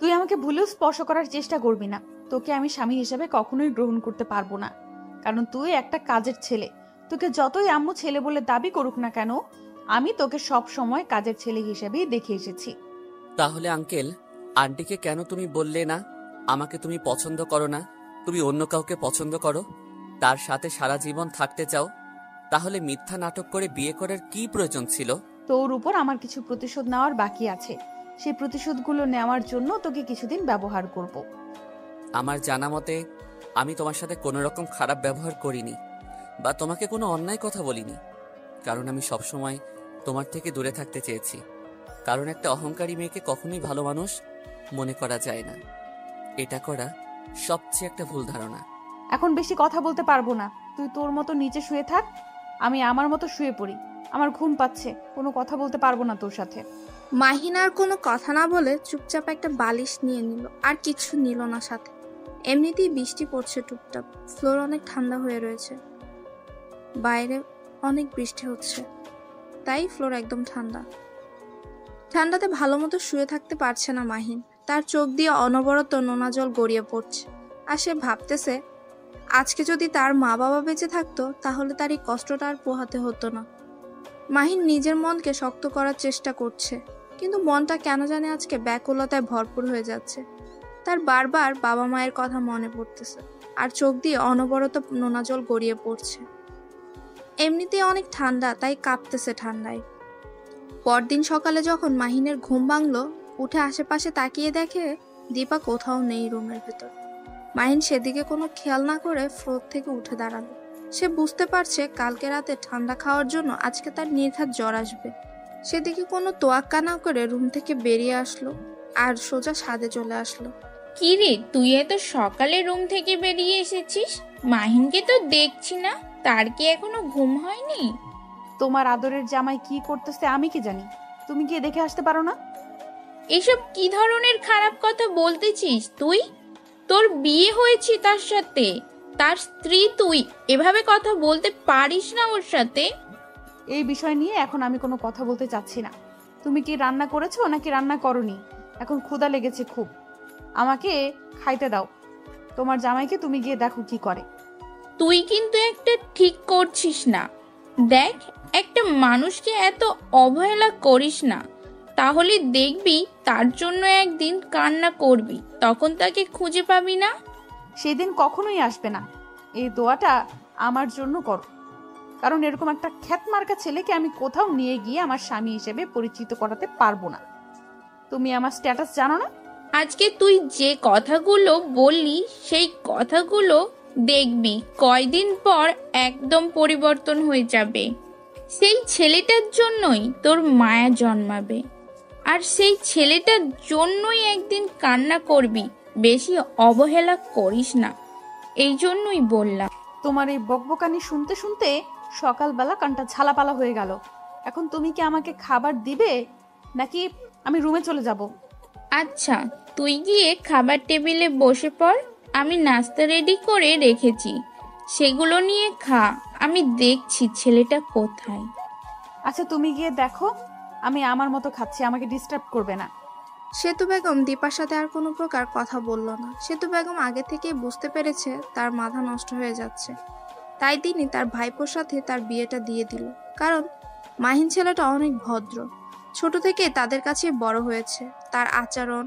তুই আমাকে ভুলেও স্পর্শ করার চেষ্টা করবি না। তোকে আমি স্বামী হিসেবে কখনোই গ্রহণ করতে পারবো না, কারণ তুই একটা কাজের ছেলে। তোকে যতই আম্মু ছেলে বলে দাবি করুক না কেন, আমি তোকে সব সময় কাজের ছেলে হিসেবেই দেখে এসেছি। তাহলে আঙ্কেল, আন্টিকে কেন তুমি বললে না আমাকে তুমি পছন্দ করো না, তুমি অন্য কাউকে পছন্দ করো, তার সাথে সারা জীবন থাকতে চাও? তাহলে মিথ্যা নাটক করে বিয়ে করার কি প্রয়োজন ছিল? তোর উপর আমার কিছু প্রতিশোধ নেওয়ার বাকি আছে। সেই প্রতিশোধগুলো নেওয়ার জন্য তোকে কিছুদিন ব্যবহার করব। আমার জানা মতে আমি তোমার সাথে কোনো রকম খারাপ ব্যবহার করিনি বা তোমাকে কোনো অন্যায় কথা বলিনি, কারণ আমি সবসময় তোমার থেকে দূরে থাকতে চেয়েছি। কারণ একটা অহংকারী মেয়েকে কখনোই ভালো মানুষ মনে করা যায় না। এটা করা সবচেয়ে একটা ভুল ধারণা। এখন বেশি কথা বলতে পারবো না। তুই তোর মতো নিচে শুয়ে থাক, আমি আমার মতো শুয়ে পড়ি। আমার ঘুম পাচ্ছে, কোনো কথা বলতে পারবো না তোর সাথে। মাহিন আর কোনো কথা না বলে চুপচাপ একটা বালিশ নিয়ে নিল, আর কিছু নিল না সাথে। এমনিতেই বৃষ্টি পড়ছে টুপটাপ, ফ্লোর অনেক ঠান্ডা হয়ে রয়েছে, বাইরে অনেক বৃষ্টি হচ্ছে, তাই ফ্লোর একদম ঠান্ডা। ঠান্ডাতে ভালো মতো শুয়ে থাকতে পারছে না মাহিন। তার চোখ দিয়ে অনবরত নোনা জল গড়িয়ে পড়ছে, আর সে ভাবতেছে আজকে যদি তার মা বাবা বেঁচে থাকতো তাহলে তার এই কষ্টটা আর পোহাতে হতো না। মাহিন নিজের মনকে শক্ত করার চেষ্টা করছে, কিন্তু মনটা কেন জানে আজকে ব্যাকুলতায় ভরপুর হয়ে যাচ্ছে। তার বারবার বাবা মায়ের কথা মনে পড়তেছে, আর চোখ দিয়ে অনবরত নোনা জল গড়িয়ে পড়ছে। এমনিতেই অনেক ঠান্ডা, তাই কাঁপতেছে ঠান্ডায়। পরদিন সকালে যখন মাহিনের ঘুম ভাঙলো, উঠে আশেপাশে তাকিয়ে দেখে দীপা কোথাও নেই রুমের ভেতর। মাহিন সেদিকে কোনো খেয়াল না করে ফ্লোর থেকে উঠে দাঁড়ালো। সে বুঝতে পারছে কালকে রাতে ঠান্ডা খাওয়ার জন্য আজকে তার নির্ঘাত জ্বর আসবে। সেদিকে কোনো তোয়াক্কা না করে রুম থেকে বেরিয়ে আসলো আর সোজা ছাদে চলে আসলো। কি রে, তুই এত সকালে রুম থেকে বেরিয়ে এসেছিস? মাহিনকে তো দেখছি না, তার কি এখনো ঘুম হয়নি? তোমার আদরের জামাই কি করতেছে আমি কি জানি, তুমি গিয়ে দেখে আসতে পারো না? এসব কি ধরনের খারাপ কথা বলতেছিস তুই? তোর বিয়ে হয়েছে তার সাথে, তার স্ত্রী তুই, এভাবে কথা বলতে পারিস না ওর সাথে। এই বিষয় নিয়ে এখন আমি কোনো কথা বলতে চাচ্ছি না। তুমি কি রান্না করেছো নাকি রান্না করনি? এখন ক্ষুধা লেগেছে খুব, আমাকে খাইতে দাও। তোমার জামাইকে তুমি গিয়ে দেখো কি করে। তুই কিন্তু একটা ঠিক করছিস না। দেখ, একটা মানুষকে এত অবহেলা করিস না, তাহলে দেখবি তার জন্য একদিন কান্না করবি, তখন তাকে খুঁজে পাবি না। সেদিন কখনোই আসবে না। এই দোয়াটা আমার জন্য করো, কারণ এরকম একটা খ্যাতমার্কা ছেলেকে আমি কোথাও নিয়ে গিয়ে আমার স্বামী হিসেবে পরিচিত করাতে পারবো না। তুমি আমার স্ট্যাটাস জানো না? আজকে তুই যে কথাগুলো বললি সেই কথাগুলো দেখবি কয়দিন পর একদম পরিবর্তন হয়ে যাবে। সেই ছেলেটার জন্যই তোর মায়া জন্মাবে, আর সেই ছেলেটার জন্যই একদিন কান্না করবি। বেশি অবহেলা করিস না, এই জন্যই বললাম। তোমার এই বকবকানি শুনতে শুনতে সকালবেলা কানটা ঝালাপালা হয়ে গেল। এখন তুমি কি আমাকে খাবার দিবে নাকি আমি রুমে চলে যাব? আচ্ছা, তুই গিয়ে খাবার টেবিলে বসে পড়, আমি নাস্তা রেডি করে রেখেছি, সেগুলো নিয়ে খা। আমি দেখছি ছেলেটা কোথায়। আচ্ছা তুমি গিয়ে দেখো, আমি আমার মতো খাচ্ছি, আমাকে ডিস্টার্ব করবে না। সেতু বেগম দীপার সাথে আর কোনো প্রকার কথা বলল না। সেতু বেগম আগে থেকেই বুঝতে পেরেছে তার মাথা নষ্ট হয়ে যাচ্ছে, তাই তিনি তার ভাইপোর সাথে তার বিয়েটা দিয়ে দিল। কারণ মাহিন ছেলেটা অনেক ভদ্র, ছোট থেকে তাদের কাছে বড় হয়েছে। তার আচরণ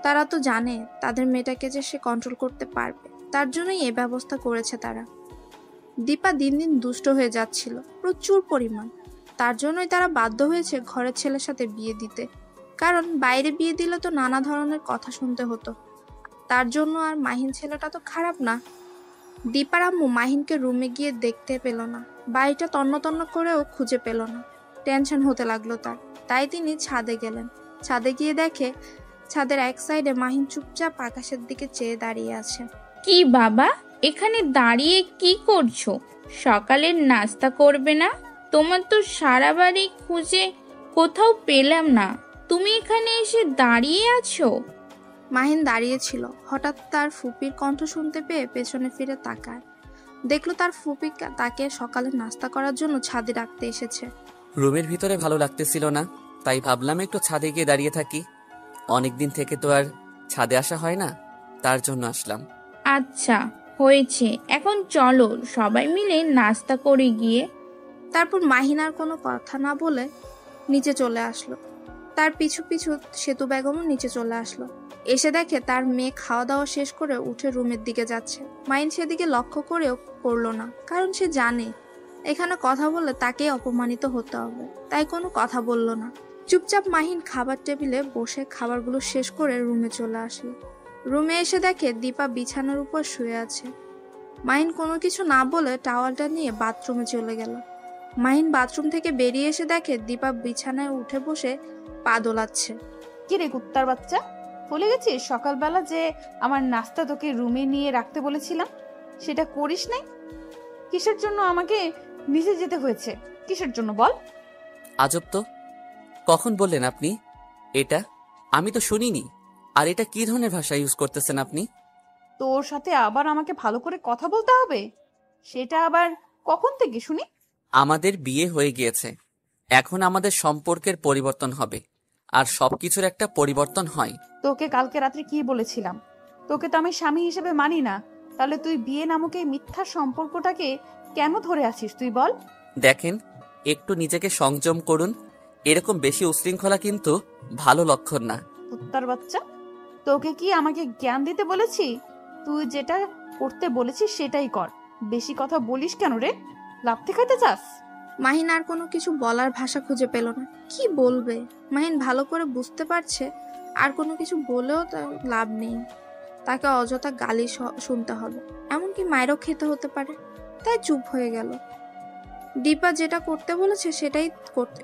তারা তো জানে, তাদের মেয়েটাকে যে সে কন্ট্রোল করতে পারবে, তার জন্যই এ ব্যবস্থা করেছে তারা। দীপা দিন দিন দুষ্ট হয়ে যাচ্ছিল প্রচুর পরিমাণ, তার জন্যই তারা বাধ্য হয়েছে ঘরের ছেলের সাথে বিয়ে দিতে। কারণ বাইরে বিয়ে দিলে তো নানা ধরনের কথা শুনতে হতো, তার জন্য। আর মাহিন ছেলেটা তো খারাপ না। দীপার আম্মু মাহিনকে রুমে গিয়ে দেখতে পেল না, বাড়িটা তন্ন তন্ন করেও খুঁজে পেল না। টেনশন হতে লাগলো তার, তাই তিনি ছাদে গেলেন। ছাদে গিয়ে দেখে ছাদের এক সাইডে মাহিন চুপচাপ আকাশের দিকে চেয়ে দাঁড়িয়ে আছে। কি বাবা, এখানে দাঁড়িয়ে কি করছো? সকালের নাস্তা করবে না? তোমার তো সারা বাড়ি খুঁজে কোথাও পেলাম না, তুমি এখানে এসে দাঁড়িয়ে আছো? মাহিন দাঁড়িয়েছিল, হঠাৎ তার ফুপির কণ্ঠ শুনতে পেয়ে পেছনে ফিরে তাকায়। দেখলো তার ফুপি তাকে সকালে নাস্তা করার জন্য ছাদে ডাকতে এসেছে। রুমের ভিতরে ভালো লাগতেছিল না, তাই ভাবলাম একটু ছাদে গিয়ে দাঁড়িয়ে থাকি। অনেকদিন থেকে তো আর ছাদে আসা হয় না, তার জন্য আসলাম। আচ্ছা, হয়েছে, এখন চলো সবাই মিলে নাস্তা করে গিয়ে। তারপর মাহিন আর কোনো কথা না বলে নিচে চলে আসলো। তার পিছু পিছু সেতু বেগমও নিচে চলে আসলো। এসে দেখে তার মেয়ে খাওয়া দাওয়া শেষ করে উঠে রুমের দিকে যাচ্ছে। মাহিন সেদিকে লক্ষ্য করেও করলো না, কারণ সে জানে এখানে কথা বললে তাকেই অপমানিত হতে হবে, তাই কোনো কথা বলল না। চুপচাপ মাহিন খাবার টেবিলে বসে খাবারগুলো শেষ করে রুমে চলে আসলো। রুমে এসে দেখে দীপা বিছানার উপর শুয়ে আছে। মাহিন কোনো কিছু না বলে টাওয়ালটা নিয়ে বাথরুমে চলে গেল। মাহিন বাথরুম থেকে বেরিয়ে এসে দেখে দীপা বিছানায় উঠে বসে পা দোলাচ্ছে। কি রে কুত্তার বাচ্চা, ভুলে গেছিস সকালবেলা যে আমার নাস্তা তোকে রুমে নিয়ে রাখতে বলেছিলাম? সেটা করিস নাই? কিসের জন্য আমাকে নিচে যেতে হয়েছে? কিসের জন্য বল? আজব তো, কখন বললেন আপনি এটা? আমি তো শুনিনি। আর এটা কি ধরনের ভাষা ইউজ করতেছেন আপনি? তোর সাথে আবার আমাকে ভালো করে কথা বলতে হবে? সেটা আবার কখন থেকে শুনি? আমাদের বিয়ে হয়ে গিয়েছে, এখন আমাদের সম্পর্কের পরিবর্তন হবে, আর সবকিছুর একটা পরিবর্তন হয়। তোকে কালকে রাত্রে কি বলেছিলাম? তোকে তো আমি স্বামী হিসেবে মানি না, তাহলে তুই বিয়ে নামক এই মিথ্যা সম্পর্কটাকে কেন ধরে আছিস তুই বল? দেখেন, একটু নিজেকে সংযম করুন। এরকম বেশি উশৃঙ্খলা কিন্তু ভালো লক্ষণ না। কুত্তার বাচ্চা, তোকে কি আমাকে জ্ঞান দিতে বলেছি? তুই যেটা করতে বলেছিস সেটাই কর। বেশি কথা বলিস কেন রে? লাফতে খাইতে চাস? মাহিন আর কোনো কিছু বলার ভাষা খুঁজে পেল না। কি বলবে? মাহিন ভালো করে বুঝতে পারছে আর কোনো কিছু বলেও তার লাভ নেই, তাকে অযথা গালি শুনতে হবে, এমনকি মায়েরও খেতে হতে পারে। তাই চুপ হয়ে গেল। দীপা যেটা করতে বলেছে সেটাই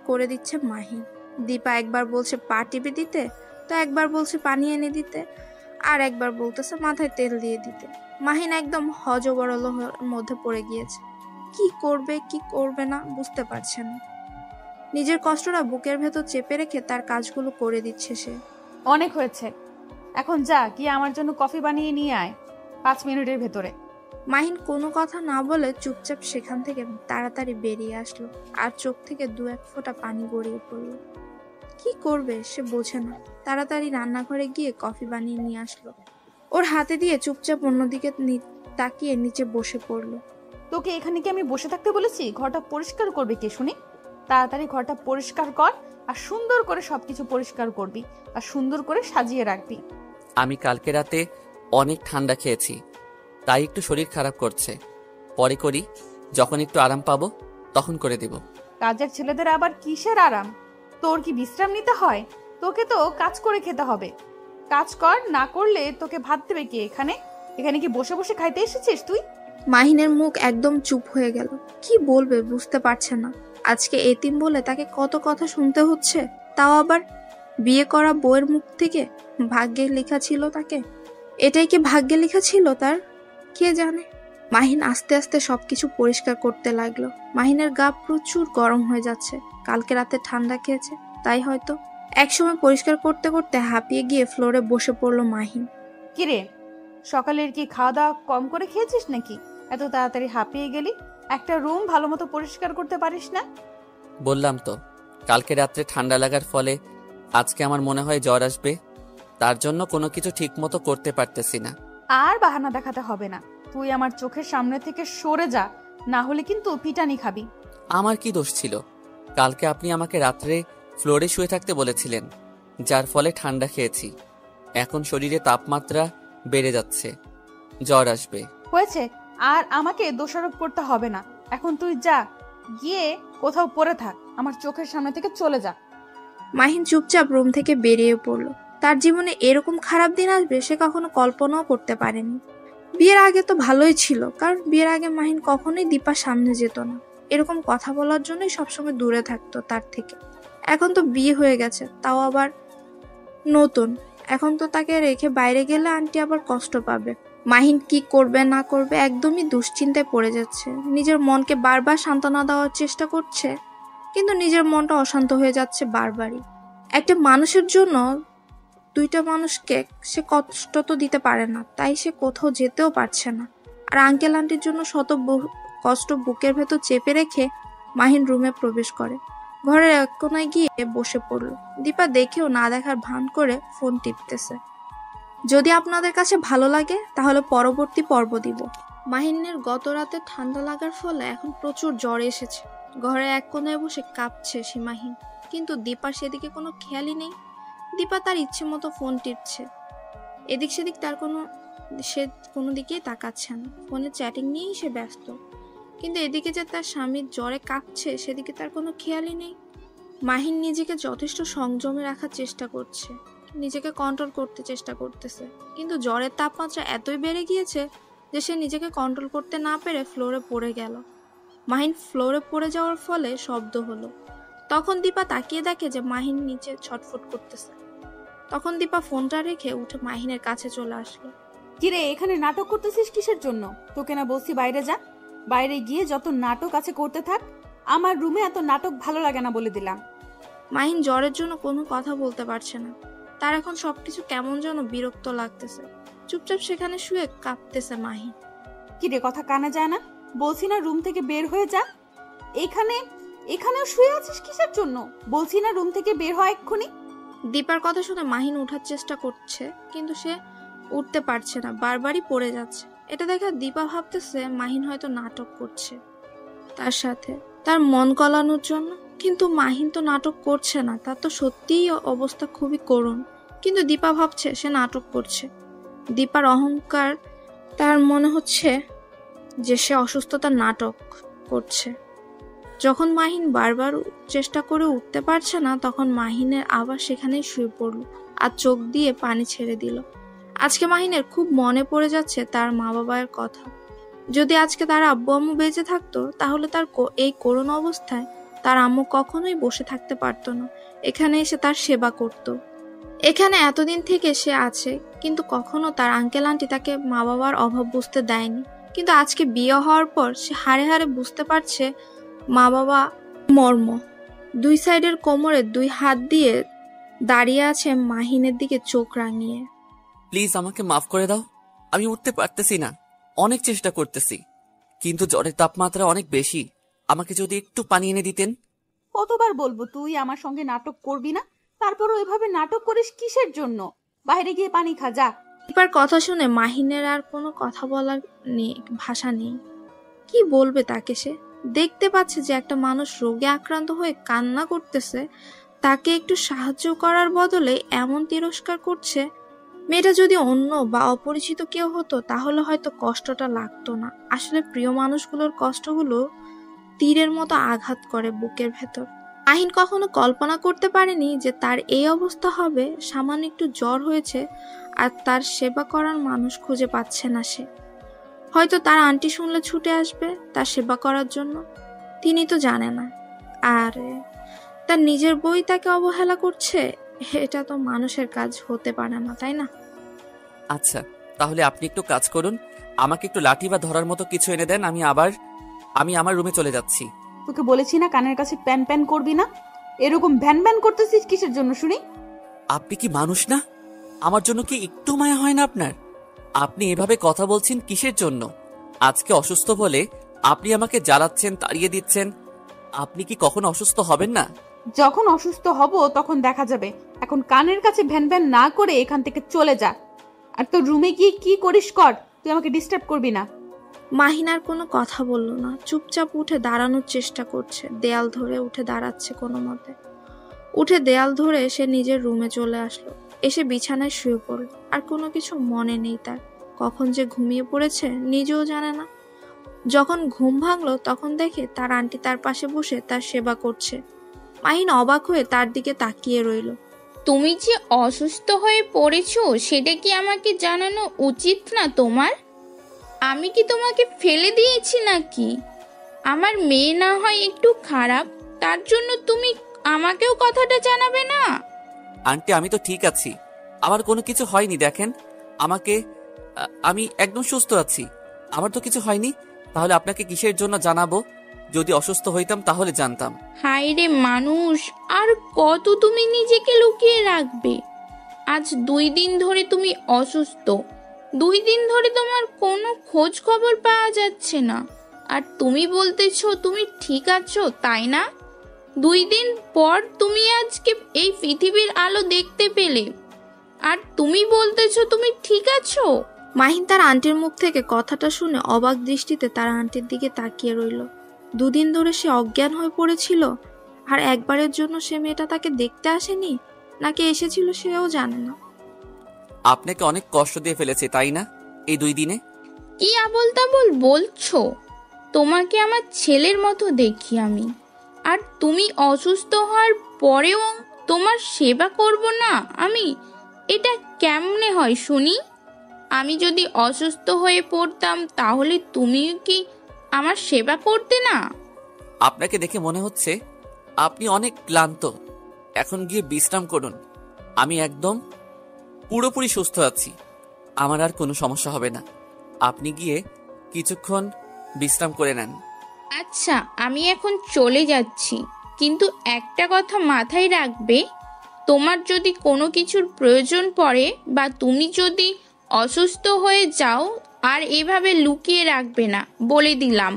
করে দিচ্ছে মাহিন। দীপা একবার বলছে পা টিপে দিতে, তো একবার বলছে পানি এনে দিতে, আর একবার বলতেছে মাথায় তেল দিয়ে দিতে। মাহিন একদম হযবরলের মধ্যে পড়ে গিয়েছে। কি করবে কি করবে না বুঝতে পারছে না। নিজের কষ্টটা বুকের ভেতর চেপে রেখে তার কাজগুলো করে দিচ্ছে সে। অনেক হয়েছে, এখন যা গিয়ে আমার জন্য কফি বানিয়ে নিয়ে আয় 5 মিনিটের ভেতরে। মাহিন কোনো কথা না বলে চুপচাপ সেখান থেকে তাড়াতাড়ি বেরিয়ে আসলো, আর চোখ থেকে 2-1 ফোঁটা পানি গড়িয়ে পড়ল। কি করবে সে বোঝে না। তাড়াতাড়ি রান্নাঘরে গিয়ে কফি বানিয়ে নিয়ে আসলো। ওর হাতে দিয়ে চুপচাপ অন্যদিকে তাকিয়ে নিচে বসে পড়লো। তোকে এখানে কি আমি বসে থাকতে বলেছি? ঘরটা পরিষ্কার করবে কে শুনি? তাড়াতাড়ি ঘরটা পরিষ্কার কর, আর সুন্দর করে সবকিছু পরিষ্কার করবি, আর সুন্দর করে সাজিয়ে রাখবি। আমি কালকে রাতে অনেক ঠান্ডা খেয়েছি, তাই একটু শরীর খারাপ করছে। পরে করি, যখন একটু আরাম পাবো তখন করে দেব। কাজের ছেলেদের আবার কিসের আরাম? তোর কি বিশ্রাম নিতে হয়? তোকে তো কাজ করে খেতে হবে। কাজ কর, না করলে তোকে ভাত দেবে কে? এখানে এখানে কি বসে বসে খাইতে এসেছিস তুই? মাহিনের মুখ একদম চুপ হয়ে গেল। কি বলবে বুঝতে পারছে না। আজকে এতিম বলে তাকে কত কথা শুনতে হচ্ছে, তাও আবার বিয়ে করা বউয়ের মুখ থেকে। ভাগ্যে লেখা ছিল তাকে? এটাই কি ভাগ্যে লেখা ছিল তার? কে জানে। মাহিন আস্তে আস্তে সবকিছু পরিষ্কার করতে লাগলো। মাহিনের গা প্রচুর গরম হয়ে যাচ্ছে, কালকে রাতে ঠান্ডা খেয়েছে তাই হয়তো। একসময় পরিষ্কার করতে করতে হাঁপিয়ে গিয়ে ফ্লোরে বসে পড়লো মাহিন। কিরে, সকালের কি খাওয়া দাওয়া কম করে খেয়েছিস নাকি এত তাড়াতাড়ি হাঁপিয়ে গেলি? একটা রুম ভালো মতো পরিষ্কার করতে পারিস না? বললাম তো, কালকে রাত্রে ঠান্ডা লাগার ফলে আজকে আমার মনে হয় জ্বর আসবে, তার জন্য কোনো কিছু ঠিক মতো করতে পারতেছি না। আর বাহানা দেখাতে হবে না, তুই আমার চোখের সামনে থেকে সরে যা, না হলে কিন্তু পিটানি খাবি। আমার কি দোষ ছিল? কালকে আপনি আমাকে রাত্রে ফ্লোরে শুয়ে থাকতে বলেছিলেন, যার ফলে ঠান্ডা খেয়েছি। এখন শরীরে তাপমাত্রা বেড়ে যাচ্ছে, জ্বর আসবে। হয়েছে, আর আমাকে দোষারোপ করতে হবে না। এখন তুই যা, গিয়ে কোথাও পড়ে থাক, আমার চোখের সামনে থেকে চলে যা। মাহিন চুপচাপ রুম থেকে বেরিয়ে পড়লো। তার জীবনে এরকম খারাপ দিন আসবে সে কখনো কল্পনাও করতে পারেনি। বিয়ের আগে তো ভালোই ছিল, কারণ বিয়ের আগে মাহিন কখনোই দীপার সামনে যেত না, এরকম কথা বলার জন্যই সবসময় দূরে থাকতো তার থেকে। এখন তো বিয়ে হয়ে গেছে, তাও আবার নতুন। এখন তো তাকে রেখে বাইরে গেলে আন্টি আবার কষ্ট পাবে। মাহিন কি করবে না করবে একদমই দুশ্চিন্তায় পড়ে যাচ্ছে। নিজের মনকে বারবার সান্ত্বনা দেওয়ার চেষ্টা করছে, কিন্তু নিজের মনটা অশান্ত হয়ে যাচ্ছে বারবারই। একটা মানুষের জন্য 2টা মানুষকে সে কষ্ট তো দিতে পারে না, তাই সে কোথাও যেতেও পারছে না। আর আঙ্কেল আন্টির জন্য শত কষ্ট বুকের ভেতর চেপে রেখে মাহিন রুমে প্রবেশ করে। ঘরের এক কোনায় গিয়ে বসে পড়ল। দীপা দেখেও না দেখার ভান করে ফোন টিপতেছে। যদি আপনাদের কাছে ভালো লাগে তাহলে পরবর্তী পর্ব দিব। মাহিনের গত রাতে ঠান্ডা লাগার ফলে এখন প্রচুর জ্বর এসেছে। ঘরে এক কোণায় বসে কাঁপছে সীমাহীন, কিন্তু দীপার সেদিকে কোনো খেয়ালই নেই। দীপা তার ইচ্ছে মতো ফোন টিপছে, এদিক সেদিক সে কোনো দিকেই তাকাচ্ছে না। ফোনে চ্যাটিং নিয়েই সে ব্যস্ত, কিন্তু এদিকে যে তার স্বামীর জ্বরে কাঁপছে সেদিকে তার কোনো খেয়ালই নেই। মাহিন নিজেকে যথেষ্ট সংযমে রাখার চেষ্টা করছে, নিজেকে কন্ট্রোল করতে চেষ্টা করতেছে, কিন্তু জ্বরের তাপমাত্রা এতই বেড়ে গিয়েছে যে সে নিজেকে কন্ট্রোল করতে না পেরে ফ্লোরে পড়ে গেল। মাহিন ফ্লোরে পড়ে যাওয়ার ফলে শব্দ হলো। তখন দীপা তাকিয়ে দেখে যে মাহিন নিচে ছটফট করতেছে। তখন দীপা ফোনটা রেখে উঠে মাহিনের কাছে চলে আসলো। কিরে, এখানে নাটক করতেছিস কিসের জন্য? তোকে না বলছি বাইরে যা, বাইরে গিয়ে যত নাটক আছে করতে থাক। আমার রুমে এত নাটক ভালো লাগে না বলে দিলাম। মাহিন জ্বরের জন্য কোনো কথা বলতে পারছে না। তার এখন সবকিছু কেমন যেন বিরক্ত লাগতেছে। চুপচাপ সেখানে শুয়ে কাঁপতেছে মাহিন। কিরে, কথা কানে যায় না? বলছি না রুম থেকে বের হয়ে যা। এখানেও শুয়ে আছিস কিসের জন্য? বলছি না রুম থেকে বের হয় এক্ষুনি। দীপার কথা শুনে মাহিন ওঠার চেষ্টা করছে, কিন্তু সে উঠতে পারছে না, বারবারই পড়ে যাচ্ছে। এটা দেখে দীপা ভাবতেছে মাহিন হয়তো নাটক করছে তার সাথে, তার মন গলানোর জন্য। কিন্তু মাহিন তো নাটক করছে না, তার তো সত্যিই অবস্থা খুবই করুণ। কিন্তু দীপা ভাবছে সে নাটক করছে। দীপার অহংকার, তার মনে হচ্ছে যে সে অসুস্থতার নাটক করছে। যখন মাহিন বারবার চেষ্টা করে উঠতে পারছে না, তখন মাহিনের আবার সেখানেই শুয়ে পড়ল আর চোখ দিয়ে পানি ছেড়ে দিল। আজকে মাহিনের খুব মনে পড়ে যাচ্ছে তার মা বাবার কথা। যদি আজকে তার আব্বু আম্মু বেঁচে থাকতো তাহলে তার এই করুণ অবস্থায় তার আম্মু কখনোই বসে থাকতে পারতো না, এখানে এসে তার সেবা করত। এখানে এতদিন থেকে সে আছে, কিন্তু কখনো তার আঙ্কেল আন্টি তাকে মা বাবার অভাব বুঝতে দেয়নি। কিন্তু আজকে বিয়ে হওয়ার পর সে হাড়ে হাড়ে বুঝতে পারছে মা বাবা মর্ম। দুই সাইডের কোমরে দুই হাত দিয়ে দাঁড়িয়ে আছে মাহিনের দিকে চোখ রাঙিয়ে। প্লিজ আমাকে মাফ করে দাও, আমি উঠতে পারতেছি না, অনেক চেষ্টা করতেছি, কিন্তু জ্বরের তাপমাত্রা অনেক বেশি, আমাকে যদি একটু পানি এনে দিতেন। কতবার বলবো তুই আমার সঙ্গে নাটক করবি না? তারপরও এভাবে নাটক করিস কিসের জন্য? বাইরে গিয়ে পানি খা যা। দীপার কথা শুনে মাহিনের আর কোনো কথা বলার ভাষা নেই। কি বলবে তাকে? সে দেখতে পাচ্ছে যে একটা মানুষ রোগে আক্রান্ত হয়ে কান্না করতেছে, তাকে একটু সাহায্য করার বদলে এমন তিরস্কার করছে। মেয়েটা যদি অন্য বা অপরিচিত কেউ হতো তাহলে হয়তো কষ্টটা লাগতো না। আসলে প্রিয় মানুষগুলোর কষ্টগুলো তীরের মতো আঘাত করে বুকের ভেতর। মাহিন কখনো কল্পনা করতে পারেনি যে তার এই অবস্থা হবে। সামান্য একটু জ্বর হয়েছে আর তার সেবা করার মানুষ খুঁজে পাচ্ছে না সে। হয়তো তার আন্টি শুনলে ছুটে আসবে তার সেবা করার জন্য, তিনি তো জানে না। আর তার নিজের বই তাকে অবহেলা করছে, এটা তো মানুষের কাজ হতে পারে না, তাই না? আচ্ছা, তাহলে আপনি একটু কাজ করুন, আমাকে একটু লাঠি বা ধরার মতো কিছু এনে দেন, আমি আমার রুমে চলে যাচ্ছি। তোকে বলেছি না কানের কাছে প্যান প্যান করবি না? এরকম ভ্যান ভ্যান করতেছিস কিসের জন্য শুনি? আপনি কি মানুষ না? আমার জন্য কি একটু মায়া হয় না আপনার? আপনি এভাবে কথা বলছেন কিসের জন্য? আজকে অসুস্থ বলে আপনি আমাকে জ্বালাচ্ছেন, তাড়িয়ে দিচ্ছেন। আপনি কি কখনো অসুস্থ হবেন না? যখন অসুস্থ হব তখন দেখা যাবে। এখন কানের কাছে ভ্যান ভ্যান না করে এখান থেকে চলে যা। আর তোর রুমে গিয়ে কি করিস কর, তুই আমাকে ডিস্টার্ব করবি না। মাহিন আর কোনো কথা বলল না, চুপচাপ উঠে দাঁড়ানোর চেষ্টা করছে। দেয়াল ধরে উঠে দাঁড়াচ্ছে কোনো মতে। উঠে দেয়াল ধরে সে নিজের রুমে চলে আসলো, এসে বিছানায় শুয়ে পড়ল। আর কোনো কিছু মনে নেই তার, কখন যে ঘুমিয়ে পড়েছে নিজেও জানে না। যখন ঘুম ভাঙলো তখন দেখে তার আন্টি তার পাশে বসে তার সেবা করছে। মাহিন অবাক হয়ে তার দিকে তাকিয়ে রইল। তুমি যে অসুস্থ হয়ে পড়েছো সেটা কি আমাকে জানানো উচিত না তোমার? আমি কি তোমাকে ফেলে দিয়েছি নাকি? আমার মেয়ে না হয় একটু খারাপ, তার জন্য তুমি আমাকেও কথাটা জানাবে না? আন্টি, আমি তো ঠিক আছি, আমার কোনো কিছু হয়নি। দেখেন আমাকে, আমি একদম সুস্থ আছি, আমার তো কিছু হয়নি। তাহলে আপনাকে কিসের জন্য জানাবো? যদি অসুস্থ হইতাম তাহলে জানতাম। হায় রে মানুষ, আর কত তুমি নিজেকে লুকিয়ে রাখবে? আজ 2 দিন ধরে তুমি অসুস্থ, 2 দিন ধরে তোমার কোনো খোঁজ খবর পাওয়া যাচ্ছে না, আর তুমি বলতেছো তুমি ঠিক আছো, তাই না? 2 দিন পর তুমি আজকে এই পৃথিবীর আলো দেখতে পেলে, আর তুমি বলতেছো তুমি ঠিক আছো? মাহিন তার আন্টির মুখ থেকে কথাটা শুনে অবাক দৃষ্টিতে তার আন্টির দিকে তাকিয়ে রইল। দুদিন ধরে সে অজ্ঞান হয়ে পড়েছিল, আর একবারের জন্য সে মেয়েটা তাকে দেখতে আসেনি, নাকি এসেছিল সেও জানে না। আপনাকে অনেক কষ্ট দিয়ে ফেলেছে তাই না এই 2 দিনে? কি আবোল তাবোল বলছো? তোমাকে আমার ছেলের মতো দেখি আমি, আর তুমি অসুস্থ হওয়ার পরেও তোমার সেবা করব না আমি? এটা কেমনে হয় শুনি? আমি যদি অসুস্থ হয়ে পড়তাম তাহলে তুমিও কি আমার সেবা করতে না? আপনাকে দেখে মনে হচ্ছে আপনি অনেক ক্লান্ত। এখন গিয়ে বিশ্রাম করুন। আমি একদম পুরোপুরি সুস্থ আছি, আমার আর কোনো সমস্যা হবে না। আপনি গিয়ে কিছুক্ষণ বিশ্রাম করে নেন। আচ্ছা, আমি এখন চলে যাচ্ছি, কিন্তু একটা কথা মাথায় রাখবে, তোমার যদি কোনো কিছুর প্রয়োজন পড়ে বা তুমি যদি অসুস্থ হয়ে যাও, আর এভাবে লুকিয়ে রাখবে না, বলে দিলাম।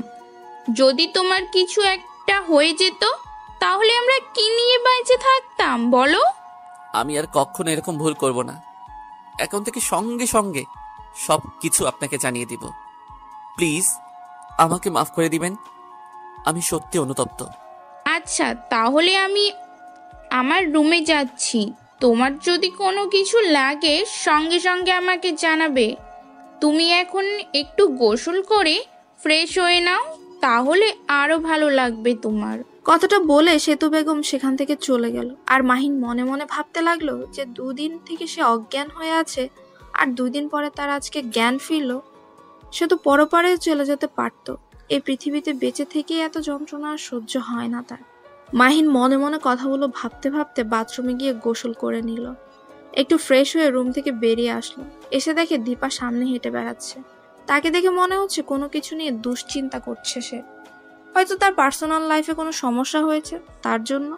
যদি তোমার কিছু একটা হয়ে যেত তাহলে আমরা কি নিয়ে বেঁচে থাকতাম বলো? আমি আর কখনো এরকম ভুল করব না। এখন থেকে সঙ্গে সঙ্গে সব কিছু আপনাকে জানিয়ে দিব। প্লিজ আমাকে মাফ করে দিবেন, আমি সত্যি অনুতপ্ত। আচ্ছা, তাহলে আমি আমার রুমে যাচ্ছি। তোমার যদি কোনো কিছু লাগে সঙ্গে সঙ্গে আমাকে জানাবে। তুমি এখন একটু গোসল করে ফ্রেশ হয়ে নাও, তাহলে আরো ভালো লাগবে তোমার। কথাটা বলে সেতু বেগম সেখান থেকে চলে গেল। আর মাহিন মনে মনে ভাবতে লাগলো যে 2 দিন থেকে সে অজ্ঞান হয়ে আছে, আর 2 দিন পরে তার আজকে জ্ঞান ফিরল। সে তো পরপারে চলে যেতে পারত। এই পৃথিবীতে বেঁচে থেকে এত যন্ত্রণা আর সহ্য হয় না তার। মাহিন মনে মনে কথাগুলো ভাবতে ভাবতে বাথরুমে গিয়ে গোসল করে নিল। একটু ফ্রেশ হয়ে রুম থেকে বেরিয়ে আসলো। এসে দেখে দীপা সামনে হেঁটে বেড়াচ্ছে। তাকে দেখে মনে হচ্ছে কোনো কিছু নিয়ে দুশ্চিন্তা করছে সে। হয়তো তার পার্সোনাল লাইফে কোনো সমস্যা হয়েছে তার জন্য।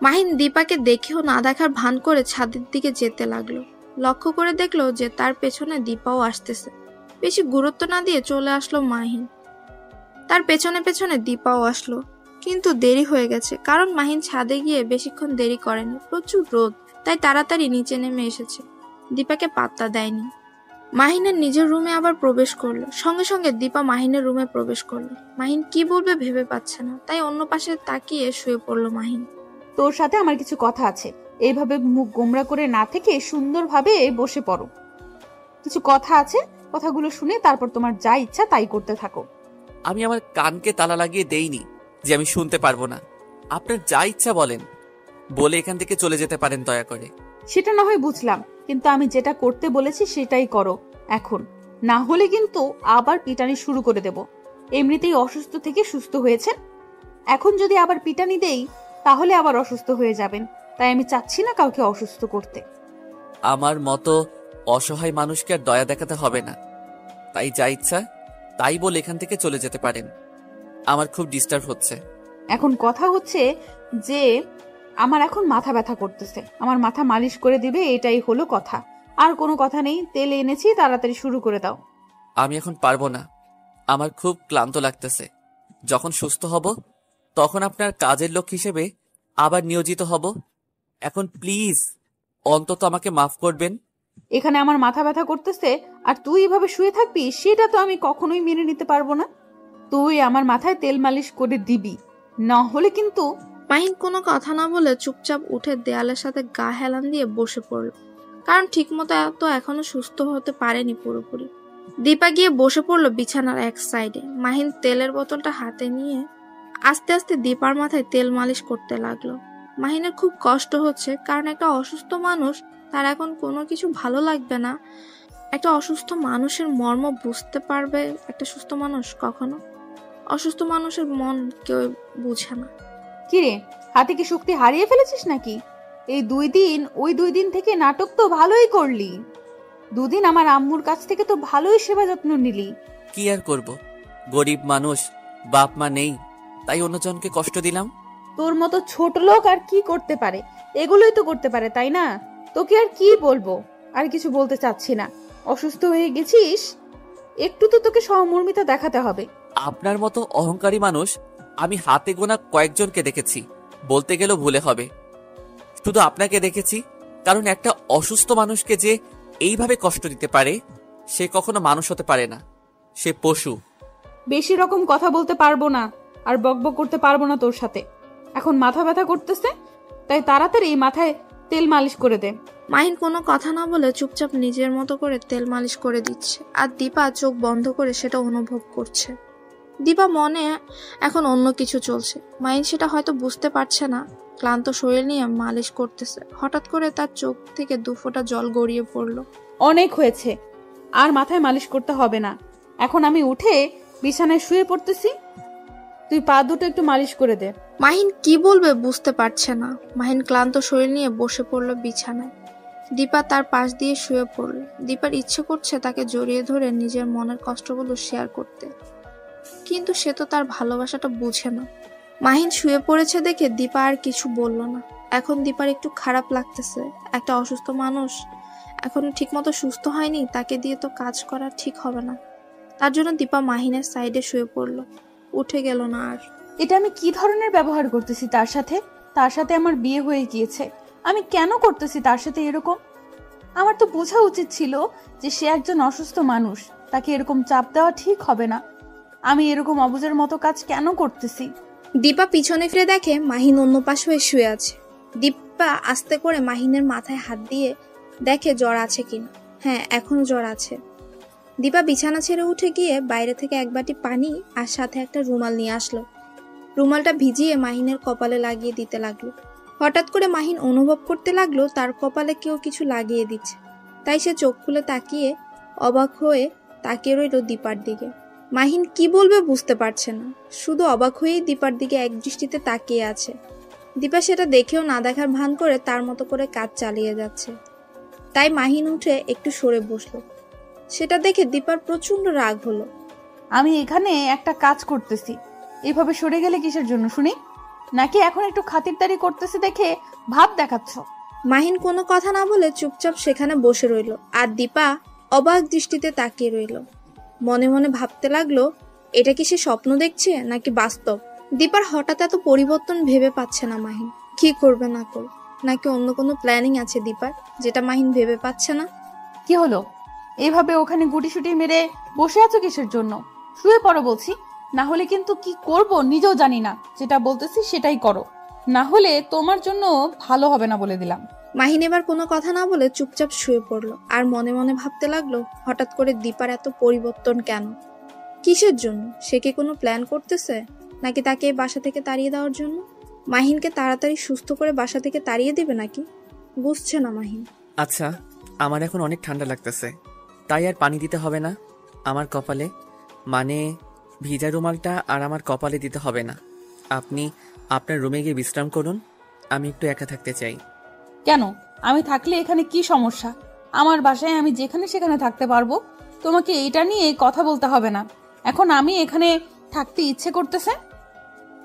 মাহিন দীপাকে দেখেও না দেখার ভান করে ছাদের দিকে যেতে লাগলো। লক্ষ্য করে দেখলো যে তার পেছনে দীপাও আসতেছে। বেশি গুরুত্ব না দিয়ে চলে আসলো মাহিন। তার পেছনে পেছনে দীপাও আসলো, কিন্তু দেরি হয়ে গেছে, কারণ মাহিন ছাদে গিয়ে বেশিক্ষণ দেরি করেনি। প্রচুর রোদ, তাই তাড়াতাড়ি নিচে নেমে এসেছে। দীপাকে পাত্তা দেয়নি। মাহিনের নিজের রুমে আবার প্রবেশ করলো। সঙ্গে সঙ্গে দীপা মাহিনের রুমে প্রবেশ করলো। মাহিন কি বলবে ভেবে পাচ্ছে না, তাই অন্য পাশে তাকিয়ে শুয়ে পড়লো মাহিন। তোর সাথে আমার কিছু কথা আছে। এইভাবে মুখ গোমরা করে না থেকে সুন্দরভাবে বসে পড়ো। কিছু কথা আছে, কথাগুলো শুনে তারপর তোমার যা ইচ্ছা তাই করতে থাকো। আমি আমার কানকে তালা লাগিয়ে দেইনি যে আমি শুনতে পারবো না। আপনার যা ইচ্ছা বলেন, বলে এখান থেকে চলে যেতে পারেন দয়া করে। সেটা না হয় বুঝলাম, কিন্তু আমি যেটা করতে বলেছি সেটাই করো এখন। না হলে কিন্তু আবার পিটানি শুরু করে দেব। এমনিতেই অসুস্থ থেকে সুস্থ হয়েছেন, এখন যদি আবার পিটানি দেই তাহলে আবার অসুস্থ হয়ে যাবেন। তাই আমি চাচ্ছি না কাউকে অসুস্থ করতে। আমার মতো অসহায় মানুষকে আর দয়া দেখাতে হবে না, তাই যা ইচ্ছা তাই বলে এখান থেকে চলে যেতে পারেন। আমার খুব ডিস্টার্ব হচ্ছে। এখন কথা হচ্ছে যে আমার এখন মাথা ব্যথা করতেছে, আমার মাথা মালিশ করে দিবে, এটাই হলো কথা। আর কোনো কথা নেই, তেল এনেছি, তাড়াতাড়ি শুরু করে দাও। আমি এখন পারবো না, আমার খুব ক্লান্ত লাগতেছে। যখন সুস্থ হব তখন আপনার কাজের লোক হিসেবে আবার নিয়োজিত হব। এখন প্লিজ অন্তত আমাকে মাফ করবেন। এখানে আমার মাথা ব্যথা করতেছে আর তুই এভাবে শুয়ে থাকবি, সেটা তো আমি কখনোই মেনে নিতে পারবো না। তুই আমার মাথায় তেল মালিশ করে দিবি, না হলে কিন্তু। মাহিন কোনো কথা না বলে চুপচাপ উঠে দেয়ালের সাথে গা হেলান দিয়ে বসে পড়ল, কারণ ঠিকমতো তো এখনো সুস্থ হতে পারেনি পুরোপুরি। দীপা গিয়ে বসে পড়লো বিছানার এক সাইডে। মাহিন তেলের বোতলটা হাতে নিয়ে আস্তে আস্তে দীপার মাথায় তেল মালিশ করতে লাগলো। মাহিনের খুব কষ্ট হচ্ছে, কারণ একটা অসুস্থ মানুষ, তার এখন কোনো কিছু ভালো লাগবে না। একটা অসুস্থ মানুষের মর্ম বুঝতে পারবে একটা সুস্থ মানুষ কখনো? অসুস্থ মানুষের মন কেউ বুঝে না। কিরে, হাতে কি শক্তি হারিয়ে ফেলেছিস নাকি? এই 2 দিন, ওই 2 দিন থেকে নাটক তো ভালোই করলি। 2 দিন আমার আম্মুর কাছ থেকে তো ভালোই সেবা যত্ন নিলি। কি আর করব, গরিব মানুষ, বাপ মা নেই, তাই অন্যজনকে কষ্ট দিলাম। তোর মতো ছোট লোক আর কি করতে পারে? এগুলোই তো করতে পারে, তাই না? তোকে আর কি বলবো, আর কিছু বলতে চাচ্ছি না। অসুস্থ হয়ে গেছিস, একটু তো তোকে সহমর্মিতা দেখাতে হবে। আপনার মতো অহংকারী মানুষ আমি হাতে গোনা কয়েকজনকে দেখেছি, বলতে গেলেও ভুলে হবে। শুধু আপনাকে দেখেছি, কারণ একটা অসুস্থ মানুষকে যে এইভাবে কষ্ট দিতে পারে সে কখনো মানুষ হতে পারে না, সে পশু। বেশি রকম কথা বলতে পারবো না আর বকবক করতে পারবো না তোর সাথে। এখন মাথা ব্যথা করতেছে, তাই তাড়াতাড়ি মাথায় তেল মালিশ করে দে। মাহিন কোনো কথা না বলে চুপচাপ নিজের মতো করে তেল মালিশ করে দিচ্ছে, আর দীপা চোখ বন্ধ করে সেটা অনুভব করছে। দীপা মনে এখন অন্য কিছু চলছে, মাহিন সেটা হয়তো বুঝতে পারছে না। ক্লান্ত শরীর নিয়ে মালিশ করতেছে, হঠাৎ করে তার চোখ থেকে 2 ফোঁটা জল গড়িয়ে পড়লো। অনেক হয়েছে, আর মাথায় মালিশ করতে হবে না। এখন আমি উঠে বিছানায় শুয়ে পড়তেছি, তুই পা দুটো একটু মালিশ করে দে। মাহিন কি বলবে বুঝতে পারছে না। মাহিন ক্লান্ত শরীর নিয়ে বসে পড়লো বিছানায়। দীপা তার পাশ দিয়ে শুয়ে পড়ল। দীপার ইচ্ছে করছে তাকে জড়িয়ে ধরে নিজের মনের কষ্টগুলো শেয়ার করতে, কিন্তু সে তো তার ভালোবাসাটা বুঝে না। মাহিন শুয়ে পড়েছে দেখে দীপা আর কিছু বলল না। এখন দীপার একটু খারাপ লাগতেছে। একটা অসুস্থ মানুষ এখনো ঠিকমতো সুস্থ হয়নি, তাকে দিয়ে তো কাজ করা ঠিক হবে না। তার জন্য দীপা মাহিনের সাইডে শুয়ে পড়ল, উঠে গেল না আর। এটা আমি কি ধরনের ব্যবহার করতেছি তার সাথে? তার সাথে আমার বিয়ে হয়ে গিয়েছে, আমি কেন করতেছি তার সাথে এরকম? আমার তো বোঝা উচিত ছিল যে সে একজন অসুস্থ মানুষ, তাকে এরকম চাপ দেওয়া ঠিক হবে না। আমি এরকম অবুঝের মতো কাজ কেন করতেছি? দীপা পিছনে ফিরে দেখে মাহিন অন্য পাশে হয়ে শুয়ে আছে। দীপা আস্তে করে মাহিনের মাথায় হাত দিয়ে দেখে জ্বর আছে কিনা। হ্যাঁ, এখনো জ্বর আছে। দীপা বিছানা ছেড়ে উঠে গিয়ে বাইরে থেকে এক বাটি পানি আর সাথে একটা রুমাল নিয়ে আসলো। রুমালটা ভিজিয়ে মাহিনের কপালে লাগিয়ে দিতে লাগলো। হঠাৎ করে মাহিন অনুভব করতে লাগলো তার কপালে কেউ কিছু লাগিয়ে দিচ্ছে। তাই সে চোখ খুলে তাকিয়ে অবাক হয়ে তাকিয়ে রইল দীপার দিকে। মাহিন কি বলবে বুঝতে পারছে না, শুধু অবাক হয়েই দীপার দিকে এক দৃষ্টিতে তাকিয়ে আছে। দীপা সেটা দেখেও না দেখার ভান করে তার মতো করে কাজ চালিয়ে যাচ্ছে। তাই মাহিন উঠে একটু সরে বসলো। সেটা দেখে দীপার প্রচন্ড রাগ হলো। আমি এখানে একটা কাজ করতেছি, এভাবে সরে গেলে কিসের জন্য শুনি? নাকি এখন একটু খাতিরদারি করতেছি দেখে ভাব দেখাচ্ছ? মাহিন কোনো কথা না বলে চুপচাপ সেখানে বসে রইল, আর দীপা অবাক দৃষ্টিতে তাকিয়ে রইল। মনে মনে ভাবতে লাগলো, এটা কি সে স্বপ্ন দেখছে নাকি বাস্তব? দীপার হঠাৎ এত পরিবর্তন ভেবে পাচ্ছে না মাহিন। কি করবে না করবে, নাকি অন্য কোনো প্ল্যানিং আছে দীপার, যেটা মাহিন ভেবে পাচ্ছে না? কি হলো? এইভাবে ওখানে গুটিসুটি মেরে বসে আছো কিসের জন্য? শুয়ে পড়ো বলছি, না হলে কিন্তু কি করব নিজেও জানি না। যেটা বলতেছি সেটাই করো, না হলে তোমার জন্য ভালো হবে না বলে দিলাম। মাহিন এবার কোনো কথা না বলে চুপচাপ শুয়ে পড়লো, আর মনে মনে ভাবতে লাগলো, হঠাৎ করে দীপার এত পরিবর্তন কেন? কিসের জন্য? সে কি কোনো প্ল্যান করতেছে, নাকি তাকে এই বাসা থেকে তাড়িয়ে দেওয়ার জন্য? মাহিনকে তাড়াতাড়ি সুস্থ করে বাসা থেকে তাড়িয়ে দিবে নাকি? বুঝছে না মাহিন। আচ্ছা, আমার এখন অনেক ঠান্ডা লাগতেছে, তাই আর পানি দিতে হবে না আমার কপালে, মানে ভিজা রুমালটা আর আমার কপালে দিতে হবে না। আপনি আপনার রুমে গিয়ে বিশ্রাম করুন, আমি একটু একা থাকতে চাই। কেন? আমি থাকলে এখানে কি সমস্যা? আমার বাসায় আমি যেখানে সেখানে থাকতে পারবো, তোমাকে এটা নিয়ে কথা বলতে হবে না। এখন আমি এখানে থাকতে ইচ্ছে করতেছে,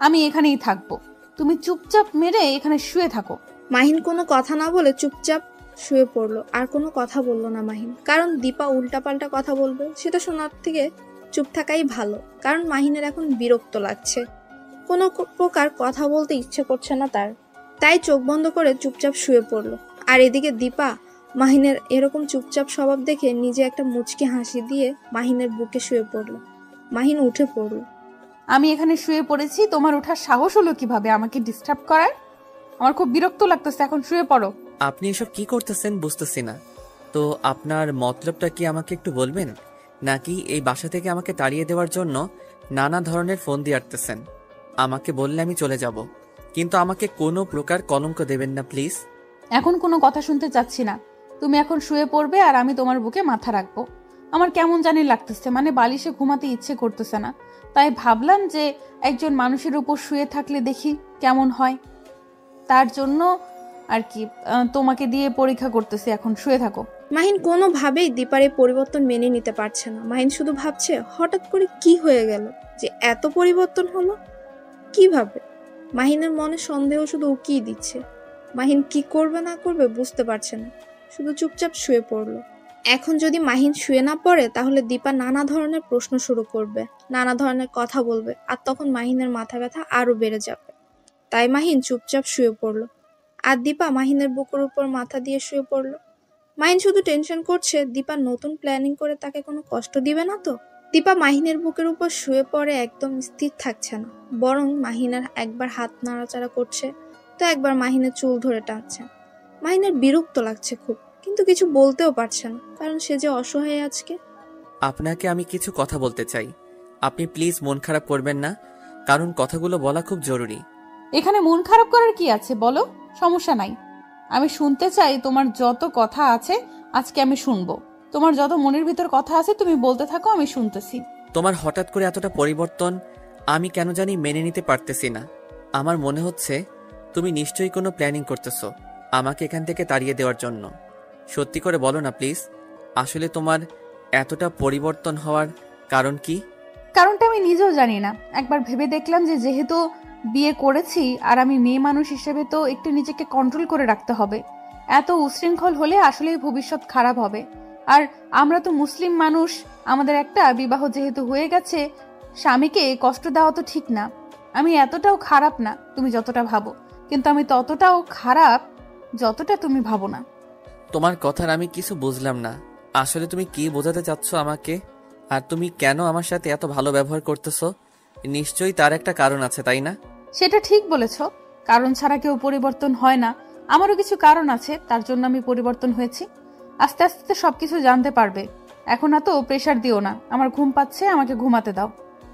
আমি এখানেই থাকবো। তুমি চুপচাপ মেরে এখানে শুয়ে থাকো। মাহিন কোনো কথা না বলে চুপচাপ শুয়ে পড়লো, আর কোনো কথা বললো না মাহিন। কারণ দীপা উল্টাপাল্টা কথা বলবে, সেটা শোনার থেকে চুপ থাকাই ভালো। কারণ মাহিনের এখন বিরক্ত লাগছে, কোনো প্রকার কথা বলতে ইচ্ছে করছে না তার। তাই চোখ বন্ধ করে চুপচাপ শুয়ে পড়লো। আর এদিকে দীপা মাহিনের এরকম চুপচাপ স্বভাব দেখে নিজে একটা মুচকি হাসি দিয়ে মাহিনের বুকে শুয়ে পড়লো। মাহিন উঠে পড়লো। আমি এখানে শুয়ে পড়েছি, তোমার ওঠার সাহস হলো কিভাবে আমাকে ডিস্টার্ব করার? আমার খুব বিরক্ত লাগতেছে, এখন শুয়ে পড়ো। আপনি এসব কি করতেছেন বুঝতেছি না তো। আপনার মতলবটা কি আমাকে একটু বলবেন, নাকি এই বাসা থেকে আমাকে তাড়িয়ে দেওয়ার জন্য নানা ধরনের ফোন দিয়ে আসতেছেন? আমাকে বললে আমি চলে যাব, কিন্তু আমাকে কোনো প্রকার কলঙ্ক দেবেন না প্লিজ। এখন কোনো কথা শুনতে চাচ্ছি না, তুমি এখন শুয়ে পড়বে আর আমি তোমার বুকে মাথা রাখবো। আমার কেমন জানি লাগতেছে, মানে বালিশে ঘুমাতে ইচ্ছে করতেছে না। তাই ভাবলাম যে একজন মানুষের উপর শুয়ে থাকলে দেখি কেমন হয়, তার জন্য আর কি তোমাকে দিয়ে পরীক্ষা করতেছি। এখন শুয়ে থাকো। মাহিন কোনোভাবেই দীপার এই পরিবর্তন মেনে নিতে পারছে না। মাহিন শুধু ভাবছে, হঠাৎ করে কি হয়ে গেল যে এত পরিবর্তন হলো, কিভাবে? মাহিনের মনে সন্দেহ শুধু উকিয়ে দিচ্ছে। মাহিন কি করবে না করবে বুঝতে পারছে না, শুধু চুপচাপ শুয়ে পড়লো। এখন যদি মাহিন শুয়ে না পড়ে, তাহলে দীপা নানা ধরনের প্রশ্ন শুরু করবে, নানা ধরনের কথা বলবে, আর তখন মাহিনের মাথা ব্যথা আরো বেড়ে যাবে। তাই মাহিন চুপচাপ শুয়ে পড়লো। আর দীপা মাহিনের বুকের উপর মাথা দিয়ে শুয়ে পড়ল। মাহিন শুধু টেনশন করছে দীপা নতুন প্ল্যানিং করে তাকে কোনো কষ্ট দিবে না তো। দীপা মাহিনের বুকের উপর শুয়ে পড়ে একদম স্থির থাকছে না, বরং মাহিনের একবার হাত নাড়াচাড়া করছে তো একবার মাহিনের চুল ধরে টানছে। মাহিনের বিরক্ত লাগছে খুব, কিন্তু কিছু বলতেও পারছে না, কারণ সে যে অসহায় আজকে। আপনাকে আমি কিছু কথা বলতে চাই, আপনি প্লিজ মন খারাপ করবেন না, কারণ কথাগুলো বলা খুব জরুরি। এখানে মন খারাপ করার কি আছে বলো, সমস্যা নাই। আমি শুনতে চাই তোমার যত কথা আছে, আজকে আমি শুনবো। তোমার যত মনের ভিতর কথা আছে তুমি বলতে থাকো, আমি শুনতেছি। তোমার হঠাৎ করে এতটা পরিবর্তন আমি কেন জানি মেনে নিতে পারতেছি না। আমার মনে হচ্ছে তুমি নিশ্চয়ই কোনো প্ল্যানিং করতেছো আমাকে এখান থেকে তাড়িয়ে দেওয়ার জন্য। সত্যি করে বলো না প্লিজ, আসলে তোমার এতটা পরিবর্তন হওয়ার কারণ কি? কারণটা আমি নিজেও জানি না। একবার ভেবে দেখলাম যে যেহেতু বিয়ে করেছি আর আমি মেয়ে মানুষ হিসেবে তো একটু নিজেকে কন্ট্রোল করে রাখতে হবে। এত উশৃঙ্খল হলে আসলেই ভবিষ্যৎ খারাপ হবে। আর আমরা তো মুসলিম মানুষ, আমাদের একটা বিবাহ যেহেতু হয়ে গেছে, স্বামীকে কষ্ট দেওয়া তো ঠিক না। আমি এতটাও খারাপ না তুমি যতটা ভাবো, কিন্তু আমি ততটাও খারাপ যতটা তুমি ভাবো না। তোমার কথার আমি কিছু বুঝলাম না। আসলে তুমি কি বোঝাতে চাচ্ছ আমাকে? আর তুমি কেন আমার সাথে এত ভালো ব্যবহার করতেছো? নিশ্চয়ই তার একটা কারণ আছে, তাই না? সেটা ঠিক বলেছ, কারণ ছাড়া কেউ পরিবর্তন হয় না। আমারও কিছু কারণ আছে, তার জন্য আমি পরিবর্তন হয়েছি। আস্তে আস্তে সবকিছু জানতে পারবে। এখন এত প্রেশার দিও না, আমার ঘুম পাচ্ছে, আমাকে ঘুমাতে দাও।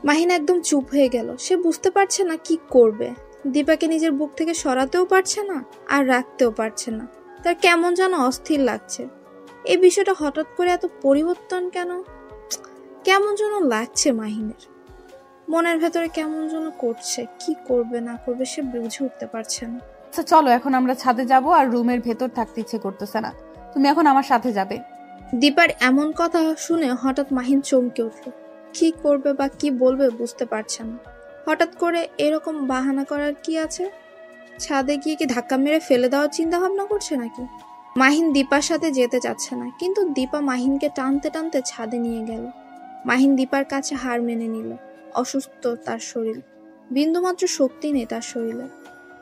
মাহিন একদম চুপ হয়ে গেল। সে বুঝতে পারছে না কি করবে। দীপাকে নিজের বুক থেকে সরাতেও পারছে না আর রাখতেও পারছে না। তার কেমন যেন অস্থির লাগছে। এই বিষয়টা হঠাৎ করে এত পরিবর্তন কেন, কেমন যেন লাগছে মাহিনের মনের ভেতরে, কেমন যেন করছে। কি করবে না করবে সে বুঝে উঠতে পারছে না। আচ্ছা চলো, এখন আমরা ছাদে যাব, আর রুমের ভেতর থাকতে ইচ্ছে করতেছে না। তুমি এখন আমার সাথে যাবে। দীপার এমন কথা শুনে হঠাৎ মাহিন চমকে উঠল। কি করবে বা কি বলবে বুঝতে পারছে না। হঠাৎ করে এরকম বাহানা করার কি আছে? ছাদে গিয়ে কি ধাক্কা মেরে ফেলে দেওয়ার চিন্তা ভাবনা করছে নাকি? মাহিন দীপার সাথে যেতে চাচ্ছে না, কিন্তু দীপা মাহিনকে টানতে টানতে ছাদে নিয়ে গেল। মাহিন দীপার কাছে হার মেনে নিল। অসুস্থ তার শরীর, বিন্দুমাত্র শক্তি নেই তার শরীরে।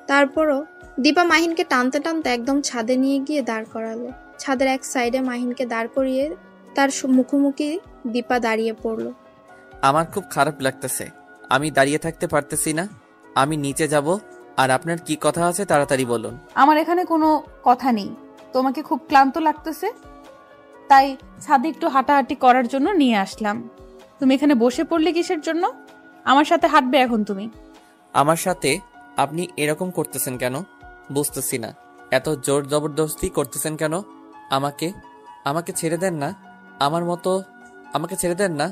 তারপরও দীপা মাহিনকে টানতে টানতে একদম ছাদে নিয়ে গিয়ে দাঁড় করালো। ছাদের এক সাইডে মাহিনকে দাঁড় করিয়ে তার মুখোমুখি দীপা দাঁড়িয়ে পড়লো। আমার খুব খারাপ লাগতেছে, আমি দাঁড়িয়ে থাকতে পারতেছি না। আমি নিচে যাব। আর আপনার কি কথা আছে তাড়াতাড়ি বলুন। আমার এখানে কোনো কথা নেই। তোমাকে খুব ক্লান্ত লাগতেছে, তাই ছাদে একটু হাঁটাহাঁটি করার জন্য নিয়ে আসলাম। তুমি এখানে বসে পড়লে কিসের জন্য? আমার সাথে হাঁটবে এখন তুমি। আমার সাথে আপনি এরকম করতেছেন কেন বুঝতেছি না। এত জোর জবরদস্তি করতেছেন কেন? আমাকে আমাকে ছেড়ে দেন না। আমাকে ছেড়ে দেন না।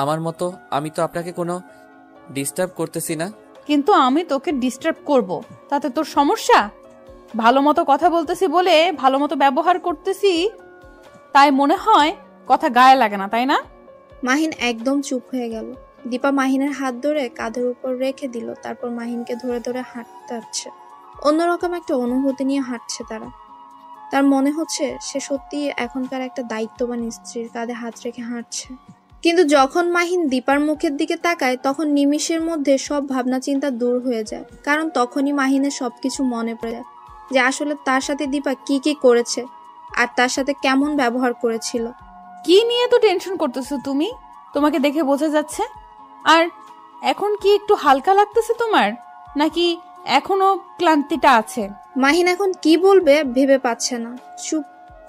আমার মতো আমি তো আপনাকে কোনো ডিস্টার্ব করতেছি না। কিন্তু আমি তোকে ডিস্টার্ব করব, তাতে তোর সমস্যা? ভালো মতো কথা বলতেছি বলে, ভালো মতো ব্যবহার করতেছি, তাই মনে হয় কথা গায়ে লাগে না, তাই না? মাহিন একদম চুপ হয়ে গেল। দীপা মাহিনের হাত ধরে কাঁধের উপর রেখে দিল, তারপর মাহিনকে ধরে ধরে হাঁটতে হচ্ছে। অন্যরকম একটা অনুভূতি নিয়ে হাঁটছে তারা। তার মনে হচ্ছে সে সত্যি এখনকার একটা দায়িত্ববান স্ত্রীর কাঁধে হাত রেখে হাঁটছে। কিন্তু যখন মাহিন দীপার মুখের দিকে তাকায়, তখন নিমিষের মধ্যে সব ভাবনা চিন্তা দূর হয়ে যায়। কারণ তখনই মাহিনের সবকিছু মনে পড়ে যায়, যে আসলে তার সাথে দীপা কি কি করেছে আর তার সাথে কেমন ব্যবহার করেছিল। কি নিয়ে তো টেনশন করতেছো তুমি? তোমাকে দেখে বোঝা যাচ্ছে। আর এখন কি একটু হালকা লাগতেছে তোমার, নাকি এখনো ক্লান্তিটা আছে? মাহিন এখন কি বলবে ভেবে পাচ্ছে না। চুপ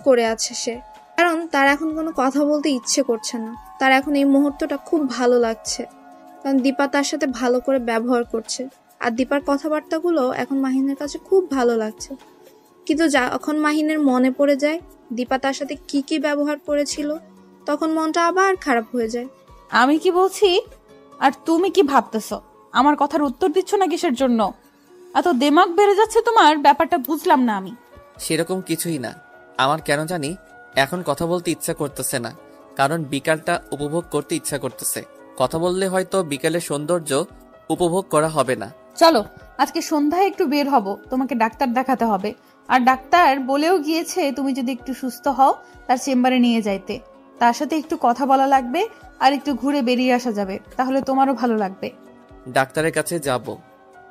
করে আছে সে, কারণ তার এখন কোনো কথা বলতে ইচ্ছে করছে না। তার এখন এই মুহূর্তটা খুব ভালো লাগছে, কারণ দীপা তার সাথে ভালো করে ব্যবহার করছে। আর দীপার কথাবার্তাগুলো এখন মাহিনের কাছে খুব ভালো লাগছে। কিন্তু যখন মাহিনের মনে পড়ে যায় দীপা তার সাথে কি কি ব্যবহার করেছিল, তখন মনটা আবার খারাপ হয়ে যায়। আমি কি বলছি আর তুমি কি ভাবতেছো? আমার কথার উত্তর দিচ্ছ না কিসের জন্য? এত দেমাগ বেড়ে যাচ্ছে তোমার, ব্যাপারটা বুঝলাম না আমি। সেরকম কিছুই না। আমার কেন জানি এখন কথা বলতে ইচ্ছা করতেছে না, কারণ বিকালটা উপভোগ করতে ইচ্ছা করতেছে। কথা বললে হয়তো বিকালের সৌন্দর্য উপভোগ করা হবে না। চলো আজকে সন্ধ্যায় একটু বের হব, তোমাকে ডাক্তার দেখাতে হবে। আর ডাক্তার বলেও গিয়েছে তুমি যদি একটু সুস্থ হও তার চেম্বারে নিয়ে যাইতে। তার সাথে একটু কথা বলা লাগবে, আর একটু ঘুরে বেরিয়ে আসা যাবে, তাহলে তোমারও ভালো লাগবে। ডাক্তারের কাছে যাব,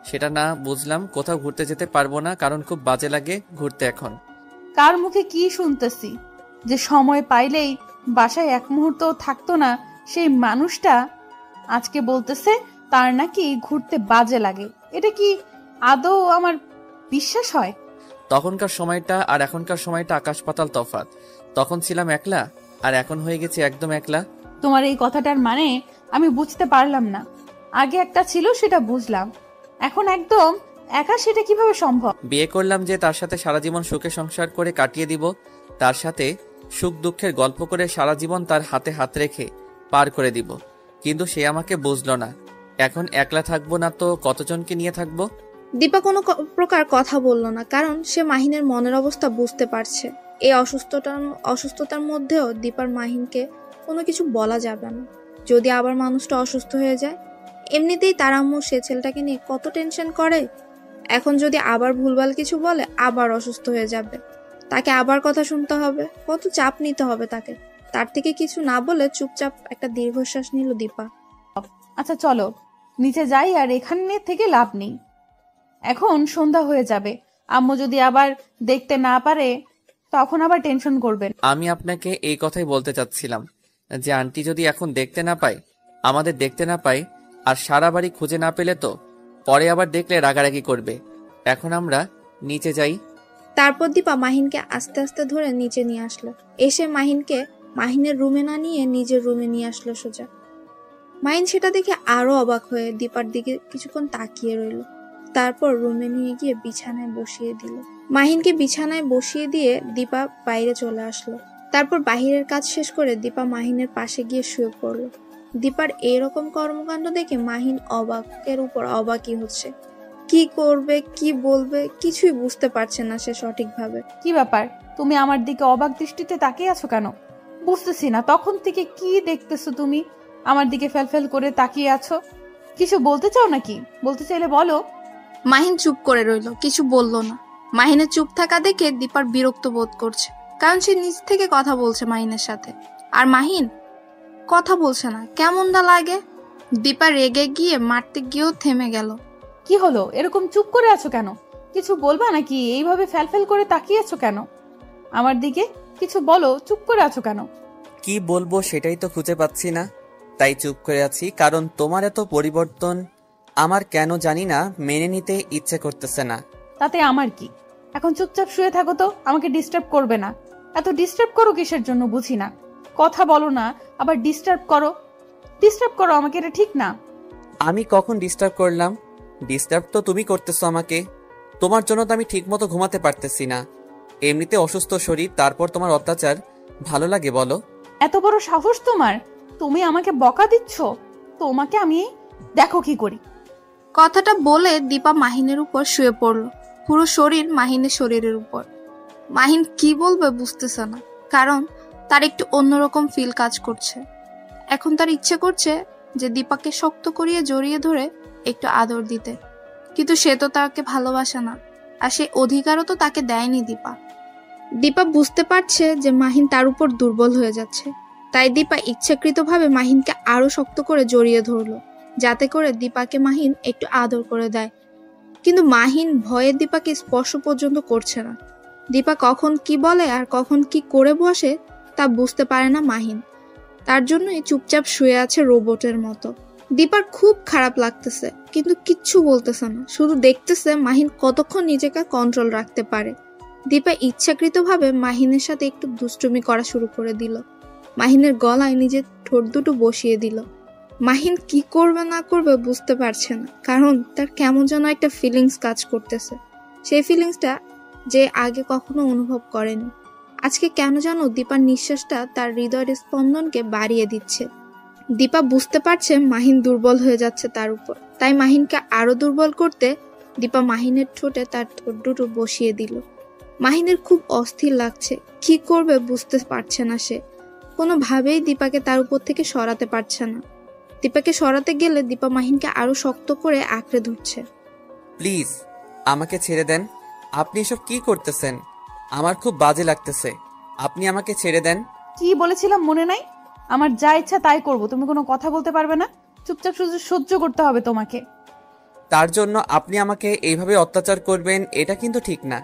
সেটা না বুঝলাম কোথাও ঘুরতে যেতে পারবো না, কারণ খুব বাজে লাগে ঘুরতে এখন। কার মুখে কি শুনতেছি যে সময় পাইলেই বাসায় এক মুহূর্ত থাকতো না সেই মানুষটা আজকে বলতেছে তার নাকি ঘুরতে বাজে লাগে। এটা কি আদৌ আমার বিশ্বাস হয়? তখনকার সময়টা আর এখনকার সময়টা আকাশ পাতাল তফাৎ। তখন ছিলাম একলা, আর এখন হয়ে গেছি একদম একলা। তোমার এই কথাটার মানে আমি বুঝতে পারলাম না। আগে একটা ছিল সেটা বুঝলাম, এখন একদম একা, সেটা কিভাবে সম্ভব? বিয়ে করলাম যে তার সাথে সারা জীবন সুখে সংসার করে কাটিয়ে দিব, তার সাথে সুখ দুঃখের গল্প করে সারা জীবন তার হাতে হাত রেখে পার করে দিব, কিন্তু সে আমাকে বুঝলো না। এখন একলা থাকবো না তো কতজনকে নিয়ে থাকবো? দীপা কোনো প্রকার কথা বলল না, কারণ সে মাহিনের মনের অবস্থা বুঝতে পারছে। এই অসুস্থতার মধ্যেও দীপার মাহিনকে কোনো কিছু বলা যাবে না। যদি আবার মানুষটা অসুস্থ হয়ে যায়, এমনিতেই তার আম্মু সে ছেলেটাকে নিয়ে কত টেনশন করে, এখন যদি আবার ভুলভাল কিছু বলে আবার অসুস্থ হয়ে যাবে, তাকে আবার কথা শুনতে হবে, কত চাপ নিতে হবে তাকে। তার থেকে কিছু না বলে চুপচাপ একটা দীর্ঘশ্বাস নিল দীপা। আচ্ছা চলো নিচে যাই, আর এখানে থেকে লাভ নেই, এখন সন্ধ্যা হয়ে যাবে। আম্মু যদি আবার দেখতে না পারে তখন আবার টেনশন করবেন। আমি আপনাকে এই কথাই বলতে চাচ্ছিলাম যে আন্টি যদি এখন দেখতে না পায়, আমাদের দেখতে না পায়, আর সারা বাড়ি খুঁজে না পেলে তো পরে আবার দেখলে রাগারাগি করবে। এখন আমরা নিচে যাই। তারপর দীপা মাহিনকে আস্তে আস্তে ধরে নিচে নিয়ে আসলো। এসে মাহিনকে মাহিনের রুমে না নিয়ে নিজের রুমে নিয়ে আসলো সোজা। মাহিন সেটা দেখে আরো অবাক হয়ে দীপার দিকে কিছুক্ষণ তাকিয়ে রইল। তারপর রুমে নিয়ে গিয়ে বিছানায় বসিয়ে দিল। মাহিনকে বিছানায় বসিয়ে দিয়ে দীপা বাইরে চলে আসলো। তারপর বাহিরের কাজ শেষ করে দীপা মাহিনের পাশে গিয়ে শুয়ে পড়ল। দীপার এরকম কর্মকাণ্ড দেখে মাহিন অবাকের উপর অবাকই হচ্ছে। কি করবে কি বলবে কিছুই বুঝতে পারছে না সে সঠিকভাবে। কি ব্যাপার, তুমি আমার দিকে অবাক দৃষ্টিতে তাকিয়ে আছো কেন? বুঝতেছি না, তখন থেকে কি দেখতেছো তুমি? আমার দিকে ফেলফেল করে তাকিয়ে আছো, কিছু বলতে চাও নাকি? বলতে চাইলে বলো। মাহিন চুপ করে রইল, কিছু বলল না। মাহিনের চুপ থাকা দেখে দীপার বিরক্ত বোধ করছে, কারণ সে নিজ থেকে কথা বলছে মাহিনের সাথে, আর মাহিন কথা বলছে না। কেমন দা লাগে। দীপা রেগে গিয়ে মারতে গিয়েও থেমে গেল। কি হলো, এরকম চুপ করে আছো কেন? কিছু বলবা নাকি? এইভাবে ফেলফেল করে তাকিয়ে আছো কেন আমার দিকে? কিছু বলো, চুপ করে আছো কেন? কি বলবো সেটাই তো খুঁজে পাচ্ছি না, তাই চুপ করে আছি। কারণ তোমার এত পরিবর্তন আমার কেন জানি না মেনে নিতে ইচ্ছে করতেছে না। তাতে আমার কি? এখন চুপচাপ শুয়ে থাকো তো, আমাকে ডিস্টার্ব করবে না। এত ডিস্টার্ব করো কিসের জন্য বুঝি না। কথা বলো না, আবার ডিস্টার্ব করো আমাকে, এটা ঠিক না। আমি কখন ডিস্টার্ব করলাম? ডিস্টার্ব তো তুমি করতেছো আমাকে। তোমার জন্য তো আমি ঠিকমতো ঘুমাতে পারতেছি না। এমনিতে অসুস্থ শরীর, তারপর তোমার অত্যাচার ভালো লাগে বলো? এত বড় সাহস তোমার, তুমি আমাকে বকা দিচ্ছ? তোমাকে আমি দেখো কি করি। কথাটা বলে দীপা মাহিনের উপর শুয়ে পড়ল, পুরো শরীর মাহিনের শরীরের উপর। মাহিন কি বলবে বুঝতেছে না, কারণ তার একটু অন্যরকম ফিল কাজ করছে। এখন তার ইচ্ছে করছে যে দীপাকে শক্ত করিয়ে জড়িয়ে ধরে একটু আদর দিতে, কিন্তু সে তো তাকে ভালোবাসে না, আর সেই অধিকারও তো তাকে দেয়নি দীপা। দীপা বুঝতে পারছে যে মাহিন তার উপর দুর্বল হয়ে যাচ্ছে, তাই দীপা ইচ্ছাকৃতভাবে মাহিনকে আরো শক্ত করে জড়িয়ে ধরলো, যাতে করে দীপাকে মাহিন একটু আদর করে দেয়। কিন্তু মাহিন ভয়ে দীপাকে স্পর্শ পর্যন্ত করছে না। দীপা কখন কি বলে আর কখন কি করে বসে তা বুঝতে পারে না মাহিন, তার জন্যই চুপচাপ শুয়ে আছে রোবটের মতো। দীপার খুব খারাপ লাগতেছে, কিন্তু কিচ্ছু বলতেছে না, শুধু দেখতেছে মাহিন কতক্ষণ নিজেকে কন্ট্রোল রাখতে পারে। দীপা ইচ্ছাকৃতভাবে মাহিনের সাথে একটু দুষ্টুমি করা শুরু করে দিল। মাহিনের গলায় নিজের ঠোঁট দুটো বসিয়ে দিল। মাহিন কি করবে না করবে বুঝতে পারছে না, কারণ তার কেমন যেন একটা ফিলিংস কাজ করতেছে, সেই ফিলিংসটা যে আগে কখনো অনুভব করেনি। আজকে কেন যেন দীপার নিঃশ্বাসটা তার হৃদয়ের স্পন্দনকে বাড়িয়ে দিচ্ছে। দীপা বুঝতে পারছে মাহিন দুর্বল হয়ে যাচ্ছে তার উপর, তাই মাহিনকে আরো দুর্বল করতে দীপা মাহিনের ঠোঁটে তার ঠোঁট দুটো বসিয়ে দিল। মাহিনের খুব অস্থির লাগছে, কি করবে বুঝতে পারছে না সে। কোনোভাবেই দীপাকে তার উপর থেকে সরাতে পারছে না। দীপাকে সরাতে গেলে দীপা মাহিনকে আরো শক্ত করে আঁকড়ে ধরছে। প্লিজ আমাকে ছেড়ে দেন। আপনি এসব কি করতেছেন? আমার খুব বাজে লাগতেছে, আপনি আমাকে ছেড়ে দেন। কি বলেছিলাম মনে নাই? আমার যা ইচ্ছা তাই করব, তুমি কোনো কথা বলতে পারবে না। চুপচাপ শুধু সহ্য করতে হবে তোমাকে। তার জন্য আপনি আমাকে এইভাবে অত্যাচার করবেন, এটা কিন্তু ঠিক না।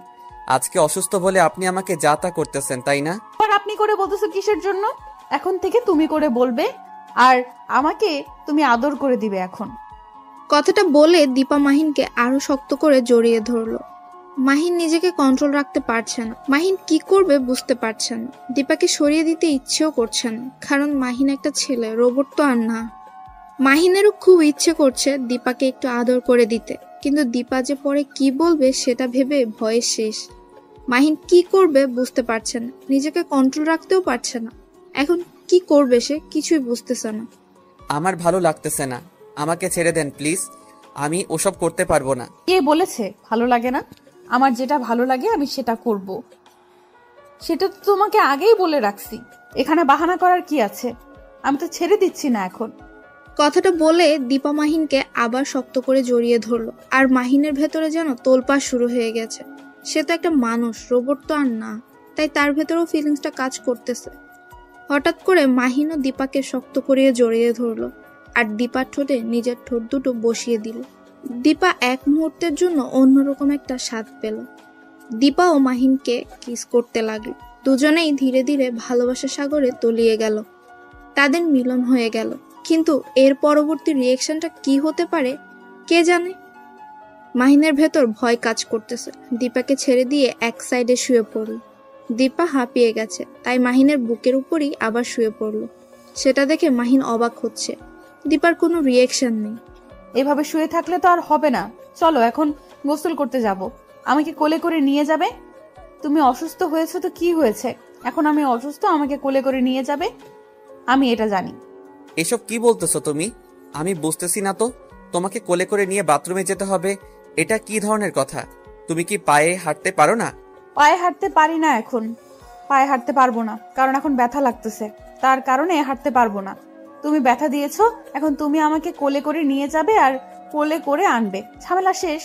আজকে অসুস্থ বলে আপনি আমাকে যা তা করতেছেন, তাই না? আর আপনি করে বলতেছো কিসের জন্য? এখন থেকে তুমি করে বলবে, আর আমাকে তুমি আদর করে দিবে এখন। কথাটা বলে দীপা মাহিনকে আরো শক্ত করে জড়িয়ে ধরলো। মাহিন নিজেকে কন্ট্রোল রাখতে পারছে না। মাহিন কি করবে বুঝতে পারছে না। দীপাকে সরিয়ে দিতে ইচ্ছেও করছে না, কারণ মাহিন একটা ছেলে, রোবট তো আর না। মাহিনেরও খুব ইচ্ছে করছে দীপাকে একটু আদর করে দিতে, কিন্তু দীপা যে পরে কি বলবে সেটা ভেবে ভয়ে শেষ। মাহিন কি করবে বুঝতে পারছে না, নিজেকে কন্ট্রোল রাখতেও পারছে না। এখন কি করবে সে কিছুই বুঝতেছে না। আমার ভালো লাগতেছে না, আমাকে ছেড়ে দেন প্লিজ, আমি ওসব করতে পারবো না। কে বলেছে ভালো লাগে না? আমার যেটা ভালো লাগে আমি সেটা করব। সেটা তো তোমাকে আগেই বলে রাখছি, এখানে বাহানা করার কি আছে? আমি তো ছেড়ে দিচ্ছি না এখন। কথাটা বলে দীপা মাহিনকে আবার শক্ত করে জড়িয়ে ধরলো, আর মাহিনের ভেতরে যেন তোলপাড় শুরু হয়ে গেছে। সে তো একটা মানুষ, রোবট তো আর না, তাই তার ভেতরেও ফিলিংসটা কাজ করতেছে। হঠাৎ করে মাহিনও দীপাকে শক্ত করিয়ে জড়িয়ে ধরলো, আর দীপার ঠোঁটে নিজের ঠোঁট দুটো বসিয়ে দিল। দীপা এক মুহূর্তের জন্য অন্যরকম একটা স্বাদ পেল। দীপা ও মাহিনকে কিস করতে লাগলো। দুজনেই ধীরে ধীরে ভালোবাসার সাগরে তলিয়ে গেল। তাদের মিলন হয়ে গেল, কিন্তু এর পরবর্তী রিয়েকশনটা কি হতে পারে কে জানে। মাহিনের ভেতর ভয় কাজ করতেছে। দীপাকে ছেড়ে দিয়ে এক সাইডে শুয়ে পড়ল। দীপা হাঁপিয়ে গেছে, তাই মাহিনের বুকের উপরই আবার শুয়ে পড়ল। সেটা দেখে মাহিন অবাক হচ্ছে, দীপার কোনো রিয়েকশন নেই। এভাবে শুয়ে থাকলে তো আর হবে না, চলো এখন গোসল করতে যাব। আমাকে কোলে করে নিয়ে যাবে। তুমি অসুস্থ হয়েছো তো কি হয়েছে? এখন আমি অসুস্থ, আমাকে কোলে করে নিয়ে যাবে। আমি এটা জানি। এসব কি বলতেছো তুমি? আমি বুঝতেছি না তো। তোমাকে কোলে করে নিয়ে বাথরুমে যেতে হবে, এটা কি ধরনের কথা? তুমি কি পায়ে হাঁটতে পারো না? পায়ে হাঁটতে পারি না এখন, পায়ে হাঁটতে পারবো না, কারণ এখন ব্যথা লাগতেছে, তার কারণে হাঁটতে পারবো না। তুমি ব্যথা দিয়েছো, এখন তুমি আমাকে কোলে করে নিয়ে যাবে আর কোলে করে আনবে, ঝামেলা শেষ।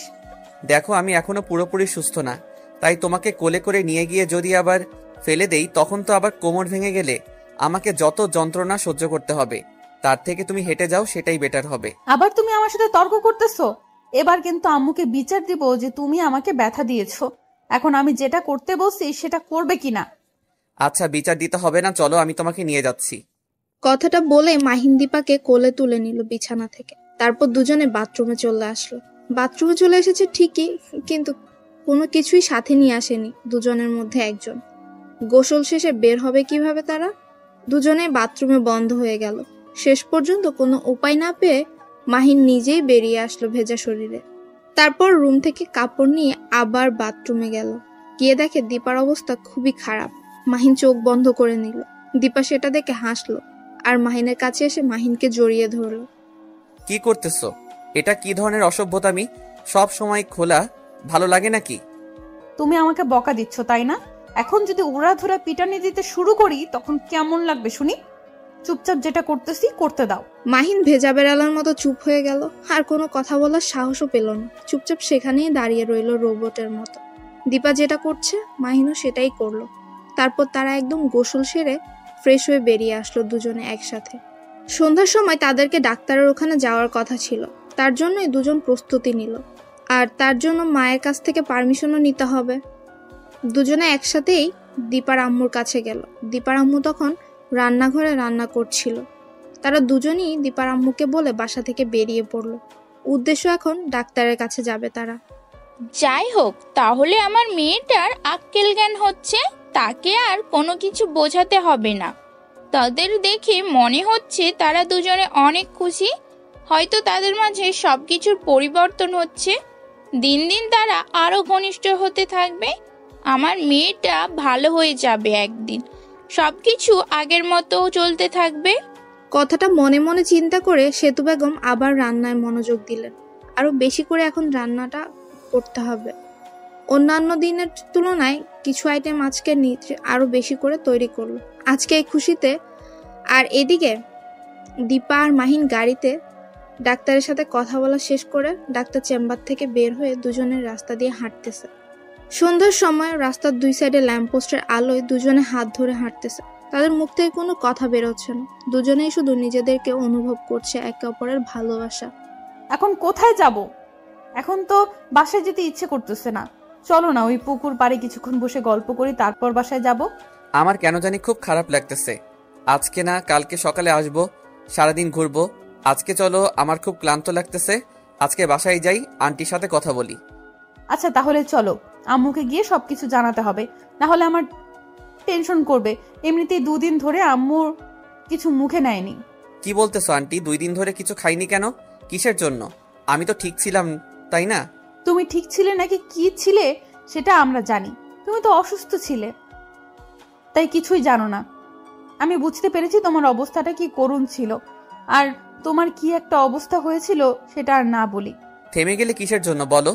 দেখো, আমি এখনো পুরোপুরি সুস্থ না, তাই তোমাকে কোলে করে নিয়ে গিয়ে যদি আবার ফেলে দেই, তখন তো আবার কোমর ভেঙে গেলে আমাকে যত যন্ত্রণা সহ্য করতে হবে। তার থেকে তুমি হেঁটে যাও, সেটাই বেটার হবে। আবার তুমি আমার সাথে তর্ক করতেছো? এবার কিন্তু আম্মুকে বিচার দিব যে তুমি আমাকে ব্যথা দিয়েছো। এখন আমি যেটা করতে বলছি সেটা করবে কিনা। আচ্ছা, বিচার দিতে হবে না, চলো আমি তোমাকে নিয়ে যাচ্ছি। কথাটা বলে মাহিন দীপাকে কোলে তুলে নিল বিছানা থেকে। তারপর দুজনে বাথরুমে চলে আসলো। বাথরুমে চলে এসেছে ঠিকই, কিন্তু কোনো কিছুই সাথে নিয়ে আসেনি দুজনের মধ্যে একজন। গোসল শেষে বের হবে কিভাবে তারা? দুজনে বাথরুমে বন্ধ হয়ে গেল। শেষ পর্যন্ত কোনো উপায় না পেয়ে মাহিন নিজেই বেরিয়ে আসলো ভেজা শরীরে। তারপর রুম থেকে কাপড় নিয়ে আবার বাথরুমে গেল। গিয়ে দেখে দীপার অবস্থা খুবই খারাপ। মাহিন চোখ বন্ধ করে নিল। দীপা সেটা দেখে হাসলো, আর মাহিনের কাছে এসে মাহিনকে জড়িয়ে ধরলো। কি করতেছো? এটা কি ধরনের অসভ্যতামি? সব সময় খোলা ভালো লাগে নাকি? তুমি আমাকে বকা দিচ্ছ তাই না? এখন যদি উড়াধুরা পিটানি দিতে শুরু করি তখন কেমন লাগবে শুনি? চুপচাপ যেটা করতেছি করতে দাও। মাহিন ভেজা বেড়ালার মতো চুপ হয়ে গেল, আর কোনো কথা বলার সাহসও পেল না। চুপচাপ সেখানেই দাঁড়িয়ে রইল রোবটের মতো। দীপা যেটা করছে মাহিনও সেটাই করলো। তারপর তারা একদম গোসল সেরে ফ্রেশ হয়ে বেরিয়ে আসলো দুজনে একসাথে। সন্ধ্যার সময় তাদেরকে ডাক্তারের ওখানে যাওয়ার কথা ছিল, তার জন্যই দুজন প্রস্তুতি নিল। আর তার জন্য মায়ের কাছ থেকে পারমিশনও নিতে হবে। দুজনে একসাথেই দীপার আম্মুর কাছে গেল। দীপার আম্মু তখন রান্নাঘরে রান্না করছিল। তারা দুজনই দীপার আম্মুকে বলে বাসা থেকে বেরিয়ে পড়ল। উদ্দেশ্য এখন ডাক্তারের কাছে যাবে তারা। যাই হোক, তাহলে আমার মেয়েটার আক্কেল জ্ঞান হচ্ছে, তাকে আর কোনো কিছু বোঝাতে হবে না। তাদের দেখে মনে হচ্ছে তারা দুজনে অনেক খুশি। হয়তো তাদের মাঝে সবকিছুর পরিবর্তন হচ্ছে। দিন দিন তারা আরো ঘনিষ্ঠ হতে থাকবে। আমার মেয়েটা ভালো হয়ে যাবে একদিন, সবকিছু আগের মতো চলতে থাকবে। কথাটা মনে মনে চিন্তা করে সেতু বেগম আবার রান্নায় মনোযোগ দিলেন। আরো বেশি করে এখন রান্নাটা করতে হবে। অন্যান্য দিনের তুলনায় কিছু আইটেম আজকে আরো বেশি করে তৈরি করলো আজকে এই খুশিতে। আর এদিকে দীপা আর মাহিন গাড়িতে ডাক্তারের সাথে কথা বলা শেষ করে ডাক্তার চেম্বার থেকে বের হয়ে দুজনের রাস্তা দিয়ে হাঁটতেছে। সন্ধ্যার সময় রাস্তার দুই সাইডে ল্যাম্পপোস্টের আলোয় দুজনে হাত ধরে হাঁটতেছে। তাদের মুখ থেকে কোনো কথা বেরোচ্ছে না। দুজনেই শুধু নিজেদেরকে অনুভব করছে একে অপরের ভালোবাসা। এখন কোথায় যাব? এখন তো বাসায় যেতে ইচ্ছে করতেছে না। চলো না ওই পুকুর পাড়ে কিছুক্ষণ বসে গল্প করি, তারপর বাসায় যাব। আমার কেন জানি খুব খারাপ লাগতেছে। আজকে না কালকে সকালে আসবো, সারাদিন ঘুরবো। আজকে চলো, আমার খুব ক্লান্ত লাগতেছে। আজকে বাসায় যাই, আন্টির সাথে কথা বলি। আচ্ছা তাহলে চলো, আম্মুকে গিয়ে সবকিছু জানাতে হবে, না হলে আমার টেনশন করবে। এমনিতেই 2 দিন ধরে আম্মুর কিছু মুখে নেয়নি। কি বলতেছো আন্টি? 2 দিন ধরে কিছু খাইনি কেন? কিসের জন্য? আমি তো ঠিক ছিলাম, তাই না? তুমি ঠিক ছিলে নাকি কি ছিলে সেটা আমরা জানি। তুমি তো অসুস্থ ছিলে, তাই কিছুই জানো না। আমি বুঝতে পেরেছি তোমার অবস্থাটা কি করুণ ছিল, আর তোমার কি একটা অবস্থা হয়েছিল সেটা আর না বলি। থেমে গেলে কিসের জন্য বলো?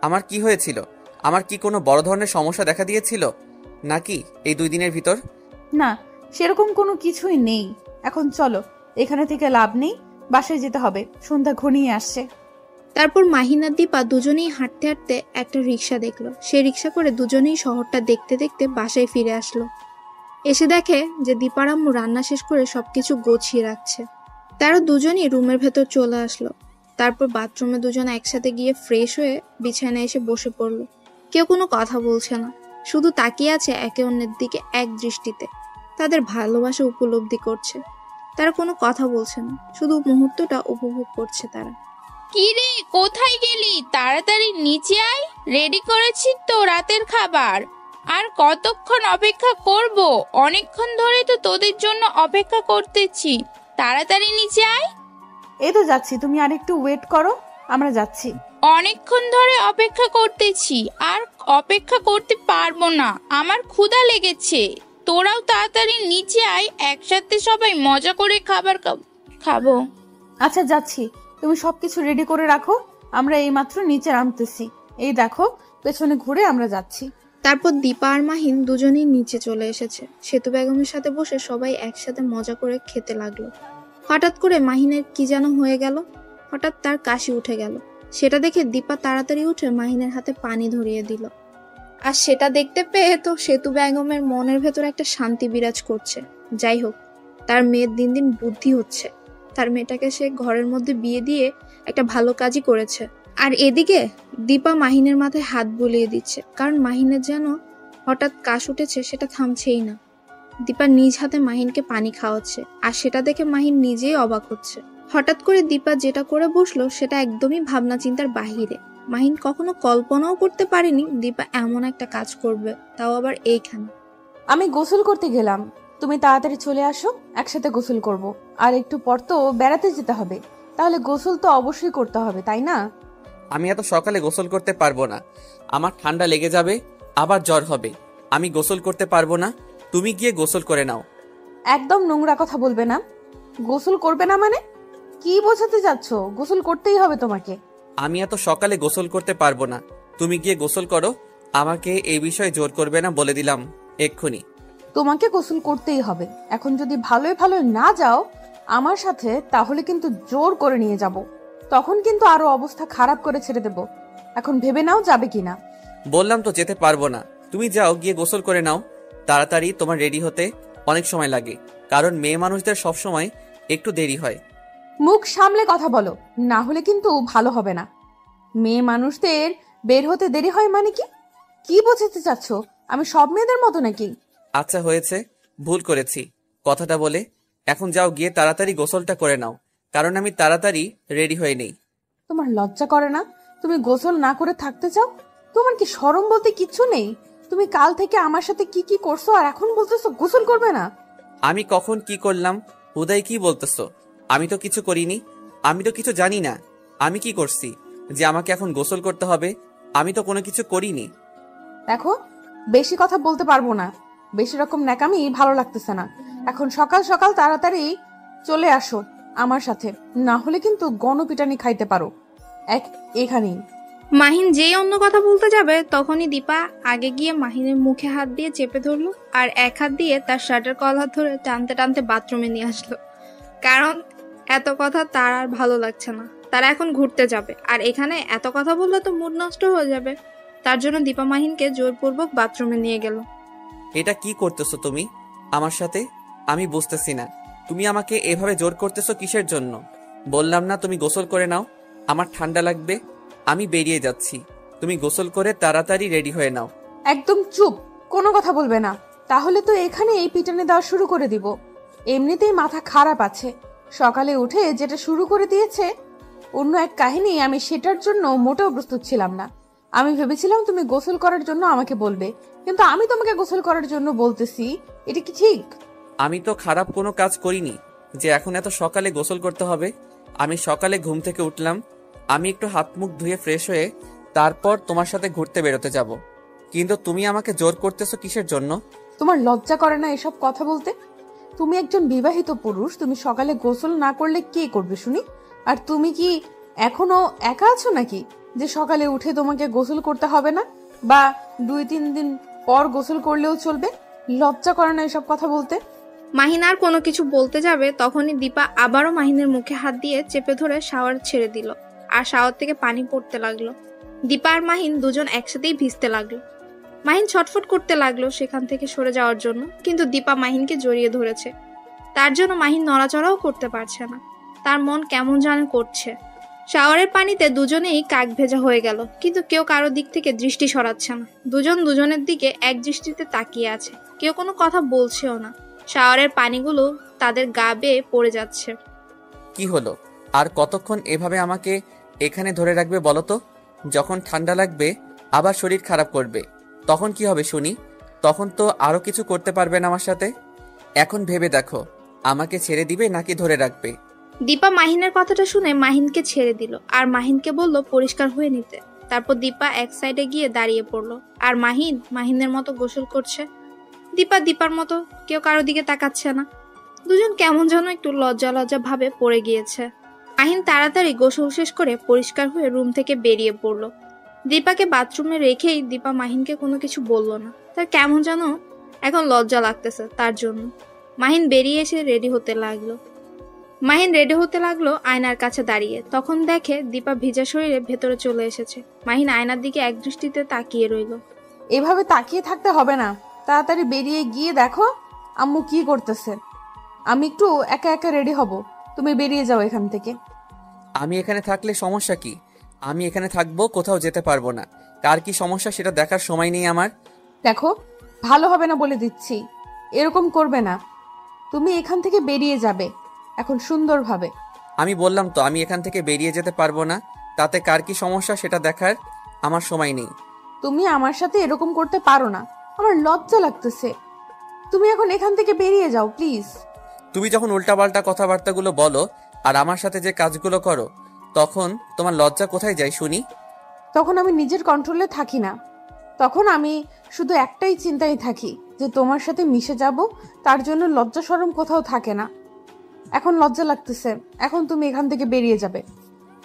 আমার কি হয়েছিল? আমার কি কোনো বড় ধরনের সমস্যা দেখা দিয়েছিল নাকি এই 2 দিনের ভিতর? না, সেরকম কোনো কিছুই নেই। এখন চলো, এখানে থেকে লাভ নেই, বাসায় যেতে হবে, সন্ধ্যা ঘনিয়ে আসছে। তারপর মাহিন আর দীপা দুজনেই হাঁটতে হাঁটতে একটা রিক্সা দেখলো। সেই রিক্সা করে দুজনেই শহরটা দেখতে দেখতে বাসায় ফিরে আসলো। এসে দেখে যে দীপার আম্মু রান্না শেষ করে সবকিছু গোছিয়ে রাখছে। তারা দুজনই রুমের ভেতর চলে আসলো। তারপর বাথরুমে দুজনে একসাথে গিয়ে ফ্রেশ হয়ে বিছানায় এসে বসে পড়লো। কেউ কোনো কথা বলছে না, শুধু তাকিয়ে আছে একে অন্যের দিকে এক দৃষ্টিতে। তাদের ভালোবাসা উপলব্ধি করছে। তারা কোনো কথা বলছে না, শুধু মুহূর্তটা উপভোগ করছে তারা। কি রে, কোথায় গেলি? তাড়াতাড়ি নিচে আয়, রেডি করেছি তো রাতের খাবার। আর কতক্ষণ অপেক্ষা করব? অনেকক্ষণ ধরে তো তোদের জন্য অপেক্ষা করতেছি। তাড়াতাড়ি নিচে আয়। এই তো যাচ্ছি, তুমি আর একটু ওয়েট করো, আমরা যাচ্ছি। অনেকক্ষণ ধরে অপেক্ষা করতেছি, আর অপেক্ষা করতে পারবো না, আমার ক্ষুধা লেগেছে। তোরাও তাড়াতাড়ি নিচে আয়, একসাথে সবাই মজা করে খাবার খাবো। আচ্ছা যাচ্ছি, তুমি সবকিছু রেডি করে রাখো, আমরা এইমাত্র নিচে নামতেছি। এই দেখো, পেছনে ঘুরে আমরা যাচ্ছি। তারপর দীপা আর মাহিন দুজনেই নিচে চলে এসেছে। সেতু বেগমের সাথে বসে সবাই একসাথে মজা করে খেতে লাগলো। হঠাৎ করে মাহিনের কি যেন হয়ে গেল, হঠাৎ তার কাশি উঠে গেল। সেটা দেখে দীপা তাড়াতাড়ি উঠে মাহিনের হাতে পানি ধরিয়ে দিল। আর সেটা দেখতে পেয়ে তো সেতু বেগমের মনের ভেতর একটা শান্তি বিরাজ করছে। যাই হোক, তার মেয়ের দিন দিন বুদ্ধি হচ্ছে। তার মেয়েটাকে সে ঘরের মধ্যে বিয়ে দিয়ে একটা ভালো কাজই করেছে। আর এদিকে দীপা মাহিনের মাথায় হাত বুলিয়ে দিচ্ছে, কারণ মাহিনের যেন হঠাৎ কাশ উঠেছে, সেটা থামছেই না। দীপা নিজ হাতে মাহিনকে পানি খাওয়াচ্ছে, আর সেটা দেখে মাহিন নিজেই অবাক হচ্ছে। হঠাৎ করে দীপা যেটা করে বসলো সেটা একদমই ভাবনা চিন্তার বাহিরে। মাহিন কখনো কল্পনাও করতে পারেনি দীপা এমন একটা কাজ করবে, তাও আবার এইখানে। আমি গোসল করতে গেলাম, তুমি তাড়াতাড়ি চলে আসো, একসাথে গোসল করব। আর একটু পর তো বেড়াতে যেতে হবে, তাহলে গোসল তো অবশ্যই করতে হবে, তাই না? আমি এত সকালে গোসল করতে পারবো না, আমার ঠান্ডা লেগে যাবে, আবার জ্বর হবে। আমি গোসল করতে পারবো না, তুমি গিয়ে গোসল করে নাও। একদম নোংরা কথা বলবে না। গোসল করবে না মানে কি বোঝাতে যাচ্ছ? গোসল করতেই হবে তোমাকে। আমি এত সকালে গোসল করতে পারবো না, তুমি গিয়ে গোসল করো। আমাকে এই বিষয়ে জোর করবে না, বলে দিলাম এক্ষুনি। তোমাকে গোসল করতেই হবে। এখন যদি ভালোই ভালোই না যাও আমার সাথে, তাহলে কিন্তু জোর করে নিয়ে যাব, তখন কিন্তু আরো অবস্থা খারাপ করে ছেড়ে দেব। এখন ভেবে নাও যাবে কিনা। বললাম তো যেতে পারবো না, তুমি যাও, গিয়ে গোসল করে নাও তাড়াতাড়ি। তোমার রেডি হতে অনেক সময় লাগে, কারণ মেয়ে মানুষদের সব সময় একটু দেরি হয়। মুখ সামলে কথা বলো, না হলে কিন্তু ভালো হবে না। মেয়ে মানুষদের বের হতে দেরি হয় মানে কি? কি বোঝাতে চাচ্ছ? আমি সব মেয়েদের মতো নাকি? আচ্ছা হয়েছে, ভুল করেছি কথাটা বলে। এখন যাও, গিয়ে তাড়াতাড়ি গোসলটা করে নাও, কারণ আমি তাড়াতাড়ি রেডি হয়ে নেই। তোমার লজ্জা করে না? তুমি গোসল না করে থাকতে চাও? তোমার কি শরম বলতে কিচ্ছু নেই? তুমি কাল থেকে আমার সাথে কি কি করছো, আর এখন বলতেছো গোসল করবে না? আমি কখন কি করলাম? হুদাই কি বলতেছো? আমি তো কিছু করিনি, আমি তো কিছু জানি না। আমি কি করছি যে আমাকে এখন গোসল করতে হবে? আমি তো কোনো কিছু করিনি। দেখো, বেশি কথা বলতে পারবো না, বেশি রকম ন্যাকামি ভালো লাগতেছে না। এখন সকাল সকাল তাড়াতাড়ি চলে আসো আমার সাথে, না হলে কিন্তু গণপিটানি খাইতে পারো এখানেই। মাহিন যেই অন্য কথা বলতে যাবে তখনই দীপা আগে গিয়ে মাহিনের মুখে হাত দিয়ে চেপে ধরলো, আর এক হাত দিয়ে তার শার্টের কলার ধরে টানতে টানতে বাথরুমে নিয়ে আসলো। কারণ এত কথা তার আর ভালো লাগছে না, তারা এখন ঘুরতে যাবে, আর এখানে এত কথা বললে তো মুড নষ্ট হয়ে যাবে। তার জন্য দীপা মাহিনকে জোরপূর্বক বাথরুমে নিয়ে গেল। এটা কি করতেছো তুমি আমার সাথে? আমি বুঝতেছি না, তুমি আমাকে এভাবে জোর করতেছো কিসের জন্য? বললাম না তুমি গোসল করে নাও, আমার ঠান্ডা লাগবে। আমি বেরিয়ে যাচ্ছি, তুমি গোসল করে তাড়াতাড়ি রেডি হয়ে নাও। একদম চুপ, কোনো কথা বলবে না, তাহলে তো এখানে এই পিটানে দেওয়া শুরু করে দিব। এমনিতেই মাথা খারাপ আছে, সকালে উঠে যেটা শুরু করে দিয়েছে অন্য এক কাহিনী, আমি সেটার জন্য মোটেও প্রস্তুত ছিলাম না। আমি ভেবেছিলাম তুমি গোসল করার জন্য আমাকে বলবে, কিন্তু আমি তোমাকে গোসল করার জন্য বলতেছি, এটা কি ঠিক? আমি তো খারাপ কোনো কাজ করিনি যে এখন এত সকালে গোসল করতে হবে। আমি সকালে ঘুম থেকে উঠলাম, আমি একটু হাত মুখ ধুয়ে ফ্রেশ হয়ে তারপর তোমার সাথে ঘুরতে বেরোতে যাব, কিন্তু তুমি আমাকে জোর করতেছো কিসের জন্য? তোমার লজ্জা করে না এসব কথা বলতে? তুমি একজন বিবাহিত পুরুষ, তুমি সকালে গোসল না করলে কে করবে শুনি? আর তুমি কি এখনো একা আছো নাকি যে সকালে উঠে তোমাকে গোসল করতে হবে না, বা 2-3 দিন পর গোসল করলেও চলবে? লজ্জা করে না এসব কথা বলতে? মাহিন আর কোনো কিছু বলতে যাবে তখনই দীপা আবারও মাহিনের মুখে হাত দিয়ে চেপে ধরে শাওয়ার ছেড়ে দিল, আর শাওয়ার থেকে পানি পড়তে লাগলো। দীপা আর মাহিন দুজন একসাথেই ভিজতে লাগলো। মাহিন ছটফট করতে লাগলো সেখান থেকে সরে যাওয়ার জন্য, কিন্তু দীপা মাহিনকে জড়িয়ে ধরেছে। তার জন্য মাহিন নড়াচড়াও করতে পারছে না, তার মন কেমন যেন করছে। শাওয়ারের পানিতে দুজনেই কাক ভেজা হয়ে গেল, কিন্তু কেউ কারো দিক থেকে দৃষ্টি সরাচ্ছে না। দুজন দুজনের দিকে এক দৃষ্টিতে তাকিয়ে আছে, কেউ কোনো কথা বলছেও না। শাওয়ারের পানিগুলো তাদের গা বেয়ে পড়ে যাচ্ছে। কি হলো? আর কতক্ষণ এভাবে আমাকে এখানে ধরে রাখবে বলো তো? যখন ঠান্ডা লাগবে আবার শরীর খারাপ করবে, তখন কি হবে শুনি? তখন তো আরো কিছু করতে পারবে না আমার সাথে। এখন ভেবে দেখো, আমাকে ছেড়ে দিবে নাকি ধরে রাখবে? দীপা মাহিনের কথাটা শুনে মাহিনকে ছেড়ে দিল, আর মাহিনকে বলল পরিষ্কার হয়ে নিতে। তারপর দীপা এক সাইডে গিয়ে দাঁড়িয়ে পড়লো, আর মাহিন মাহিনের মতো গোসল করছে। দীপা দীপার মতো, কেউ কারো দিকে তাকাচ্ছে না। দুজন কেমন যেন একটু লজ্জা লজ্জা ভাবে পড়ে গিয়েছে। মাহিন তাড়াতাড়ি গোসল শেষ করে পরিষ্কার হয়ে রুম থেকে বেরিয়ে পড়লো। দীপাকে বাথরুমে রেখেই দীপা মাহিনকে কোনো কিছু বলল না, তার কেমন যেন এখন লজ্জা লাগতেছে তার জন্য। মাহিন বেরিয়ে এসে রেডি হতে লাগলো আয়নার কাছে দাঁড়িয়ে। তখন দেখে দীপা ভিজা শরীরে ভেতরে চলে এসেছে। মাহিন আয়নার দিকে এক দৃষ্টিতে তাকিয়ে রইল। এভাবে তাকিয়ে থাকতে হবে না, তাড়াতাড়ি বেরিয়ে গিয়ে দেখো আম্মু কি করতেছে। আমি একটু একা একা রেডি হব, তুমি বেরিয়ে যাও এখান থেকে। আমি এখানে থাকলে সমস্যা কি? আমি এখানে থাকবো, কোথাও যেতে পারবো না। কার কি সমস্যা সেটা দেখার সময় নেই আমার। দেখো, ভালো হবে না বলে দিচ্ছি, এরকম করবে না। তুমি এখান থেকে বেরিয়ে যাবে এখন সুন্দরভাবে। আমি বললাম তো আমি এখান থেকে বেরিয়ে যেতে পারবো না, তাতে কার কি সমস্যা সেটা দেখার আমার সময় নেই। তুমি আমার সাথে এরকম করতে পারো না, আমার লজ্জা লাগতেছে। তুমি এখন এখান থেকে বেরিয়ে যাও প্লিজ। তুমি যখন উল্টাপাল্টা কথাবার্তাগুলো বলো আর আমার সাথে যে কাজগুলো করো, তখন তোমার লজ্জা কোথায় যায় শুনি? তখন আমি নিজের কন্ট্রোলে থাকি না, তখন আমি শুধু একটাই চিন্তায় থাকি যে তোমার সাথে মিশে যাব, তার জন্য লজ্জা শরম কোথাও থাকে না। এখন লজ্জা লাগতেছে, এখন তুমি এখান থেকে বেরিয়ে যাবে।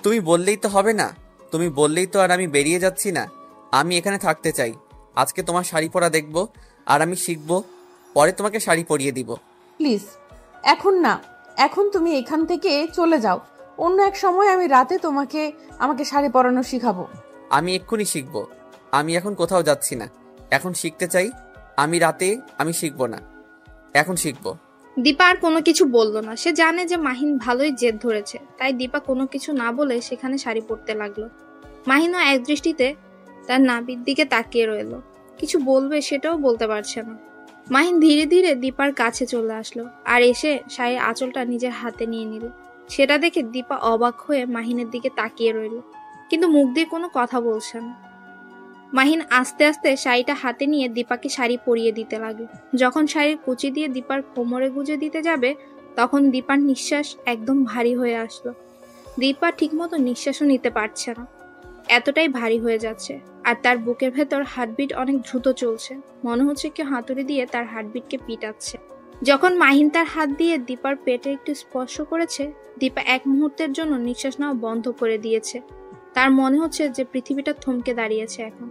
তুমি বললেই তো হবে না, তুমি বললেই তো আর আমি বেরিয়ে যাচ্ছি না। আমি এখানে থাকতে চাই। আজকে তোমার শাড়ি পরা দেখবো আর আমি শিখবো, পরে তোমাকে শাড়ি পরিয়ে দিব। প্লিজ এখন না, এখন তুমি এখান থেকে চলে যাও। অন্য এক সময় আমি রাতে আমাকে শাড়ি পরানো শিখাবো। আমি এক্ষুনি শিখবো। আমি এখন কোথাও যাচ্ছি না, এখন শিখতে চাই। আমি শিখবো না, এখন শিখবো। দীপা আর কোনো কিছু বলল না, সে জানে যে মাহিন ভালোই জেদ ধরেছে, তাই দীপা কোনো কিছু না বলে সেখানে শাড়ি পরতে লাগলো। মাহিনও এক দৃষ্টিতে তার নাভির দিকে তাকিয়ে রইল, কিছু বলবে সেটাও বলতে পারছে না। মাহিন ধীরে ধীরে দীপার কাছে চলে আসলো, আর এসে শাড়ির আঁচলটা নিজের হাতে নিয়ে নিল। সেটা দেখে দীপা অবাক হয়ে মাহিনের দিকে তাকিয়ে রইল, কিন্তু মুখ দিয়ে কোনো কথা বলছে না। মাহিন আস্তে আস্তে শাড়িটা হাতে নিয়ে দীপাকে শাড়ি পরিয়ে দিতে লাগলো। যখন শাড়ির কুচি দিয়ে দীপার কোমরে গুজে দিতে যাবে, তখন দীপার নিঃশ্বাস একদম ভারী হয়ে আসলো। দীপা ঠিকমতো নিঃশ্বাসও নিতে পারছে না, এতটাই ভারী হয়ে যাচ্ছে। আর তার বুকের ভেতর হার্টবিট অনেক দ্রুত চলছে, মনে হচ্ছে কেউ হাতুড়ি দিয়ে তার হার্টবিটকে পিটাচ্ছে। যখন মাহিন তার হাত দিয়ে দীপার পেটে একটু স্পর্শ করেছে, দীপা এক মুহূর্তের জন্য নিঃশ্বাস নেওয়া বন্ধ করে দিয়েছে। তার মনে হচ্ছে যে পৃথিবীটা থমকে দাঁড়িয়েছে এখন।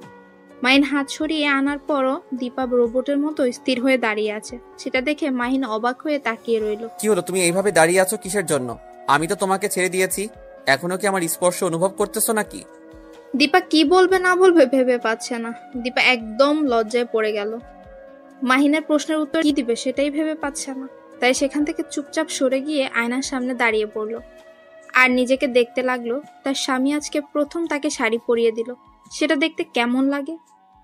মাহিন হাত সরিয়ে আনার পরও দীপা রোবটের মতো স্থির হয়ে দাঁড়িয়ে আছে। সেটা দেখে মাহিন অবাক হয়ে তাকিয়ে রইল। কি হলো, তুমি এইভাবে দাঁড়িয়ে আছো কিসের জন্য? আমি তো তোমাকে ছেড়ে দিয়েছি, এখনো কি আমার স্পর্শ অনুভব করতেছো নাকি? দীপা কি বলবে না বলবে ভেবে পাচ্ছে না। দীপা একদম লজ্জায় পড়ে গেল। মাহিনের প্রশ্নের উত্তর কি দিবে সেটাই ভেবে পাচ্ছে না, তাই সেখান থেকে চুপচাপ সরে গিয়ে আয়নার সামনে দাঁড়িয়ে পড়লো। আর নিজেকে দেখতে লাগলো তার স্বামী আজকে প্রথম তাকে শাড়ি পরিয়ে দিল, সেটা দেখতে কেমন লাগে,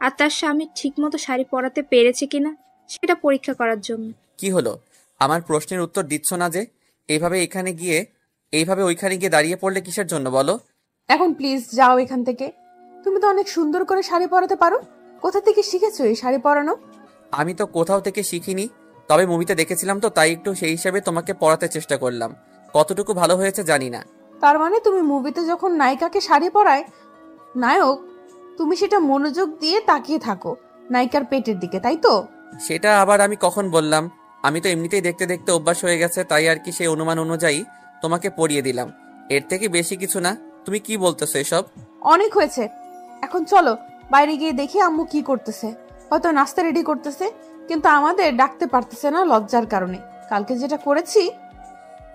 আর তার স্বামী ঠিকমতো শাড়ি পরাতে পেরেছে কিনা সেটা পরীক্ষা করার জন্য। কি হলো, আমার প্রশ্নের উত্তর দিচ্ছ না যে? এইভাবে ওইখানে গিয়ে দাঁড়িয়ে পড়লে কিসের জন্য বলো? এখন প্লিজ যাও এখান থেকে। তুমি তো অনেক সুন্দর করে শাড়ি পরাতে পারো। কোথা থেকে শিখেছো এই শাড়ি পরানো? আমি তো কোথাও থেকে শিখিনি, তবে মুভিতে দেখেছিলাম তো, তাই একটু সেই হিসেবে তোমাকে পড়াতে চেষ্টা করলাম। কতটুকু ভালো হয়েছে জানি না। তার মানে তুমি মুভিতে যখন নায়িকাকে শাড়ি পরায় নায়ক, তুমি সেটা মনোযোগ দিয়ে তাকিয়ে থাকো নায়িকার পেটের দিকে, তাই তো? সেটা আবার আমি কখন বললাম? আমি তো এমনিতেই দেখতে দেখতে অভ্যাস হয়ে গেছে, তাই আর কি সেই অনুমান অনুযায়ী তোমাকে পড়িয়ে দিলাম। এর থেকে বেশি কিছু না। তুমি কি বলতেছো এসব? অনেক হয়েছে, এখন চলো বাইরে গিয়ে দেখি আম্মু কি করতেছে। হয়তো নাস্তা রেডি করতেছে, কিন্তু আমাদের ডাকতে পারতেছে না লজ্জার কারণে। কালকে যেটা করেছি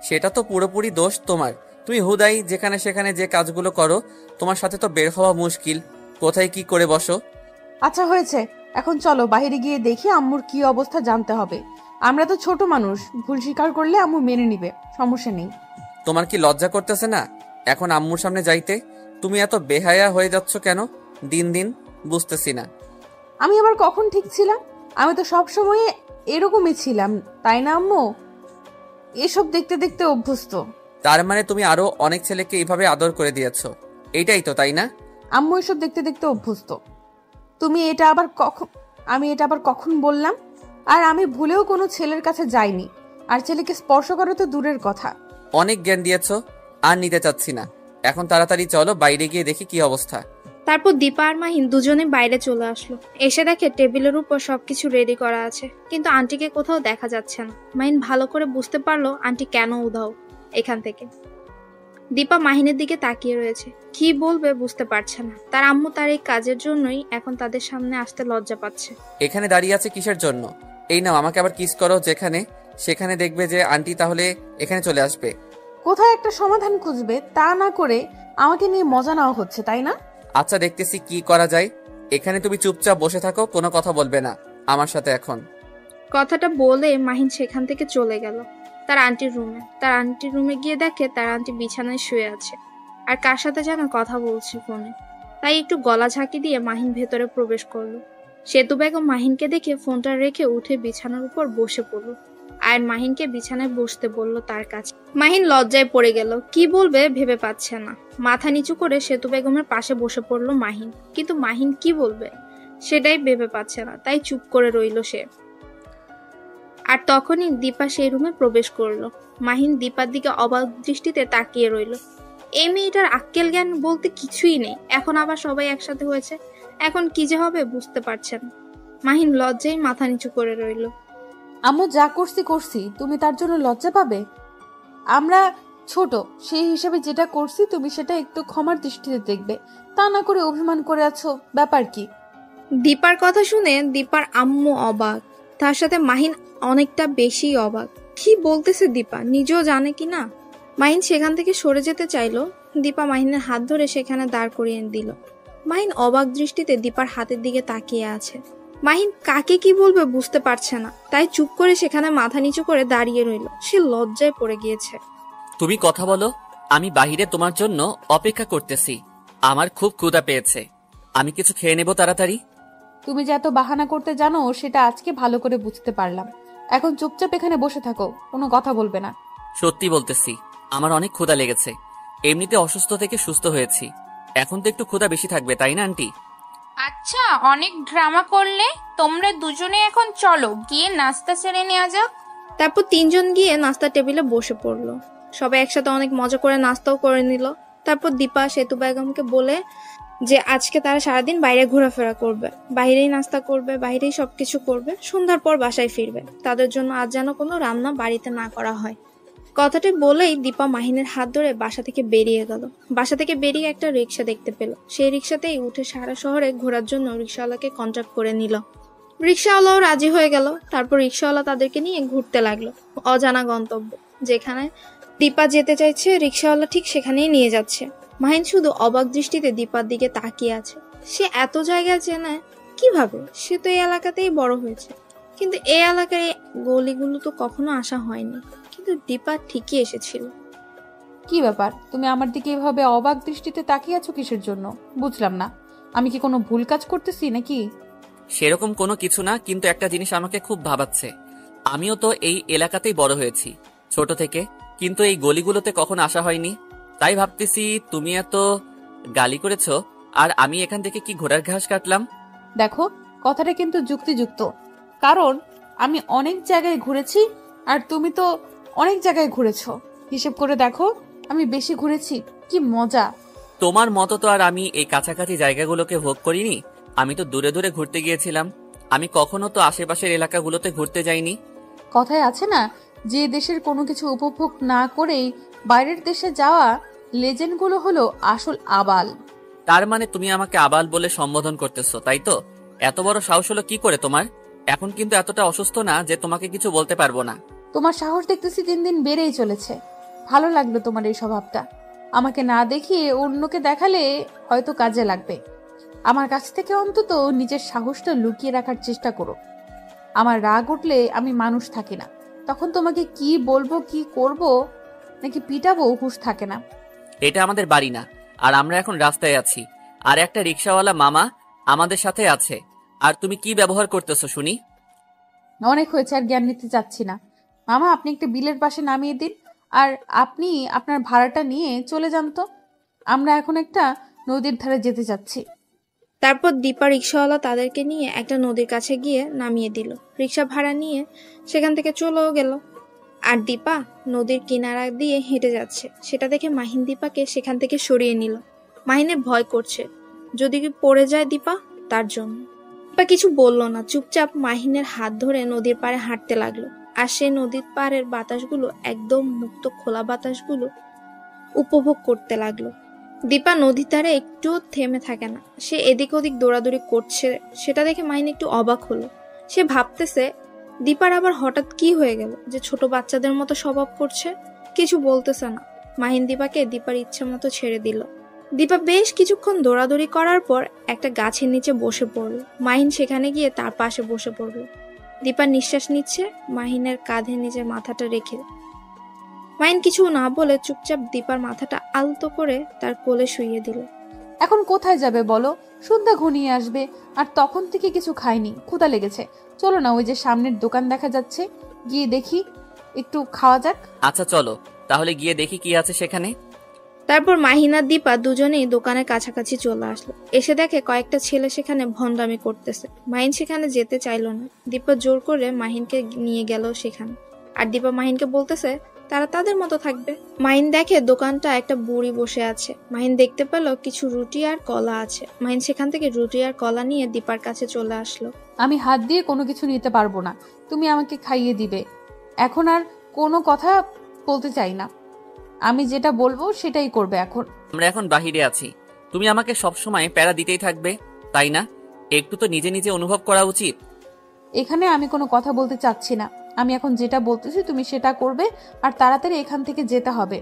সেটা তো পুরোপুরি দোষ তোমার। তুমি হুদাই যেখানে সেখানে যে কাজগুলো করো, তোমার সাথে তো বের হওয়া মুশকিল। কোথায় কি করে বসো। আচ্ছা হয়েছে, এখন চলো বাইরে গিয়ে দেখি আম্মুর কি অবস্থা জানতে হবে। আমরা তো ছোট মানুষ, ভুল স্বীকার করলে আম্মু মেনে নিবে, সমস্যা নেই। তোমার কি লজ্জা করতেছে না এখন আম্মুর সামনে যাইতে? তুমি এত বেহায়া হয়ে যাচ্ছ কেন দিন দিন, বুঝতেছি না। আমি আবার কখন ঠিক ছিলাম? আমি তো সব সময় এরকমই ছিলাম, তাই না আম্মু? এসব দেখতে দেখতে অভ্যস্ত। তার মানে তুমি আরো অনেক ছেলেকে এইভাবে আদর করে দিয়েছো, এইটাই তো, তাই না? আম্মু এসব দেখতে দেখতে অভ্যস্ত। তুমি আমি এটা আবার কখন বললাম? আর আমি ভুলেও কোনো ছেলের কাছে যাইনি, আর ছেলেকে স্পর্শ করা তো দূরের কথা। অনেক জ্ঞান দিয়েছো, আর নিতে চাচ্ছি না। এখন তাড়াতাড়ি চলো বাইরে গিয়ে দেখি কি অবস্থা। তারপর দীপা আর মাহিন দুজনে বাইরে চলে আসলো। এসে দেখে টেবিলের উপর সবকিছু রেডি করা আছে, কিন্তু আন্টিকে কোথাও দেখা যাচ্ছে না। মাহিন ভালো করে বুঝতে পারলো আন্টি কেন উধাও এখান থেকে। দীপা মাহিনের দিকে তাকিয়ে রয়েছে, কি বলবে বুঝতে পারছে না। তার আম্মু তার এই কাজের জন্যই এখন তাদের সামনে আসতে লজ্জা পাচ্ছে। এখানে দাঁড়িয়ে আছে কিসের জন্য? এই নাও, আমাকে আবার কিস করো যেখানে সেখানে, দেখবে যে আন্টি তাহলে এখানে চলে আসবে। কোথায় একটা সমাধান খুঁজবে, তা না করে আমাকে নিয়ে মজা নেওয়া হচ্ছে, তাই না? আচ্ছা, দেখতেছি কি করা যায়। এখানে তুমি চুপচাপ বসে থাকো, কোনো কথা বলবে না আমার সাথে এখন। কথাটা বলে মাহিন সেখান থেকে চলে গেল তার আন্টির রুমে গিয়ে দেখে তার আন্টি বিছানায় শুয়ে আছে আর কার সাথে যেন কথা বলছে ফোনে। তাই একটু গলা ঝাঁকি দিয়ে মাহিন ভেতরে প্রবেশ করলো। সেতু বেগম মাহিনকে দেখে ফোনটা রেখে উঠে বিছানার উপর বসে পড়ল আর মাহিনকে বিছানায় বসতে বলল তার কাছে। মাহিন লজ্জায় পড়ে গেল, কি বলবে ভেবে পাচ্ছে না। মাথা নিচু করে সেতু বেগমের পাশে বসে পড়ল মাহিন, কিন্তু মাহিন কি বলবে সেটাই ভেবে পাচ্ছে না, তাই চুপ করে রইল সে। আর তখনই দীপা সেই রুমে প্রবেশ করলো। মাহিন দীপার দিকে অবাক দৃষ্টিতে তাকিয়ে রইল। এই মেয়েটার আক্কেল জ্ঞান বলতে কিছুই নেই, এখন আবার সবাই একসাথে হয়েছে, এখন কি যে হবে বুঝতে পারছে না। মাহিন লজ্জায় মাথা নিচু করে রইল। আম্মু যা করছি, তুমি তার জন্য লজ্জা পাবে? আমরা ছোট, সেই হিসাবে যেটা করছি তুমি সেটা একটু ক্ষমার দৃষ্টিতে দেখবে, তা না করে অভিমান করে আছো, ব্যাপার কি? দীপার কথা শুনে দীপার আম্মু অবাক, তার সাথে মাহিন অনেকটা বেশি অবাক। কি বলতেছে দীপা, নিজেও জানে কি না। মাহিন সেখান থেকে সরে যেতে চাইলো, দীপা মাহিনের হাত ধরে সেখানে দাঁড় করিয়ে দিল। মাহিন অবাক দৃষ্টিতে দীপার হাতের দিকে তাকিয়ে আছে। মাহিন কাকে কি বলবে বুঝতে পারছে না, তাই চুপ করে সেখানে মাথা নিচু করে দাঁড়িয়ে রইল। সে লজ্জায় পড়ে গিয়েছে। তুমি কথা বলো, আমি বাহিরে তোমার জন্য অপেক্ষা করতেছি। আমার খুব ক্ষুধা পেয়েছে, আমি কিছু খেয়ে নেব তাড়াতাড়ি। তুমি যে এত বাহানা করতে জানো সেটা আজকে ভালো করে বুঝতে পারলাম। এখন চুপচাপ এখানে বসে থাকো, কোনো কথা বলবে না। সত্যি বলতেছি, আমার অনেক ক্ষুধা লেগেছে। এমনিতে অসুস্থ থেকে সুস্থ হয়েছি, এখন তো একটু ক্ষুধা বেশি থাকবে, তাই না আন্টি? আচ্ছা, অনেক ড্রামা করলে। তোমরা দুজনে এখন চলো গিয়ে নাস্তা সেরে নেওয়া যাক। তারপর তিনজন গিয়ে নাস্তা টেবিলে বসে পড়লো। সবাই একসাথে অনেক মজা করে নাস্তাও করে নিল। তারপর দীপা সেতু বেগমকে বলে যে আজকে তারা সারাদিন বাইরে ঘোরাফেরা করবে, বাইরেই নাস্তা করবে, বাইরেই সবকিছু করবে, সন্ধ্যার পর বাসায় ফিরবে। তাদের জন্য আজ যেন কোনো রান্না বাড়িতে না করা হয়। কথাটি বলেই দীপা মাহিনের হাত ধরে বাসা থেকে বেরিয়ে গেল। বাসা থেকে বেরিয়ে একটা রিক্সা দেখতে পেল, সেই রিক্সাতেই উঠে সারা শহরে ঘোরার জন্য রিক্সাওয়ালাকে কন্ট্যাক্ট করে নিল। রিক্সাওয়ালাও রাজি হয়ে গেল। তারপর রিক্সাওয়ালা তাদেরকে নিয়ে ঘুরতে লাগলো অজানা গন্তব্য। যেখানে দীপা যেতে চাইছে রিক্সাওয়ালা ঠিক সেখানেই নিয়ে যাচ্ছে। মাহিন শুধু অবাক দৃষ্টিতে দীপার দিকে তাকিয়ে আছে। সে এত জায়গা চেনে কিভাবে? সে তো এই এলাকাতেই বড় হয়েছে, কিন্তু এই এলাকার এই গলিগুলো তো কখনো আসা হয়নি। কিন্তু দীপা ঠিকই এসেছিল। কি ব্যাপার, তুমি আমার দিকে এভাবে অবাক দৃষ্টিতে তাকিয়ে আছো কিসের জন্য? বুঝলাম না, আমি কি কোনো ভুল কাজ করতেছি নাকি? সেরকম কোনো কিছু না, কিন্তু একটা জিনিস আমাকে খুব ভাবাচ্ছে। আমিও তো এই এলাকাতেই বড় হয়েছি ছোট থেকে, কিন্তু এই গলিগুলোতে কখনো আসা হয়নি। তাই ভাবতেছি তুমি এত গালি করেছো আর আমি এখান থেকে কি ঘোড়ার ঘাস কাটলাম। দেখো, কথাটা কিন্তু যুক্তিযুক্ত, কারণ আমি অনেক জায়গায় ঘুরেছি আর তুমি তো অনেক জায়গায় ঘুরেছো। হিসেব করে দেখো, আমি বেশি ঘুরেছি। কি মজা! তোমার মতো তো আর আমি এই কাছাকাছি জায়গাগুলোকে ভোগ করিনি, আমি তো দূরে দূরে ঘুরতে গিয়েছিলাম। আমি কখনো তো আশেপাশের এলাকাগুলোতে ঘুরতে যাইনি। কথায় আছে না, যে দেশের কোনো কিছু উপভোগ না করেই বাইরের দেশে যাওয়া লেজেন্ডগুলো হলো আসল আবাল। তার মানে তুমি আমাকে আবাল বলে সম্বোধন করতেছো, তাই তো? এত বড় সাহস হলো কি করে তোমার? এখন কিন্তু এতটা অসুস্থ না যে তোমাকে কিছু বলতে পারবো না। তোমার সাহস দেখতেছি দিন দিন বেড়েই চলেছে। ভালো লাগলো তোমার এই স্বভাবটা। আমাকে না দেখিয়ে অন্যকে দেখালে হয়তো কাজে লাগবে। আমার কাছ থেকে অন্তত নিজের সাহসটা লুকিয়ে রাখার চেষ্টা করো। আমার রাগ উঠলে আমি মানুষ থাকি না, তখন তোমাকে কি বলবো, কি করব নাকি পিটাবো হুঁশ থাকে না। এটা আমাদের বাড়ি না, আর আমরা এখন রাস্তায় আছি, আর একটা রিক্সাওয়ালা মামা আমাদের সাথে আছে। আর তুমি কি ব্যবহার করতেছো শুনি? অনেক হয়েছে, আর জ্ঞান নিতে চাচ্ছি না। মামা, আপনি একটা বিলের পাশে নামিয়ে দিন, আর আপনি আপনার ভাড়াটা নিয়ে চলে যান তো। আমরা এখন একটা নদীর ধারে যেতে চাচ্ছি। তারপর দীপা রিক্সাওয়ালা তাদেরকে নিয়ে একটা নদীর কাছে গিয়ে নামিয়ে দিল। রিক্সা ভাড়া নিয়ে সেখান থেকে চলেও গেল। আর দীপা নদীর কিনারা দিয়ে হেঁটে যাচ্ছে, সেটা দেখে মাহিন দীপাকে সেখান থেকে সরিয়ে নিল। মাহিনের ভয় করছে, যদি কি পড়ে যায় দীপা, তার জন্য। দীপা কিছু বলল না, চুপচাপ মাহিনের হাত ধরে নদীর পাড়ে হাঁটতে লাগলো। আর সে নদীর পাড়ের বাতাসগুলো, একদম মুক্ত খোলা বাতাসগুলো উপভোগ করতে লাগলো। দীপা নদীর ধারে একটুও থেমে থাকে না, সে এদিক ওদিক দৌড়াদৌড়ি করছে। সেটা দেখে মাহিন একটু অবাক হলো। সে ভাবতেছে দীপার আবার হঠাৎ কি হয়ে গেল যে ছোট বাচ্চাদের মতো স্বভাব করছে। কিছু বলতেছে না। মাহিন দীপাকে দীপার ইচ্ছে মতো ছেড়ে দিল। দীপা বেশ কিছুক্ষণ দৌড়াদৌড়ি করার পর একটা গাছের নিচে বসে পড়ল। মাহিন সেখানে গিয়ে তার পাশে বসে পড়ল। দীপা নিঃশ্বাস নিচ্ছে, মাহিনের কাঁধে নিজের মাথাটা রেখে। মাহিন কিছু না বলে চুপচাপ দীপার মাথাটা আলতো করে তার কোলে শুইয়ে দিল। এখন কোথায় যাবে বলো? সন্ধ্যা ঘনিয়ে আসবে, আর তখন থেকে কিছু খাইনি, ক্ষুধা লেগেছে। চলো না, ওই যে সামনের দোকান দেখা যাচ্ছে, গিয়ে দেখি, একটু খাওয়া যাক। আচ্ছা চলো তাহলে গিয়ে দেখি কি আছে সেখানে। তারপর মাহিন আর দীপা দুজনেই দোকানের কাছাকাছি চলে আসলো। এসে দেখে কয়েকটা ছেলে সেখানে ভন্ডামি করতেছে। মাহিন সেখানে যেতে চাইলো না। দীপা জোর করে মাহিনকে নিয়ে গেল সেখানে। আর দীপা মাহিনকে বলতেছে তারা তাদের মতো থাকবে। মাহিন দেখে দোকানটা একটা বুড়ি বসে আছে। মাহিন দেখতে পেল কিছু রুটি আর কলা আছে। মাহিন সেখান থেকে রুটি আর কলা নিয়ে দীপার কাছে চলে আসলো। আমি হাত দিয়ে কোনো কিছু নিতে পারবো না, তুমি আমাকে খাইয়ে দিবে। এখন আর কোনো কথা বলতে চাই না, আমি যেটা বলবো সেটাই করবে এখন। আমরা এখন বাহিরে আছি, তুমি আমাকে সবসময় প্যারা দিতেই থাকবে, তাই না? একটু তো নিজে নিজে অনুভব করা উচিত। এখানে আমি কোনো কথা বলতে চাচ্ছি না, আমি এখন যেটা বলতেছি তুমি সেটা করবে, আর তাড়াতাড়ি এখান থেকে যেতে হবে।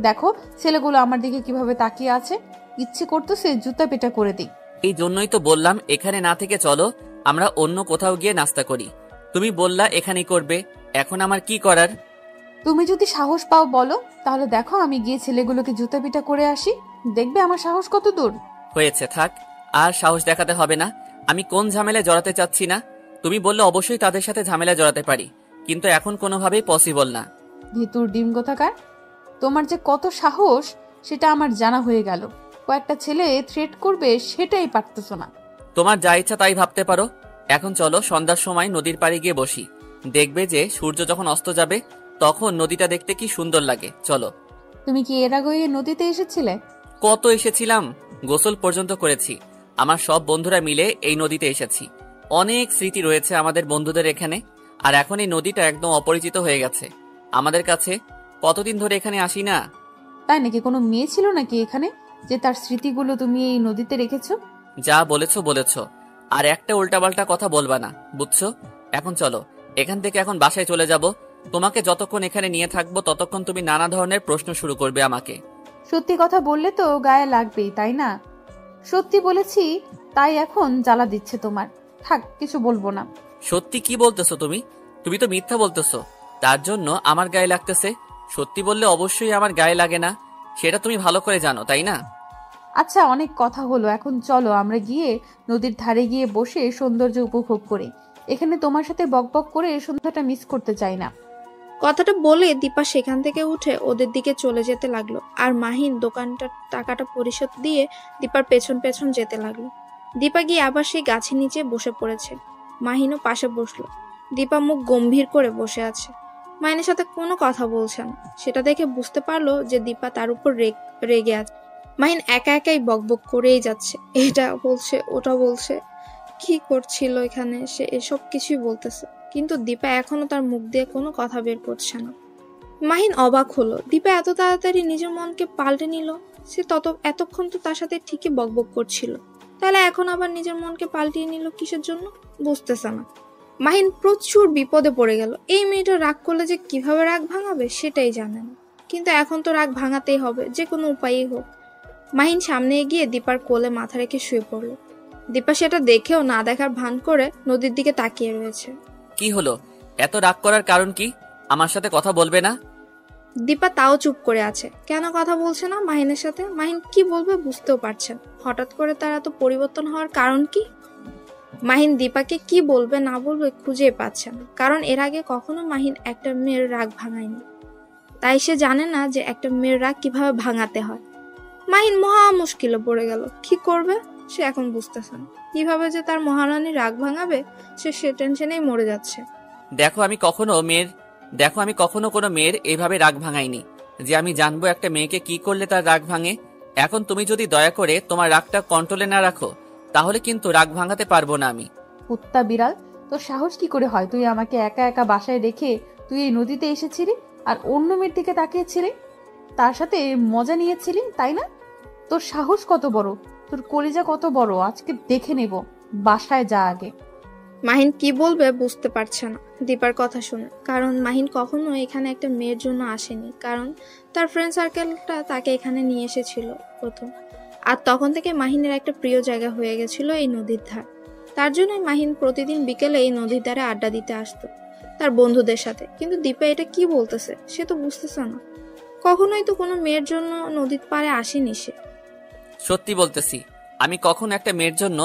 দেখো ছেলেগুলো আমার দিকে কিভাবে তাকিয়ে আছে, ইচ্ছে করতেছে জুতা পেটা করে দিই। এই জন্যই তো বললাম এখানে না থেকে চলো আমরা অন্য কোথাও গিয়ে নাস্তা করি। তুমি বললা এখানেই করবে, এখন আমার কি করার? তুমি যদি সাহস পাও বলো, তাহলে দেখো আমি গিয়ে ছেলেগুলোকে জুতা পিটা করে আসি, দেখবে আমার সাহস কত দূর। হয়েছে, থাক, আর সাহস দেখাতে হবে না। আমি কোন ঝামেলায় জড়াতে চাচ্ছি না। তুমি বললে অবশ্যই তাদের সাথে ঝামেলায় জড়াতে পারি, কিন্তু এখন কোনোভাবেই পসিবল না। ভিতুর ডিম কোথাকার, তোমার যে কত সাহস সেটা আমার জানা হয়ে গেল। কয়েকটা ছেলে থ্রেট করবে সেটাই পারতেছো না। তোমার যা ইচ্ছা তাই ভাবতে পারো। এখন চলো সন্ধ্যার সময় নদীর পাড়ে গিয়ে বসি, দেখবে যে সূর্য যখন অস্ত যাবে তখন নদীটা দেখতে কি সুন্দর লাগে। চলো। তুমি কি এর আগে এই নদীতে এসেছিলে? কত এসেছিলাম, গোসল পর্যন্ত করেছি। আমার সব বন্ধুরা মিলে এই নদীতে এসেছি। অনেক স্মৃতি রয়েছে আমাদের বন্ধুদের এখানে। আর এখন এই নদীটা একদম অপরিচিত হয়ে গেছে আমাদের কাছে। কতদিন ধরে এখানে আসি না। তাই নাকি? কোনো মেয়ে ছিল নাকি এখানে যে তার স্মৃতিগুলো তুমি এই নদীতে রেখেছো? যা বলেছো বলেছো, আর একটা উল্টাপাল্টা কথা বলবা না, বুঝছো? এখন চলো এখান থেকে, এখন বাসায় চলে যাব। তোমাকে যতক্ষণ এখানে নিয়ে থাকবো ততক্ষণ তুমি নানা ধরনের প্রশ্ন শুরু করবে আমাকে। সত্যি কথা বললে তো গায়ে লাগবেই, তাই না? সত্যি বলেছি, তাই এখন জ্বালা দিচ্ছে তোমার। থাক, কিছু বলবো না। সত্যি কি বলতেছো তুমি? তুমি তো মিথ্যা বলতেছো, তার জন্য আমার গায়ে লাগতেছে। সত্যি বললে অবশ্যই আমার গায়ে লাগে না, সেটা তুমি ভালো করে জানো, তাই না? আচ্ছা, অনেক কথা হলো, এখন চলো আমরা গিয়ে নদীর ধারে গিয়ে বসে সৌন্দর্য উপভোগ করি। এখানে তোমার সাথে বকবক করে সন্ধ্যাটা মিস করতে চাই না। কথাটা বলে দীপা সেখান থেকে উঠে ওদের দিকে চলে যেতে লাগলো, আর মাহিন দোকানটার টাকাটা পরিশোধ দিয়ে দীপার পেছন পেছন যেতে লাগলো। দীপা গিয়ে আবার সেই গাছের নিচে বসে পড়েছে। মাহিনও পাশে বসলো। দীপা মুখ গম্ভীর করে বসে আছে, মাহিনের সাথে কোনো কথা বলছে না। সেটা দেখে বুঝতে পারলো যে দীপা তার উপর রেগে আছে। মাহিন একা একাই বকবক করেই যাচ্ছে, এটা বলছে ওটা বলছে। কি করছিল এখানে সে এসব কিছুই বলতেছে, কিন্তু দীপা এখনো তার মুখ দিয়ে কোনো কথা বের করছে না। মাহিন অবাক হলো, দীপা এত তাড়াতাড়ি নিজের মনকে পাল্টে নিল। সে এতক্ষণ তো তার সাথে ঠিকই বকবক করছিল, তাহলে এখন আবার নিজের মনকে পাল্টিয়ে নিল কিসের জন্য, বুঝতেছে না। মাহিন প্রচুর বিপদে পড়ে গেল। এই মেয়েটা রাগ করলে যে কিভাবে রাগ ভাঙাবে সেটাই জানে না, কিন্তু এখন তো রাগ ভাঙাতেই হবে, যে কোনো উপায়েই হোক। মাহিন সামনে এগিয়ে দীপার কোলে মাথা রেখে শুয়ে পড়ল। দীপা সেটা দেখেও না দেখার ভান করে নদীর দিকে তাকিয়ে রয়েছে। কি হলো, এত রাগ করার কারণ কি? আমার সাথে কথা বলবে না? দীপা তাও চুপ করে আছে। কেন কথা বলছে না মাহিনের সাথে? মাহিন কি বলবে বুঝতেও পারছেন। হঠাৎ করে তার এত পরিবর্তন হওয়ার কারণ কি? মাহিন দীপাকে কি বলবে না বলবে খুঁজে পাচ্ছে না, কারণ এর আগে কখনো মাহিন একটা মেয়ের রাগ ভাঙায়নি। তাই সে জানে না যে একটা মেয়ের রাগ কিভাবে ভাঙাতে হয়। মাহিন মহা মুশকিলে পড়ে গেল। কি করবে সে এখন বুঝতেছে না। কিভাবে যে তার মহারানী রাগ ভাঙাবে সে টেনশনেই মরে যাচ্ছে। দেখো আমি কখনো কোনো মেয়ের এইভাবে রাগ ভাঙাইনি যে আমি জানবো একটা মেয়েকে কি করলে তার রাগ ভাঙে। এখন তুমি যদি দয়া করে তোমার রাগটা কন্ট্রোলে না রাখো, তাহলে কিন্তু রাগ ভাঙাতে পারবো না আমি। কুত্তা বিড়াল, তোর সাহস কি করে হয়? তুই আমাকে একা একা বাসায় রেখে তুই এই নদীতে এসেছিলি আর অন্য মেয়ের দিকে তাকিয়েছিলি, তার সাথে মজা নিয়েছিলি, তাই না? তোর সাহস কত বড়, তোর কলিজা কত বড়, আজকে দেখে নেব। বাসায় যা আগে। মাহিন কি বলবে বুঝতে পারছে না দীপার কথা শুনে, কারণ মাহিন কখনো এখানে একটা মেয়ের জন্য আসেনি, কারণ তার ফ্রেন্ড সার্কেলটা তাকে এখানে নিয়ে এসেছিল প্রথম। আর তখন থেকে মাহিনের একটা প্রিয় জায়গা হয়ে গেছিল এই নদীর ধার। তার জন্যই মাহিন প্রতিদিন বিকেলে এই নদীর ধারে আড্ডা দিতে আসতো তার বন্ধুদের সাথে। কিন্তু দীপা এটা কি বলতেছে সে তো বুঝতেছে না। কখনোই তো কোনো মেয়ের জন্য নদীর পাড়ে আসেনি সে। সত্যি বলতেছি, আমি কখনো একটা মেয়ের জন্য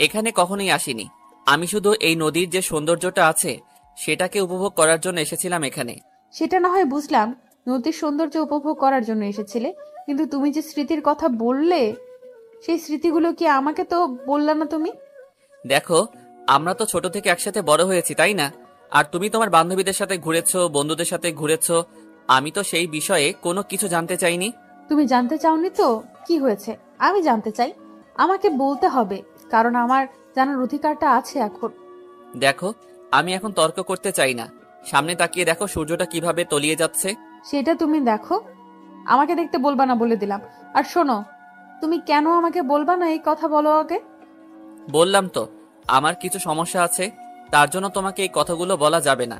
এখানে কখনোই আসিনি। আমি শুধু এই নদীর যে সৌন্দর্যটা আছে সেটাকে উপভোগ করার জন্য এসেছিলাম এখানে। সেটা না হয় বুঝলাম, নদীর সৌন্দর্য উপভোগ করার জন্য এসেছিলে, কিন্তু তুমি যে স্মৃতির কথা বললে সেই স্মৃতিগুলো কি আমাকে তো বললা না তুমি? দেখো, আমরা তো ছোট থেকে একসাথে বড় হয়েছি, তাই না? আর তুমি তোমার বান্ধবীদের সাথে ঘুরেছো, বন্ধুদের সাথে ঘুরেছো। আমি তো সেই বিষয়ে কোনো কিছু জানতে চাইনি। তুমি জানতে চাওনি তো কি হয়েছে? আমি জানতে চাই, আমাকে বলতে হবে, কারণ আমার জানার অধিকারটা আছে এখন। দেখো, আমি এখন তর্ক করতে চাই না। সামনে তাকিয়ে দেখো সূর্যটা কিভাবে তলিয়ে যাচ্ছে। সেটা তুমি দেখো, আমাকে দেখতে বলবা না বলে দিলাম। আর শোনো, তুমি কেন আমাকে বলবা না এই কথা বলো আগে। বললাম তো, আমার কিছু সমস্যা আছে, তার জন্য তোমাকে এই কথাগুলো বলা যাবে না।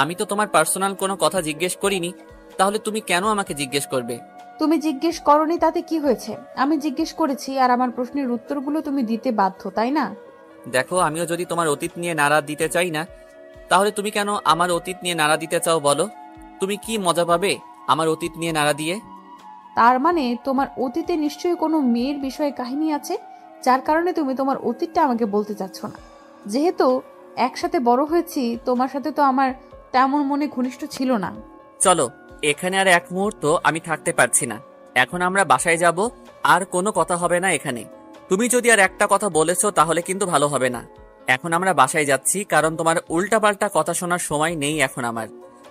আমি তো তোমার পার্সোনাল কোনো কথা জিজ্ঞেস করিনি, তাহলে তুমি কেন আমাকে জিজ্ঞেস করবে? তুমি জিজ্ঞেস করনি তাতে কি হয়েছে? আমি জিজ্ঞেস করেছি আর আমার প্রশ্নের উত্তরগুলো তুমি দিতে বাধ্য, তাই না? দেখো, আমিও যদি তোমার অতীত নিয়ে নাড়া দিতে চাই না, তাহলে তুমি কেন আমার অতীত নিয়ে নাড়া দিতে চাও বলো? তুমি কি মজা পাবে আমার অতীত নিয়ে নাড়া দিয়ে? তার মানে তোমার অতীতে নিশ্চয়ই কোনো মেয়ের বিষয়ে কাহিনী আছে, যার কারণে তুমি তোমার অতীতটা আমাকে বলতে চাচ্ছ না। যেহেতু একসাথে বড় হয়েছি, তোমার সাথে তো আমার তেমন মনে ঘনিষ্ঠ ছিল না। চলো, এখানে আর এক মুহূর্ত আমি থাকতে পারছি না। এখন আমরা বাসায় যাব, আর কোনো কথা হবে না এখানে। তুমি যদি আর একটা কথা বলেছো তাহলে কিন্তু ভালো হবে না। এখন আমরা বাসায় যাচ্ছি, কারণ তোমার উল্টাপাল্টা কথা শোনার সময় নেই এখন আমার।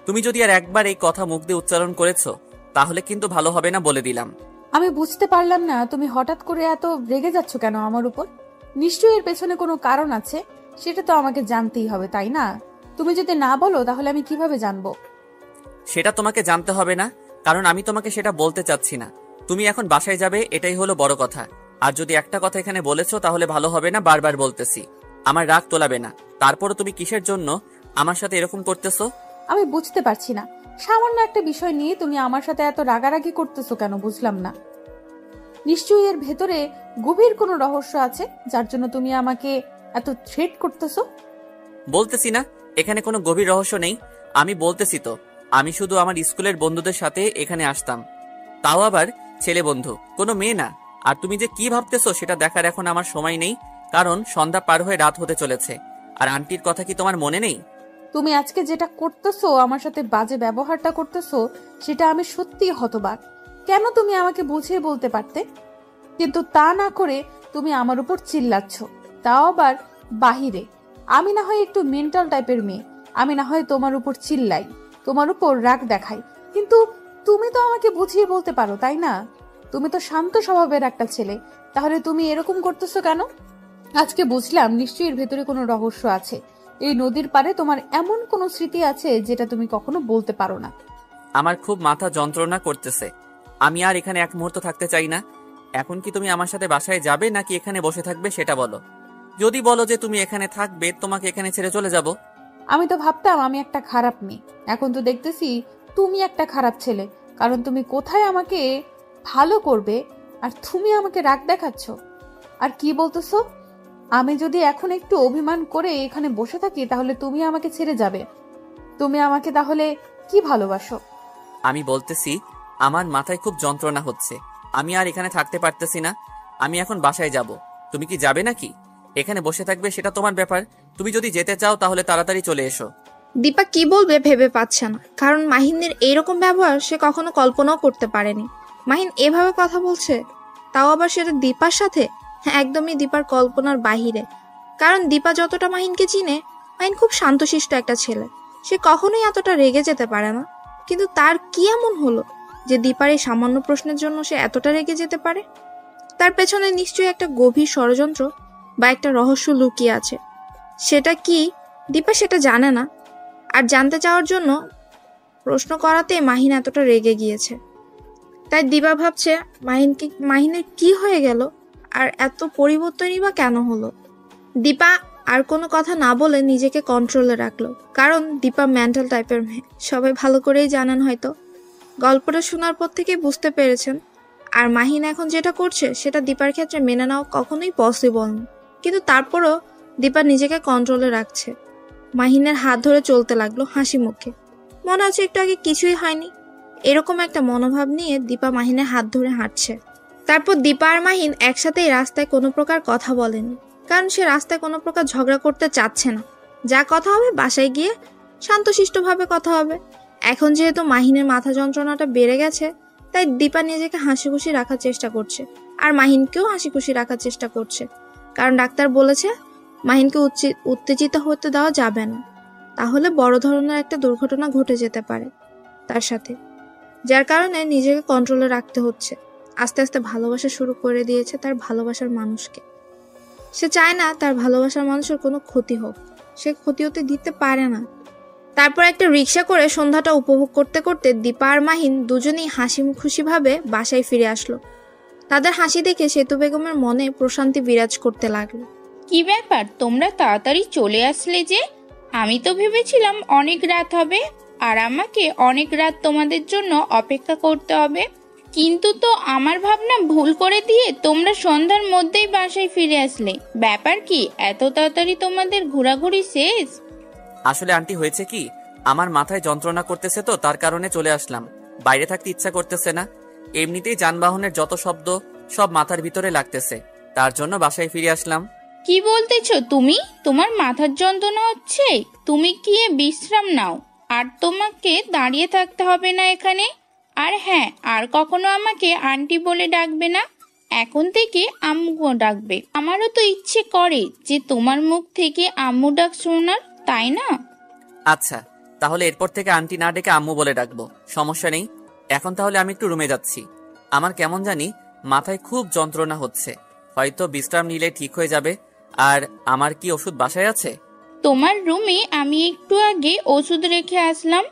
তুমি যদি আর একবার এই কথা মুখ দিয়ে উচ্চারণ করেছো তাহলে কিন্তু ভালো হবে না, বলে দিলাম। আমি বুঝতে পারলাম না তুমি হঠাৎ করে এত রেগে যাচ্ছ কেন আমার উপর। নিশ্চয়ই এর পেছনে কোনো কারণ আছে, সেটা তো আমাকে জানতেই হবে, তাই না? তুমি যদি না বলো তাহলে আমি কিভাবে জানবো? সেটা তোমাকে জানতে হবে না, কারণ আমি তোমাকে সেটা বলতে চাচ্ছি না। তুমি এখন বাসায় যাবে, এটাই হলো বড় কথা। আর যদি একটা কথা এখানে বলেছো তাহলে ভালো হবে না, বারবার বলতেছি। আমার রাগ তোলাবে না। তারপরও তুমি কিসের জন্য আমার সাথে এরকম করতেছো? আমি বুঝতে পারছি না, সামান্য একটা বিষয় নিয়ে তুমি আমার সাথে এত রাগারাগি করতেছো কেন, বুঝলাম না। নিশ্চয়ই এর ভেতরে গভীর কোনো রহস্য আছে, যার জন্য তুমি আমাকে এত থ্রেট করতেছো। বলতেছি না এখানে কোনো গভীর রহস্য নেই? আমি বলতেছি তো, আমি শুধু আমার স্কুলের বন্ধুদের সাথে এখানে আসতাম, তাও আবার ছেলে বন্ধু, কোনো মেয়ে না। আর তুমি যে কি ভাবতেছো সেটা দেখার এখন আমার সময় নেই, কারণ সন্ধ্যা পার হয়ে রাত হতে চলেছে। আর আন্টির কথা কি তোমার মনে নেই? তুমি আজকে যেটা করতেছো, আমার সাথে বাজে ব্যবহারটা করতেছো, সেটা আমি সত্যিই হতবাক। কেন তুমি আমাকে বুঝিয়ে বলতে পারতে? কিন্তু তা না করে তুমি আমার উপর চিল্লাচ্ছ, তাও আবার বাহিরে। আমি না হয় একটু মেন্টাল টাইপের মেয়ে, আমি না হয় তোমার উপর চিল্লাই, তোমার উপর রাগ দেখাই, কিন্তু তুমি তো আমাকে বুঝিয়ে বলতে পারো, তাই না? তুমি তো শান্ত স্বভাবের একটা ছেলে, তাহলে তুমি এরকম করতেছো কেন? আজকে বুঝলাম নিশ্চয়ই এর ভেতরে কোনো রহস্য আছে। এই নদীর পাড়ে তোমার এমন কোনো স্মৃতি আছে যেটা তুমি কখনো বলতে পারো না। আমার খুব মাথা যন্ত্রণা করতেছে। আমি আর এখানে এক মুহূর্ত থাকতে চাই না। এখন কি তুমি আমার সাথে বাসায় যাবে নাকি এখানে বসে থাকবে সেটা বলো। যদি বলো যে তুমি এখানে থাকবে, তোমাকে এখানে ছেড়ে চলে যাব। আমি তো ভাবতাম আমি একটা খারাপ মেয়ে, এখন তো দেখতেছি তুমি একটা খারাপ ছেলে। কারণ তুমি কোথায় আমাকে ভালো করবে আর তুমি আমাকে রাগ দেখাচ্ছ। আর কি বলতেছো? আমি যদি এখন একটু অভিমান করে এখানে বসে থাকি তাহলে তুমি আমাকে ছেড়ে যাবে? তুমি আমাকে তাহলে কি ভালোবাসো? আমি বলতেছি আমার মাথায় খুব যন্ত্রণা হচ্ছে, আমি আর এখানে থাকতে পারতেছি না। আমি এখন বাসায় যাব। তুমি কি যাবে নাকি এখানে বসে থাকবে সেটা তোমার ব্যাপার। তুমি যদি যেতে চাও তাহলে তাড়াতাড়ি চলে এসো। দীপা কি বলবে ভেবে পাচ্ছে না, কারণ মাহিনের এইরকম ব্যবহার সে কখনো কল্পনাও করতে পারেনি। মাহিন এভাবে কথা বলছে, তাও আবার সেটা দীপার সাথে। একদমই দীপার কল্পনার বাহিরে। কারণ দীপা যতটা মাহিনকে চিনে, মাহিন খুব শান্তশিষ্ট একটা ছেলে, সে কখনোই এতটা রেগে যেতে পারে না। কিন্তু তার কি এমন হলো যে দীপার এই সামান্য প্রশ্নের জন্য সে এতটা রেগে যেতে পারে? তার পেছনে নিশ্চয়ই একটা গভীর ষড়যন্ত্র বা একটা রহস্য লুকিয়ে আছে। সেটা কি দীপা সেটা জানে না, আর জানতে চাওয়ার জন্য প্রশ্ন করাতে মাহিন এতটা রেগে গিয়েছে। তাই দীপা ভাবছে মাহিনের কি হয়ে গেল, আর এত পরিবর্তনই বা কেন হলো। দীপা আর কোনো কথা না বলে নিজেকে কন্ট্রোলে রাখলো, কারণ দীপা মেন্টাল টাইপের মেয়ে, সবাই ভালো করেই জানেন হয়তো। গল্পটা শোনার পর থেকেই বুঝতে পেরেছেন। আর মাহিন এখন যেটা করছে সেটা দীপার ক্ষেত্রে মেনে নেওয়া কখনোই পসিবল না। কিন্তু তারপরও দীপা নিজেকে কন্ট্রোলে রাখছে। মাহিনের হাত ধরে চলতে লাগলো হাসি মুখে, মনে হচ্ছে একটু আগে কিছুই হয়নি। এরকম একটা মনোভাব নিয়ে দীপা মাহিনের হাত ধরে হাঁটছে। তারপর দীপা আর মাহিন একসাথেই রাস্তায় কোনো প্রকার কথা বলেনি, কারণ সে রাস্তায় কোনো প্রকার ঝগড়া করতে চাচ্ছে না। যা কথা হবে বাসায় গিয়ে শান্তশিষ্টভাবে কথা হবে। এখন যেহেতু মাহিনের মাথা যন্ত্রণাটা বেড়ে গেছে, তাই দীপা নিজেকে হাসি খুশি রাখার চেষ্টা করছে, আর মাহিনকেও হাসি খুশি রাখার চেষ্টা করছে। কারণ ডাক্তার বলেছে মাহিনকে উত্তেজিত হতে দেওয়া যাবে না, তাহলে বড় ধরনের একটা দুর্ঘটনা ঘটে যেতে পারে তার সাথে, যার কারণে নিজেকে কন্ট্রোলে রাখতে হচ্ছে। আস্তে আস্তে ভালোবাসা শুরু করে দিয়েছে তার ভালোবাসার মানুষকে। সে চায় না তার ভালোবাসার মানুষের কোনো ক্ষতি হোক, সে ক্ষতি হতে দিতে পারে না। তারপর একটা রিক্সা করে সন্ধ্যাটা উপভোগ করতে করতে দীপা আর মাহিন দুজনেই হাসি খুশিভাবে বাসায় ফিরে আসলো। তাদের হাসি দেখে সেতু বেগমের মনে প্রশান্তি বিরাজ করতে লাগলো। কি ব্যাপার, তোমরা তাড়াতাড়ি চলে আসলে যে? আমি তো ভেবেছিলাম অনেক রাত হবে আর আমাকে অনেক রাত তোমাদের জন্য অপেক্ষা করতে হবে। কিন্তু তো আমার ভাবনা ভুল করে দিয়ে তোমরা সন্ধ্যার মধ্যেই বাসায় ফিরে আসলে। ব্যাপার কি, এত তাড়াতাড়ি তোমাদের ঘোরাঘুরি শেষ? আসলে আন্টি হয়েছে কি, আমার মাথায় যন্ত্রণা করতেছে তো তার কারণে চলে আসলাম। বাইরে থাকতে ইচ্ছা করতেছে না। এমনিতেই যানবাহনের যত শব্দ সব মাথার ভিতরে লাগতেছে, তার জন্য বাসায় ফিরে আসলাম। কি বলতেছো তুমি? তোমার মাথার যন্ত্রণা হচ্ছে? তুমি গিয়ে বিশ্রাম নাও, আর তোমাকে দাঁড়িয়ে থাকতে হবে না এখানে। আর হ্যাঁ, আর কখনো আমাকে আন্টি বলে ডাকবে না, এখন থেকে আম্মু ডাকবে। আমারও তো ইচ্ছে করে যে তোমার মুখ থেকে আম্মু ডাক শোনার, তাই না? আচ্ছা, তাহলে এরপর থেকে আন্টি না ডেকে আম্মু বলে ডাকবো, সমস্যা নেই। এখন তাহলে আমি একটু রুমে যাচ্ছি। আমার কেমন জানি মাথায় খুব যন্ত্রণা হচ্ছে, হয়তো বিশ্রাম নিলে ঠিক হয়ে যাবে। আর আমার কি ওষুধ বাসায় আছে? তোমার রুমে আমি একটু আগে ওষুধ রেখে আসলাম।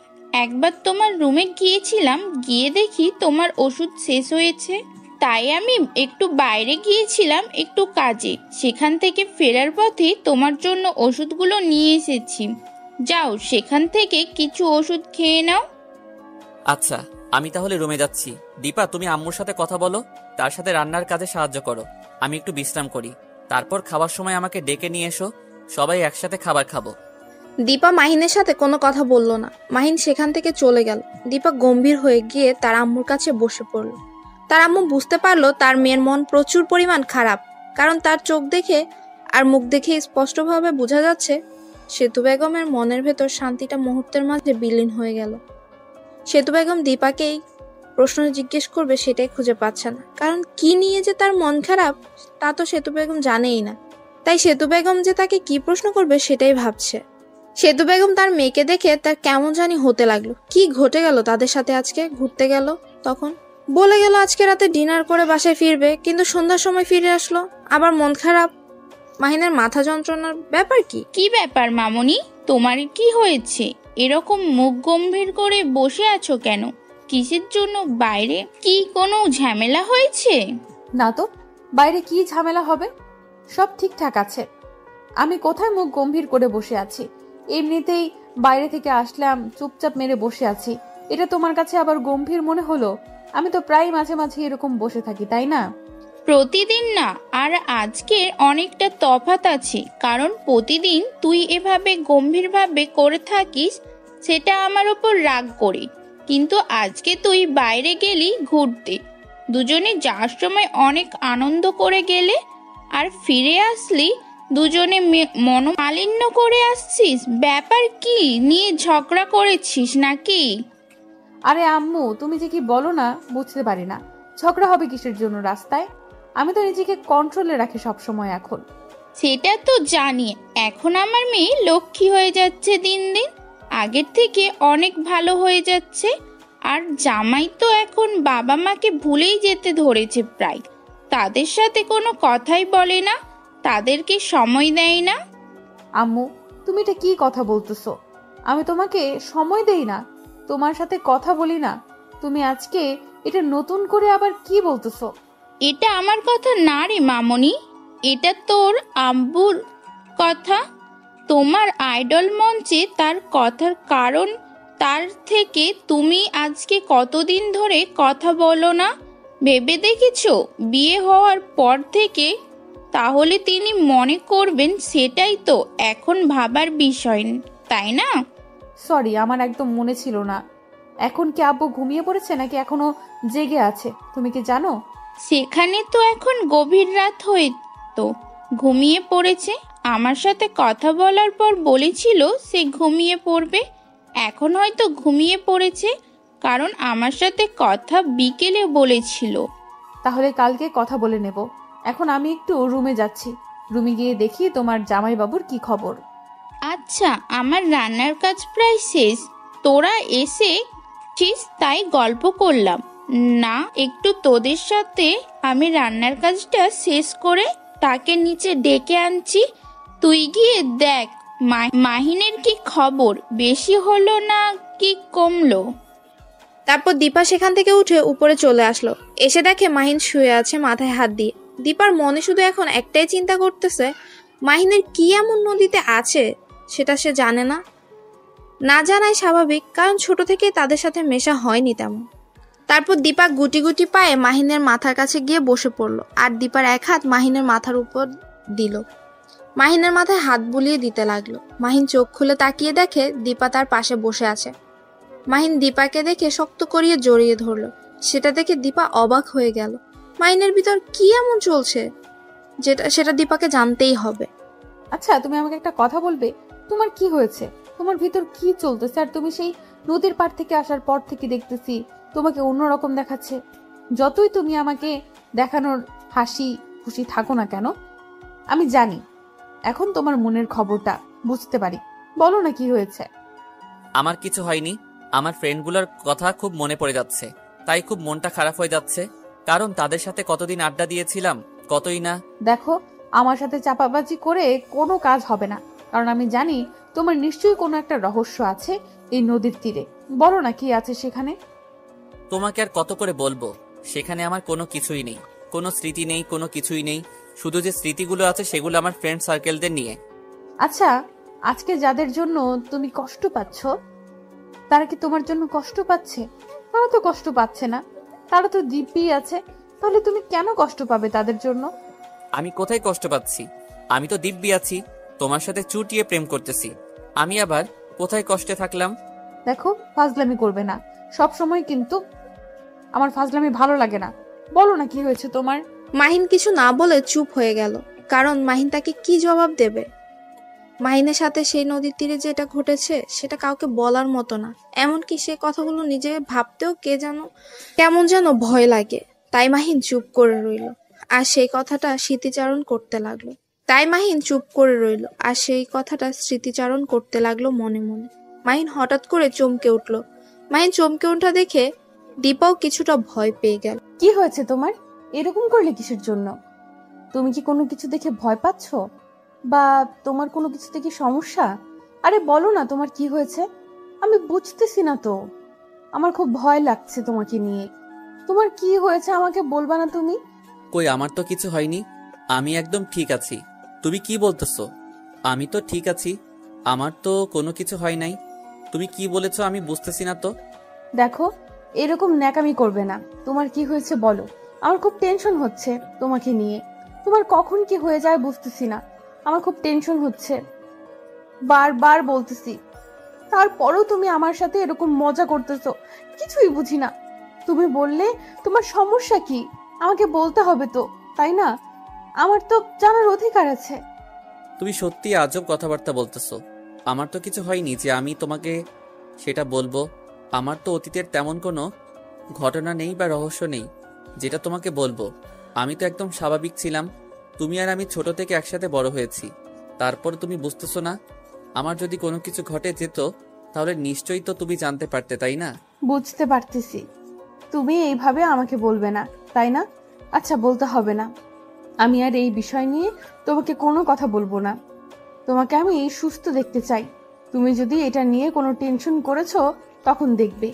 একবার তোমার রুমে গিয়েছিলাম, গিয়ে দেখি তোমার ওষুধ শেষ হয়েছে। তাই আমি একটু বাইরে গিয়েছিলাম একটু কাজে, সেখান থেকে ফেরার পথে তোমার জন্য ওষুধগুলো নিয়ে এসেছি। যাও, সেখান থেকে কিছু ওষুধ খেয়ে নাও। আচ্ছা, আমি তাহলে রুমে যাচ্ছি। দীপা, তুমি আম্মুর সাথে কথা বলো, তার সাথে রান্নার কাজে সাহায্য করো। আমি একটু বিশ্রাম করি, তারপর খাবার সময় আমাকে ডেকে নিয়ে এসো, সবাই একসাথে খাবার খাবো। দীপা মাহিনের সাথে কোনো কথা বলল না। মাহিন সেখান থেকে চলে গেল। দীপা গম্ভীর হয়ে গিয়ে তার আম্মুর কাছে বসে পড়ল। তার আম্মু বুঝতে পারলো তার মেয়ের মন প্রচুর পরিমাণ খারাপ, কারণ তার চোখ দেখে আর মুখ দেখে স্পষ্টভাবে বোঝা যাচ্ছে সেতু বেগমের মনের ভেতর শান্তিটা মুহূর্তের মাঝে বিলীন হয়ে গেল। সেতু বেগম দীপাকেই প্রশ্ন জিজ্ঞেস করবে সেটাই খুঁজে পাচ্ছে না, কারণ কি নিয়ে যে তার মন খারাপ তা তো সেতু বেগম জানেই না। তাই সেতু বেগম যে তাকে কি প্রশ্ন করবে সেটাই ভাবছে। সেতু বেগম তার মেয়েকে দেখে তার কেমন জানি হতে লাগলো। কি ঘটে গেল তাদের সাথে? আজকে ঘুরতে গেল, তখন বলে গেল আজকে রাতে ডিনার করে বাসায় ফিরবে, কিন্তু সন্ধ্যার সময় ফিরে আসলো, আবার মন খারাপ। মাহিনের মাথা যন্ত্রণার ব্যাপার কি? কি ব্যাপার মামনি, তোমার কি হয়েছে? এরকম মুখ গম্ভীর করে বসে আছো কেন? কিসের জন্য? বাইরে কি কোনো ঝামেলা হয়েছে? না তো, বাইরে কি ঝামেলা হবে? সব ঠিকঠাক আছে। আমি কোথায় মুখ গম্ভীর করে বসে আছি? এমনিতেই বাইরে থেকে আসলাম, চুপচাপ মেরে বসে আছি। এটা তোমার কাছে আবার গম্ভীর মনে হলো? আমি তো প্রায় মাঝে মাঝে এরকম বসে থাকি, তাই না? প্রতিদিন না, আর আজকের অনেকটা তফাৎ আছে, কারণ প্রতিদিন তুই এভাবে গম্ভীরভাবে করে থাকিস, সেটা আমার ওপর রাগ করে। কিন্তু আজকে তুই বাইরে গেলি ঘুরতে, দুজনে যাওয়ার সময় অনেক আনন্দ করে গেলে, আর ফিরে আসলি দুজনে মনোমালিন্য করে আসছিস। ব্যাপার কি? নিয়ে ঝগড়া করেছিস নাকি? আরে আম্মু, তুমি যে কি বলো না বুঝতে পারি না। ঝগড়া হবে কিসের জন্য রাস্তায়? আমি তো নিজেকে কন্ট্রোলে রাখি সব সময় এখন। সেটা তো জানি। এখন আমার মেয়ে লক্ষ্মী হয়ে যাচ্ছে দিন দিন, আগের থেকে অনেক ভালো হয়ে যাচ্ছে। আর জামাই তো এখন বাবা মাকে ভুলেই যেতে ধরেছে প্রায়। তাদের সাথে কোনো কথাই বলে না, তাদেরকে সময় দেয় না। আম্মু, তুমি এটা কি কথা বলতেছো? আমি তোমাকে সময় দেই না, তোমার সাথে কথা বলি না? তুমি আজকে এটা নতুন করে আবার কি বলতেছো? এটা আমার কথা না রে মামনি, এটা তোর আব্বুর কথা। তোমার আইডল মঞ্চে তার কথার কারণ, তার থেকে তুমি আজকে কতদিন ধরে কথা বলো না ভেবে দেখেছো? বিয়ে হওয়ার পর থেকে। তাহলে তিনি মনে করবেন সেটাই তো এখন ভাবার বিষয়, তাই না? সরি, আমার একদম মনে ছিল না। এখন কি আব্বু ঘুমিয়ে পড়েছে নাকি এখনো জেগে আছে তুমি কি জানো? সেখানে তো এখন গভীর রাত হয়ে তো ঘুমিয়ে পড়েছে। আমার সাথে কথা বলার পর বলেছিল সে ঘুমিয়ে পড়বে। এখন হয়তো ঘুমিয়ে পড়েছে, কারণ আমার সাথে কথা বিকেলে বলেছিল। তাহলে কালকে কথা বলে নেব। এখন আমি একটু রুমে যাচ্ছি, রুমে গিয়ে দেখি তোমার জামাইবাবুর কি খবর। আচ্ছা, আমার রান্নার কাজ প্রায় শেষ, তোরা এসেছিস তাই গল্প করলাম না একটু তোদের সাথে। আমি রান্নার কাজটা শেষ করে তাকে নিচে ডেকে আনছি। তুই গিয়ে দেখ মাহিনের কি খবর, বেশি হলো না কি কমলো। তারপর দীপা সেখান থেকে উঠে উপরে চলে আসলো। এসে দেখে মাহিন শুয়ে আছে মাথায় হাত দিয়ে। দীপার মনে শুধু এখন একটাই চিন্তা করতেছে, মাহিনের কি এমন নদীতে আছে সেটা সে জানে না। না জানাই স্বাভাবিক, কারণ ছোট থেকেই তাদের সাথে মেশা হয়নি তেমন। তারপর দীপা গুটি গুটি পায়ে মাহিনের মাথার কাছে গিয়ে বসে পড়ল, আর দীপার এক হাত মাহিনের মাথার উপর দিল। মাহিনের মাথায় হাত বুলিয়ে দিতে লাগলো। মাহিন চোখ খুলে তাকিয়ে দেখে দীপা তার পাশে বসে আছে। মাহিন দীপাকে দেখে শক্ত করিয়ে জড়িয়ে ধরল। সেটা দেখে দীপা অবাক হয়ে গেল। মাহিনের ভিতর কি এমন চলছে সেটা দীপাকে জানতেই হবে। আচ্ছা, তুমি আমাকে একটা কথা বলবে, তোমার কি হয়েছে? তোমার ভিতর কি চলতেছে? আর তুমি সেই নদীর পাড় থেকে আসার পর থেকে দেখতেছি তোমাকে অন্যরকম দেখাচ্ছে। যতই তুমি আমাকে দেখানোর হাসি খুশি থাকো না কেন, আমি জানি এখন তোমার মনের খবরটা বুঝতে পারি। বলো না কি হয়েছে? আমার কিছু হয়নি। আমার ফ্রেন্ডগুলোর কথা খুব মনে পড়ে যাচ্ছে, তাই খুব মনটা খারাপ হয়ে যাচ্ছে। কারণ তাদের সাথে কতদিন আড্ডা দিয়েছিলাম, কতই না। দেখো, আমার সাথে চাপাবাজি করে কোনো কাজ হবে না, কারণ আমি জানি তোমার নিশ্চয়ই কোনো একটা রহস্য আছে এই নদীর তীরে। বলো না কি আছে সেখানে। তোমাকে আর কত করে বলবো, সেখানে আমার কোনো কিছুই নেই, কোনো স্মৃতি নেই, কোনো কিছুই নেই। শুধু যে স্মৃতিগুলো আছে সেগুলো আমার ফ্রেন্ড সার্কেলদের নিয়ে। আচ্ছা, আজকে যাদের জন্য তুমি কষ্ট পাচ্ছ, তারা কি তোমার জন্য কষ্ট পাচ্ছে? তারা তো কষ্ট পাচ্ছে না, তারা তো দিব্যি আছে। তাহলে তুমি কেন কষ্ট পাবে তাদের জন্য? আমি কোথায় কষ্ট পাচ্ছি? আমি তো দিব্যি আছি, তোমার সাথে চুটিয়ে প্রেম করতেছি। আমি আবার কোথায় কষ্টে থাকলাম? দেখো, ফাজলামি করবে না সব সময়, কিন্তু আমার ফাজলামি ভালো লাগে না। বলো না কি হয়েছে তোমার। মাহিন কিছু না বলে চুপ হয়ে গেল, কারণ মাহিন তাকে কি জবাব দেবে। মাহিনের সাথে সেই নদীর তীরে যেটা ঘটেছে সেটা কাউকে বলার মতো না, এমনকি সে কথাগুলো নিজে ভাবতেও কেমন যেন ভয় লাগে। তাই মাহিন চুপ করে রইল আর সেই কথাটা স্মৃতিচারণ করতে লাগলো মনে মনে। মাহিন হঠাৎ করে চমকে উঠল। মাহিন চমকে ওঠা দেখে দীপাও কিছুটা ভয় পেয়ে গেল। কি হয়েছে তোমার? এরকম করলে কিসের জন্য? তুমি কি কোনো কিছু দেখে ভয় পাচ্ছ, বা তোমার কোনো কিছু দেখে সমস্যা? আরে বলো না তোমার কি হয়েছে। আমি বুঝতেছি না তো, আমার খুব ভয় লাগছে তোমাকে নিয়ে। তোমার কি হয়েছে আমাকে বলবা না তুমি? কই, আমার তো কিছু হয়নি, আমি একদম ঠিক আছি। তুমি কি বলতেছো? আমি তো ঠিক আছি, আমার তো কোনো কিছু হয় নাই। তুমি কি বলেছো আমি বুঝতেছি না তো। দেখো, এরকম ন্যাকামি করবে না। তোমার কি হয়েছে বলো, আমার খুব টেনশন হচ্ছে তোমাকে নিয়ে। তোমার কখন কি হয়ে যায় বুঝতেছি না, আমার খুব টেনশন হচ্ছে, বারবার বলতেছি। তারপরেও তুমি আমার সাথে এরকম মজা করতেছো, কিছুই বুঝি না। তুমি বললে তোমার সমস্যা কি আমাকে বলতে হবে তো, তাই না? আমার তো জানার অধিকার আছে। তুমি সত্যি আজব কথাবার্তা বলতেছো। আমার তো কিছু হয়নি যে আমি তোমাকে সেটা বলবো। আমার তো অতীতের তেমন কোনো ঘটনা নেই বা রহস্য নেই যেটা তোমাকে বলবো। আমি তো একদম স্বাভাবিক ছিলাম। তুমি আর আমি ছোট থেকে একসাথে বড় হয়েছি, তারপর তুমি বুঝতেছো না? আমার যদি কোনো কিছু ঘটে যেত তাহলে নিশ্চয়ই তো তুমি জানতে পারতে, তাই না? বুঝতে পারতেছি, তুমি এইভাবে আমাকে বলবে না, তাই না? আচ্ছা, বলতে হবে না। আমি আর এই বিষয় নিয়ে তোমাকে কোনো কথা বলবো না। তোমাকে আমি সুস্থ দেখতে চাই। তুমি যদি এটা নিয়ে কোনো টেনশন করেছো তখন দেখবে।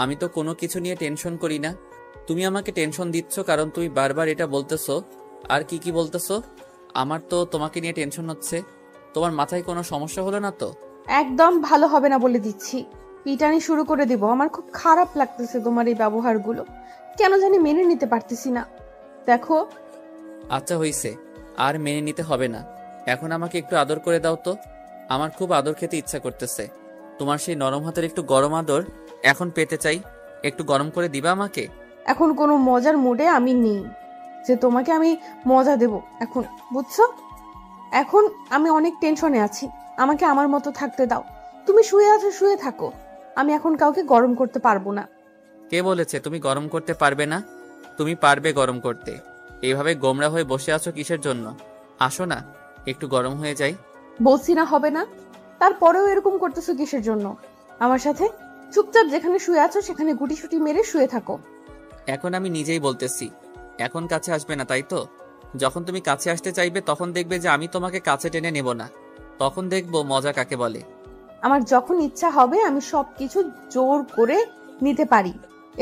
আমি তো কোনো কিছু নিয়ে টেনশন করি না। তুমি আমাকে টেনশন দিচ্ছ কারণ তুমি বারবার এটা বলতেছো। আর কি কি বলতেছো? আমার তো তোমাকে নিয়ে টেনশন হচ্ছে। তোমার মাথায় কোনো সমস্যা হলো না তো? একদম ভালো হবে না বলে দিচ্ছি। পিটানি শুরু করে দিব। আমার খুব খারাপ লাগতেছে তোমার এই ব্যবহারগুলো, কেন জানি মেনে নিতে পারতেছি না। দেখো, আচ্ছা হইছে, আর মেনে নিতে হবে না। এখন আমাকে একটু আদর করে দাও তো। আমার খুব আদর খেতে ইচ্ছা করতেছে। তোমার সেই নরম হাতের একটু গরম আদর এখন পেতে চাই। একটু গরম করে দিবা আমাকে? এখন কোনো মজার মুডে আমি নেই যে তোমাকে আমি মজা দেব এখন, বুঝছো? এখন আমি অনেক টেনশনে আছি, আমাকে আমার মতো থাকতে দাও। তুমি শুয়ে আছো, শুয়ে থাকো। আমি এখন কাউকে গরম করতে পারবো না। কে বলেছে তুমি গরম করতে পারবে না? তুমি পারবে গরম করতে। এইভাবে গোমরা হয়ে বসে আছো কিসের জন্য? আসো না, একটু গরম হয়ে যাই। বলছি না হবে না, তারপরেও এরকম করতেছো কিসের জন্য? আমার সাথে চুপচাপ যেখানে শুয়ে আছো সেখানে গুটিসুটি মেরে শুয়ে থাকো। এখন আমি নিজেই বলতেছি, এখন কাছে আসবে না, তাই তো? যখন তুমি কাছে আসতে চাইবে তখন দেখবে যে আমি তোমাকে কাছে টেনে নেব না। তখন দেখবো মজা কাকে বলে। আমার যখন ইচ্ছা হবে আমি সবকিছু জোর করে নিতে পারি,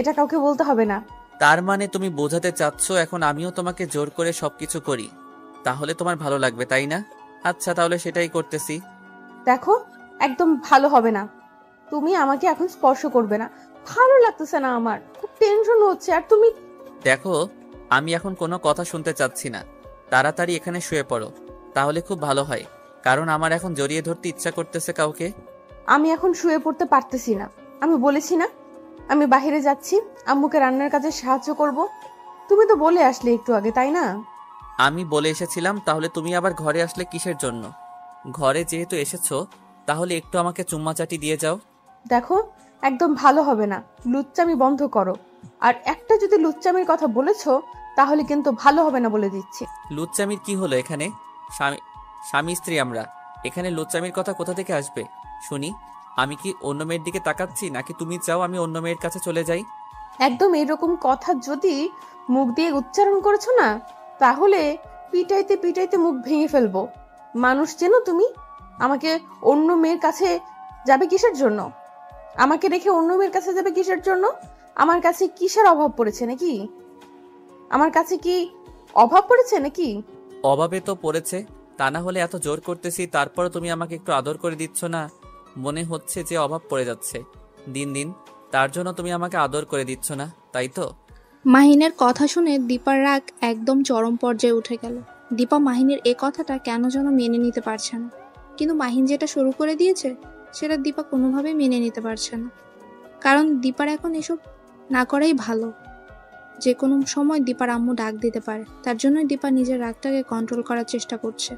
এটা কাউকে বলতে হবে না। তার মানে তুমি বোঝাতে চাচ্ছ এখন আমিও তোমাকে জোর করে সবকিছু করি, তাহলে তোমার ভালো লাগবে, তাই না? আচ্ছা, তাহলে সেটাই করতেছি। দেখো, একদম ভালো হবে না। তুমি আমাকে এখন স্পর্শ করবে না, ভালো লাগতেছে না, আমার খুব টেনশন হচ্ছে। আর তুমি দেখো, আমি এখন কোনো কথা শুনতে চাচ্ছি না। তাড়াতাড়ি এখানে শুয়ে পড়ো, তাহলে খুব ভালো হয়। কারণ আমার এখন জড়িয়ে ধরতে ইচ্ছা করতেছে কাউকে। আমি এখন শুয়ে পড়তে পারতেছি না। আমি বলেছি না আমি বাইরে যাচ্ছি, আম্মুকে রান্নার কাজে সাহায্য করব। তুমি তো বলে আসলে একটু আগে, তাই না? আমি বলে এসেছিলাম, তাহলে তুমি আবার ঘরে আসলে কিসের জন্য? ঘরে যেহেতু এসেছো তাহলে একটু আমাকে চুম্মাচাটি দিয়ে যাও। দেখো, একদম ভালো হবে না, লুচ্চামি বন্ধ করো। আর একটা যদি লুচ্চামির কথা বলেছো তাহলে কিন্তু ভালো হবে না বলে দিচ্ছি। লুচ্চামির কি হলো এখানে? স্বামী স্বামী স্ত্রী আমরা, এখানে লুচ্চামির কথা কোথা থেকে আসবে শুনি? আমি কি অন্য মেয়ের দিকে তাকাচ্ছি, নাকি তুমি চাও আমি অন্য মেয়ের কাছে চলে যাই? একদম এরকম কথা যদি মুখ দিয়ে উচ্চারণ করেছো না, তাহলে পিটাইতে পিটাইতে মুখ ভেঙে ফেলবো। মানুষ চেনো তুমি? আমাকে অন্য মেয়ের কাছে যাবে কিসের জন্য? আমাকে রেখে অন্য মেয়ের কাছে যাবে কিসের জন্য? আমার কাছে কিসের অভাব পড়েছে নাকি? আমার কাছে কি অভাব পড়েছে নাকি? অভাবে তো পড়েছে, তা না হলে এত জোর করতেছি তারপরে তুমি আমাকে একটু আদর করে দিচ্ছ না। মনে হচ্ছে যে অভাব পড়ে যাচ্ছে দিন দিন, তার জন্য তুমি আমাকে আদর করে দিচ্ছ না, তাই তো? মাহিনের কথা শুনে দীপার রাগ একদম চরম পর্যায়ে উঠে গেল। দীপা মাহিনের এ কথাটা কেন যেন মেনে নিতে পারছে না, কিন্তু মাহিন যেটা শুরু করে দিয়েছে সেটা দীপা কোনোভাবেই মেনে নিতে পারছে না। কারণ দীপার এখন এসব না করাই ভালো। যে কোনো সময় দীপার আম্মু ডাক দিতে পারে, তার জন্যই দীপা নিজের রাগটাকে কন্ট্রোল করার চেষ্টা করছে।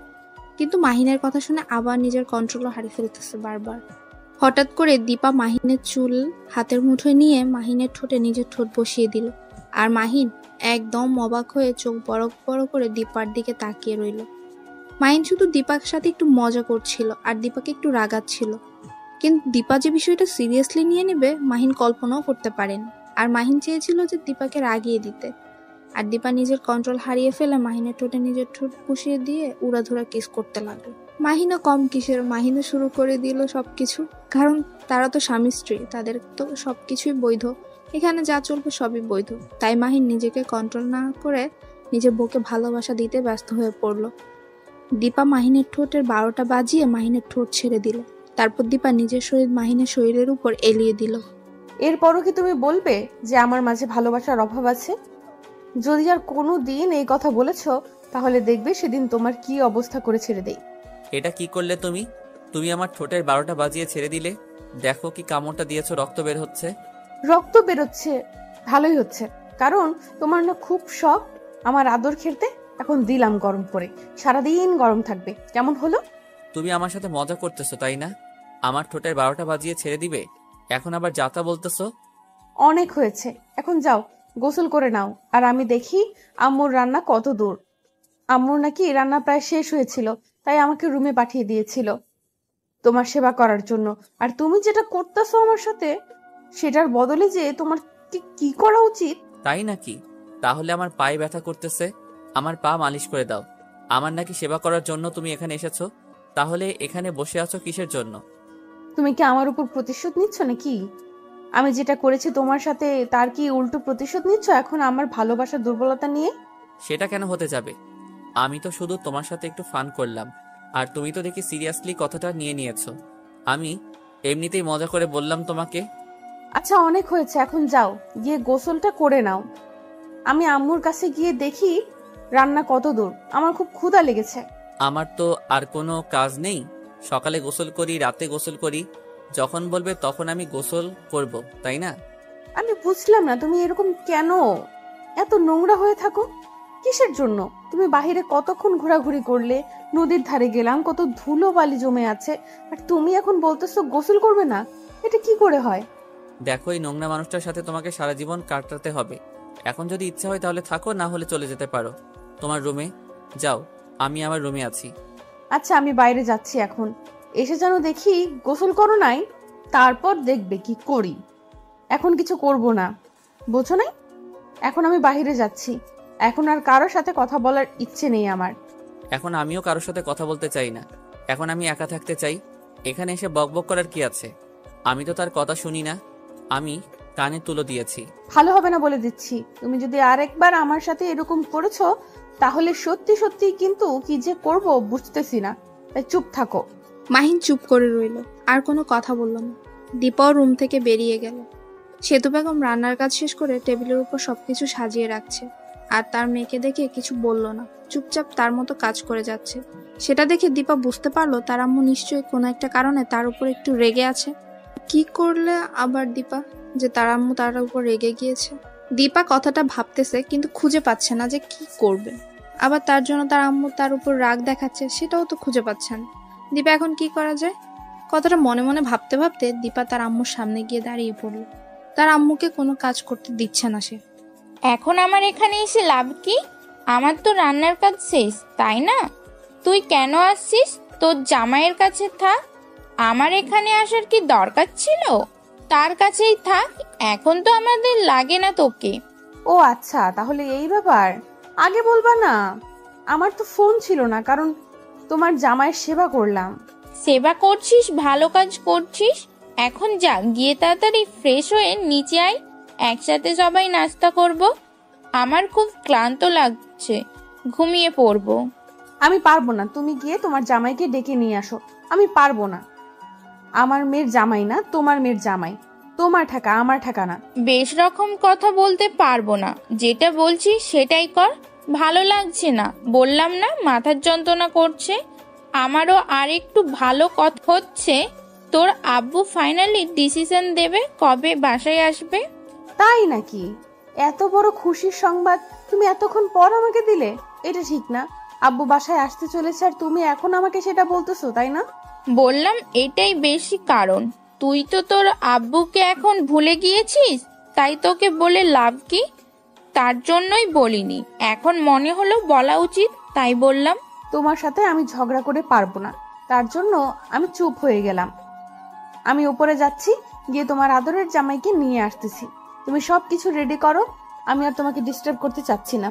কিন্তু মাহিনের কথা শুনে আবার নিজের কন্ট্রোলও হারিয়ে ফেলতেছে বারবার। হঠাৎ করে দীপা মাহিনের চুল হাতের মুঠোয় নিয়ে মাহিনের ঠোঁটে নিজের ঠোঁট বসিয়ে দিল। আর মাহিন একদম অবাক হয়ে চোখ বড় বড় করে দীপার দিকে তাকিয়ে রইল। মাহিন শুধু দীপার সাথে একটু মজা করছিল আর দীপাকে একটু রাগাচ্ছিল, কিন্তু দীপা যে বিষয়টা সিরিয়াসলি নিয়ে নেবে মাহিন কল্পনাও করতে পারেন। আর মাহিন চেয়েছিল যে দীপাকে রাগিয়ে দিতে, আর দীপা নিজের কন্ট্রোল হারিয়ে ফেলে মাহিনের ঠোঁটে নিজের ঠোঁট বসিয়ে দিয়ে উড়াধুরা কিস করতে লাগলো। মাহিনও কম কিসের, মাহিনও শুরু করে দিল সবকিছু, কারণ তারা তো স্বামী স্ত্রী, তাদের তো সবকিছুই বৈধ, এখানে যা চলবে সবই বৈধ। তাই মাহিন নিজেকে কন্ট্রোল না করে নিজের বউকে ভালোবাসা দিতে ব্যস্ত হয়ে পড়ল। দীপা মাহিনের ঠোঁটের 12টা বাজিয়ে মাহিনের ঠোঁট ছেড়ে দিল। তারপর দীপা নিজের শরীর মাহিনের শরীরের উপর এলিয়ে দিল। এরপরও কি তুমি বলবে যে আমার মাঝে ভালোবাসার অভাব আছে? যদি আর কোনো দিন এই কথা বলেছ, তাহলে দেখবে সেদিন তোমার কি অবস্থা করে ছেড়ে দেই। এটা কি করলে তুমি? তুমি আমার ঠোঁটের 12টা বাজিয়ে ছেড়ে দিলে। দেখো কি কামড়টা দিয়েছো, রক্ত বের হচ্ছে। রক্ত বেরোচ্ছে? ভালোই হচ্ছে, কারণ তোমার না খুব শখ আমার আদর খেতে। এখন দিলাম গরম করে, সারাদিন গরম থাকবে। কেমন হলো? তুমি আমার সাথে মজা করতেছো তাই না? আমার ঠোঁটের 12টা বাজিয়ে ছেড়ে দিবে, এখন আবার যাতা বলতেছো? অনেক হয়েছে, এখন যাও গোসল করে নাও। আর আমি দেখি আম্মুর রান্না কত দূর। আম্মুর নাকি রান্না প্রায় শেষ হয়েছিল, তাই আমাকে রুমে পাঠিয়ে দিয়েছিল তোমার সেবা করার জন্য। আর তুমি যেটা করতেছো আমার সাথে, সেটার বদলে যে তোমার কি করা উচিত। তাই নাকি? তাহলে আমার পায়ে ব্যথা করতেছে, আমার পা মালিশ করে দাও। আমার নাকি সেবা করার জন্য তুমি এখানে এসেছো, তাহলে এখানে বসে আছো কিসের জন্য? তুমি কি আমার উপর প্রতিশোধ নিচ্ছ নাকি? আমি যেটা করেছি তোমার সাথে, তার কি উল্টো প্রতিশোধ নিচ্ছ এখন আমার ভালোবাসার দুর্বলতা নিয়ে? সেটা কেন হতে যাবে? আমি তো শুধু তোমার সাথে একটু ফান করলাম, আর তুমি তো দেখি সিরিয়াসলি কথাটা নিয়ে নিয়েছো। আমি এমনিতেই মজা করে বললাম তোমাকে। আচ্ছা অনেক হয়েছে, এখন যাও গিয়ে গোসলটা করে নাও। আমি আম্মুর কাছে গিয়ে দেখি রান্না কত দূর, আমার খুব ক্ষুধা লেগেছে। আমার তো আর কোনো কাজ নেই, সকালে গোসল করি, রাতে গোসল করি, যখন বলবে তখন আমি গোসল করব, তাই না? আমি বুঝলাম না তুমি এরকম কেন এত নোংরা হয়ে থাকো, কিসের জন্য? তুমি বাহিরে কতক্ষণ ঘোরাঘুরি করলে, নদীর ধারে গেলাম, কত ধুলো বালি জমে আছে, আর তুমি এখন বলতেছো গোসল করবে না? এটা কি করে হয়? দেখো, এই নোংরা মানুষটার সাথে তোমাকে সারা জীবন কাটাতে হবে। এখন যদি ইচ্ছা হয় তাহলে থাকো, না হলে চলে যেতে পারো তোমার রুমে। যাও, আমি আমার রুমে আছি। আচ্ছা আমি বাইরে যাচ্ছি এখন, এসে যেন দেখি গোসল করো নাই, তারপর দেখবে কি করি। এখন কিছু করব না, বোঝো নাই? এখন আমি বাইরে যাচ্ছি, এখন আর কারোর সাথে কথা বলার ইচ্ছে নেই আমার। এখন আমিও কারোর সাথে কথা বলতে চাই না, এখন আমি একা থাকতে চাই। এখানে এসে বকবক করার কি আছে? আমি তো তার কথা শুনি না, আমি কানে তুলো দিয়েছি। ভালো হবে না বলে দিচ্ছি, তুমি যদি আরেকবার আমার সাথে এরকম করেছো, তাহলে সত্যি সত্যি কিন্তু কি যে করব বুঝতেছি না, তাই চুপ থাকো। মাহিন চুপ করে রইল, আর কোনো কথা বলল না। দীপাও রুম থেকে বেরিয়ে গেল। সেতু বেগম রান্নার কাজ শেষ করে টেবিলের উপর সবকিছু সাজিয়ে রাখছে, আর তার মেয়েকে দেখে কিছু বলল না, চুপচাপ তার মতো কাজ করে যাচ্ছে। সেটা দেখে দীপা বুঝতে পারলো তার আম্মু নিশ্চয়ই কোনো একটা কারণে তার উপর একটু রেগে আছে। কি করলে আবার দীপা যে তার আম্মু তার উপর রেগে গিয়েছে? দীপা কথাটা ভাবতেছে, কিন্তু খুঁজে পাচ্ছে না যে কি করবে। আবার তার জন্য তার আম্মু তার উপর রাগ দেখাচ্ছে, সেটাও তো খুঁজে পাচ্ছে না। দীপা এখন কি করা যায়? কথাটা মনে মনে ভাবতে ভাবতে দীপা তার আম্মুর সামনে গিয়ে দাঁড়িয়ে পড়ল। তার আম্মুকে কোনো কাজ করতে দিচ্ছে না সে। এখন আমার এখানে এসে লাভ কি? আমার তো রান্নার কাজ শেষ, তাই না? তুই কেন আসছিস? তোর জামাইয়ের কাছে থাক, আমার এখানে আসার কি দরকার ছিল? তার কাছেই থাক, এখন তো আমাদের লাগে না তোকে। ও আচ্ছা, তাহলে এই ব্যাপার। আগে বলবা না, আমার তো ফোন ছিল না, কারণ তোমার জামাইয়ের সেবা করলাম। সেবা করছিস, ভালো কাজ করছিস। এখন যা, গিয়ে তাড়াতাড়ি ফ্রেশ হয়ে নিচে আয়, একসাথে সবাই নাস্তা করব। আমার খুব ক্লান্ত লাগছে, ঘুমিয়ে পড়বো। আমি পারবো না, তুমি গিয়ে তোমার জামাইকে ডেকে নিয়ে আসো। আমি পারবো না, আমার মেয়ের জামাই না, তোমার মেয়ের জামাই। তোমার ঠাকা, আমার ঠাকা না। বেশ রকম কথা বলতে পারবো না, যেটা বলছি সেটাই কর। ভালো লাগছে না, বললাম না মাথার যন্ত্রণা করছে। আমারও আর একটু ভালো কথা হচ্ছে, তোর আব্বু ফাইনালি ডিসিশন দেবে কবে বাসায় আসবে। তাই নাকি? এত বড় খুশির সংবাদ তুমি এতক্ষণ পর আমাকে দিলে? এটা ঠিক না। আব্বু বাসায় আসতে চলেছে আর তুমি এখন আমাকে সেটা বলতেছো, তাই না? বললাম এটাই বেশি কারণ। তুই তো তোর আব্বুকে এখন ভুলে গিয়েছিস, তাই তোকে বলে লাভ কি? তার জন্যই বলিনি, এখন মনে হলো বলা উচিত, তাই বললাম। তোমার সাথে আমি ঝগড়া করে পারবো না, তার জন্য আমি চুপ হয়ে গেলাম। আমি উপরে যাচ্ছি, গিয়ে তোমার আদরের জামাইকে নিয়ে আসতেছি। তুমি সব কিছু রেডি করো, আমি আর তোমাকে ডিস্টার্ব করতে চাচ্ছি না।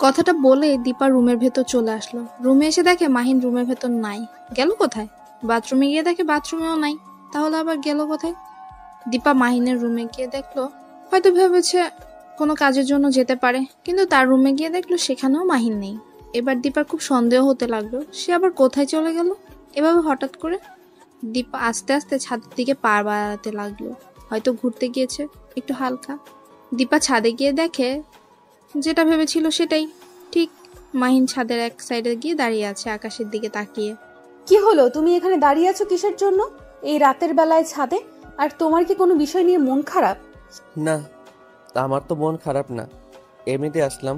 কথাটা বলে দীপা রুমের ভেতর চলে আসলো। রুমে এসে দেখে মাহিন রুমের ভেতর নাই। গেল কোথায়? বাথরুমে গিয়ে দেখে বাথরুমেও নাই। তাহলে আবার গেল কোথায়? দীপা মাহিনের রুমে গিয়ে দেখলো, হয়তো ভেবেছে কোনো কাজের জন্য যেতে পারে, কিন্তু তার রুমে গিয়ে দেখলো সেখানেও মাহিন নেই। এবার দীপার খুব সন্দেহ হতে লাগলো, সে আবার কোথায় চলে গেল এভাবে হঠাৎ করে। দীপা আস্তে আস্তে ছাদের দিকে পা বাড়াতে লাগলো, হয়তো ঘুরতে গিয়েছে একটু হালকা। দীপা ছাদে গিয়ে দেখে যেটা ভেবেছিল সেটাই ঠিক। মাহিন ছাদের এক সাইডে গিয়ে দাঁড়িয়ে আছে আকাশের দিকে তাকিয়ে। কি হলো, তুমি এখানে দাঁড়িয়ে আছো কিসের জন্য এই রাতের বেলায় ছাদে? আর তোমার কি কোনো বিষয় নিয়ে মন খারাপ? না, আমার তো মন খারাপ না, এমনিতে আসলাম